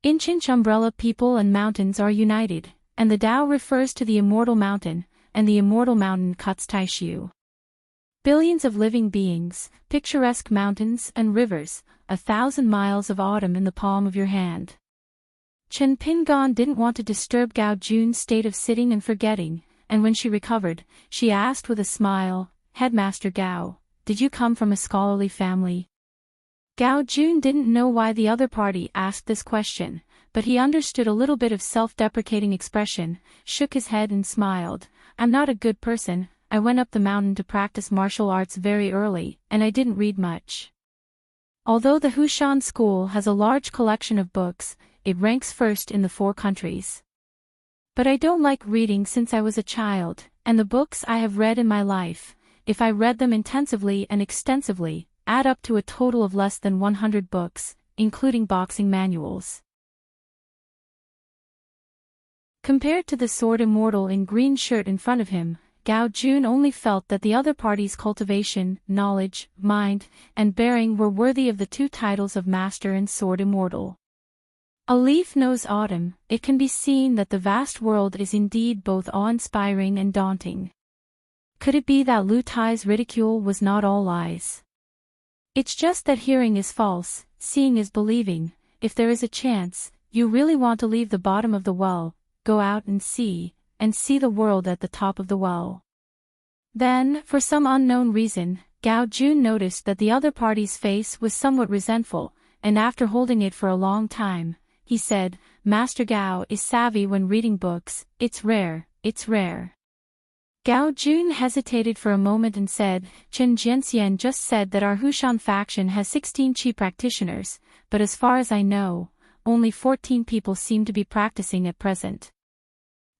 Inchinch umbrella people and mountains are united, and the Tao refers to the immortal mountain, and the immortal mountain cuts Taishu. Billions of living beings, picturesque mountains and rivers, 1,000 miles of autumn in the palm of your hand. Chen Pingan didn't want to disturb Gao Jun's state of sitting and forgetting, and when she recovered, she asked with a smile, "Headmaster Gao, did you come from a scholarly family?" Gao Jun didn't know why the other party asked this question, but he understood a little bit of self-deprecating expression, shook his head and smiled. "I'm not a good person, I went up the mountain to practice martial arts very early, and I didn't read much." Although the Hushan school has a large collection of books, it ranks first in the 4 countries. But I don't like reading since I was a child, and the books I have read in my life, if I read them intensively and extensively, add up to a total of less than 100 books, including boxing manuals. Compared to the sword immortal in green shirt in front of him, Gao Jun only felt that the other party's cultivation, knowledge, mind, and bearing were worthy of the 2 titles of Master and Sword Immortal. A leaf knows autumn, it can be seen that the vast world is indeed both awe-inspiring and daunting. Could it be that Lu Tai's ridicule was not all lies? It's just that hearing is false, seeing is believing. If there is a chance, you really want to leave the bottom of the well, go out and see the world at the top of the well. Then, for some unknown reason, Gao Jun noticed that the other party's face was somewhat resentful, and after holding it for a long time, he said, "Master Gao is savvy when reading books, it's rare, it's rare." Gao Jun hesitated for a moment and said, "Chen Jianxian just said that our Hushan faction has 16 Qi practitioners, but as far as I know, only 14 people seem to be practicing at present."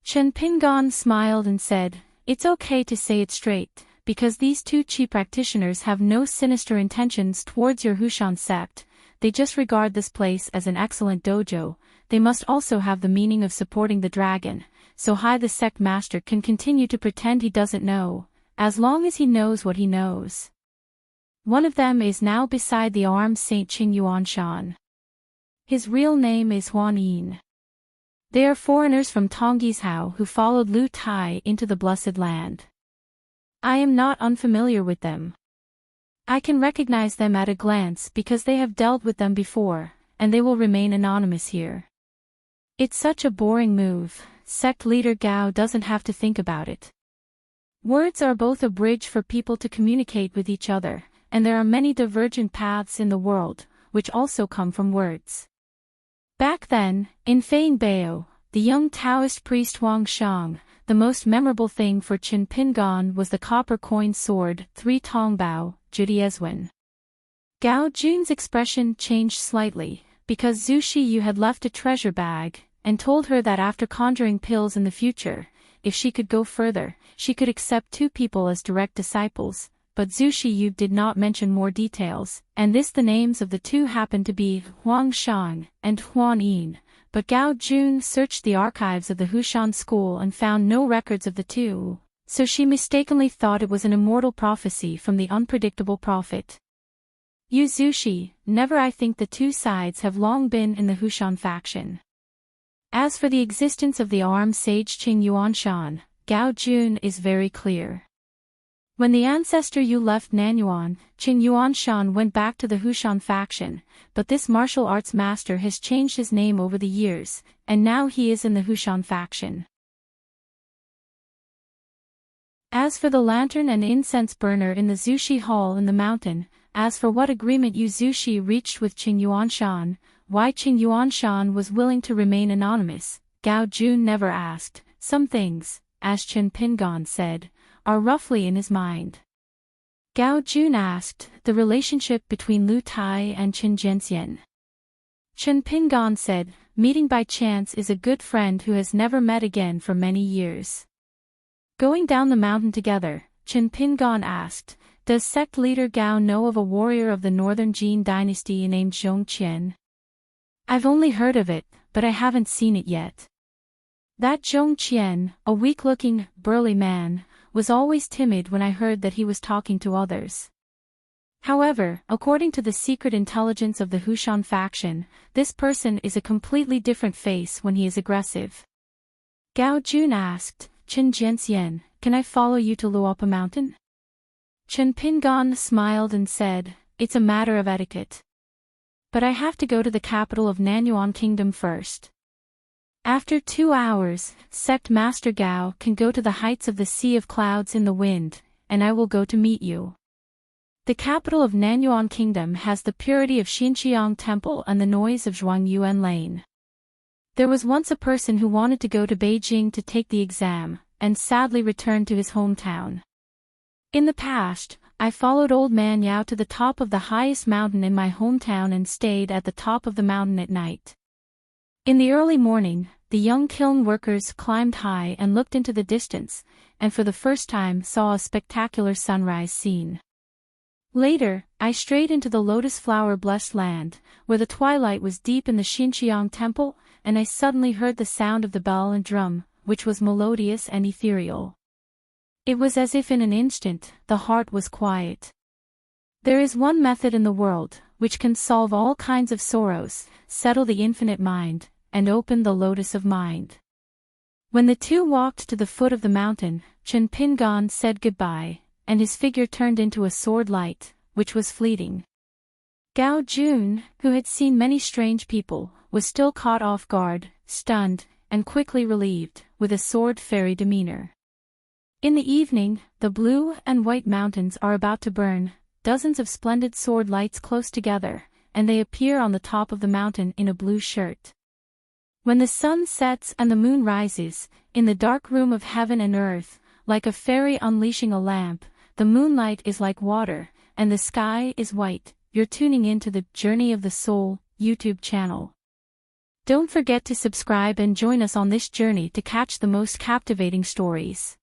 Chen Pingon smiled and said, "It's okay to say it straight, because these 2 Qi practitioners have no sinister intentions towards your Hushan sect, they just regard this place as an excellent dojo. They must also have the meaning of supporting the dragon, so the sect master can continue to pretend he doesn't know, as long as he knows what he knows. One of them is now beside the armed Saint Qing Yuanshan. His real name is Huan Yin. They are foreigners from Tonggishao who followed Lu Tai into the Blessed Land. I am not unfamiliar with them. I can recognize them at a glance because they have dealt with them before, and they will remain anonymous here." It's such a boring move, sect leader Gao doesn't have to think about it. Words are both a bridge for people to communicate with each other, and there are many divergent paths in the world, which also come from words. Back then, in Feingbao, the young Taoist priest Wang Shang, the most memorable thing for Qin Pingon was the copper coin sword 3 Tongbao, Judiezwen. Gao Jun's expression changed slightly, because Zhu Shiyu had left a treasure bag, and told her that after conjuring pills in the future, if she could go further, she could accept 2 people as direct disciples, but Zhu Shiyu did not mention more details, and the names of the 2 happened to be Huang Shang and Huan Yin, but Gao Jun searched the archives of the Hushan school and found no records of the 2, so she mistakenly thought it was an immortal prophecy from the unpredictable prophet. Yu Zushi, never. I think the 2 sides have long been in the Hushan faction. As for the existence of the armed sage Qing Yuanshan, Gao Jun is very clear. When the ancestor Yu left Nanyuan, Qing Yuanshan went back to the Hushan faction, but this martial arts master has changed his name over the years, and now he is in the Hushan faction. As for the lantern and incense burner in the Zushi Hall in the mountain, as for what agreement Yu Zushi reached with Qing Yuanshan, why Qing Yuanshan was willing to remain anonymous, Gao Jun never asked. Some things, as Chen Pingon said, are roughly in his mind. Gao Jun asked, the relationship between Lu Tai and Qin Jianxian. Chen Pingon said, meeting by chance is a good friend who has never met again for many years. Going down the mountain together, Chen Pingon asked, does sect leader Gao know of a warrior of the northern Jin dynasty named Zhong Qian? I've only heard of it, but I haven't seen it yet. That Zhong Qian, a weak-looking, burly man, was always timid when I heard that he was talking to others. However, according to the secret intelligence of the Hushan faction, this person is a completely different face when he is aggressive. Gao Jun asked, Qin Jianxian, can I follow you to Luopa Mountain? Chen Pingon smiled and said, it's a matter of etiquette. But I have to go to the capital of Nanyuan Kingdom first. After 2 hours, sect Master Gao can go to the heights of the sea of clouds in the wind, and I will go to meet you. The capital of Nanyuan Kingdom has the purity of Xinqiang Temple and the noise of Zhuangyuan Lane. There was once a person who wanted to go to Beijing to take the exam, and sadly returned to his hometown. In the past, I followed old man Yao to the top of the highest mountain in my hometown and stayed at the top of the mountain at night. In the early morning, the young kiln workers climbed high and looked into the distance, and for the first time saw a spectacular sunrise scene. Later, I strayed into the lotus flower-blessed land, where the twilight was deep in the Xinqiang Temple, and I suddenly heard the sound of the bell and drum, which was melodious and ethereal. It was as if in an instant, the heart was quiet. There is one method in the world, which can solve all kinds of sorrows, settle the infinite mind, and open the lotus of mind. When the two walked to the foot of the mountain, Chen Pingan said goodbye, and his figure turned into a sword light, which was fleeting. Gao Jun, who had seen many strange people, was still caught off guard, stunned, and quickly relieved, with a sword fairy demeanor. In the evening, the blue and white mountains are about to burn, dozens of splendid sword lights close together, and they appear on the top of the mountain in a blue shirt. When the sun sets and the moon rises, in the dark room of heaven and earth, like a fairy unleashing a lamp, the moonlight is like water, and the sky is white. You're tuning in to the Journey of the Soul YouTube channel. Don't forget to subscribe and join us on this journey to catch the most captivating stories.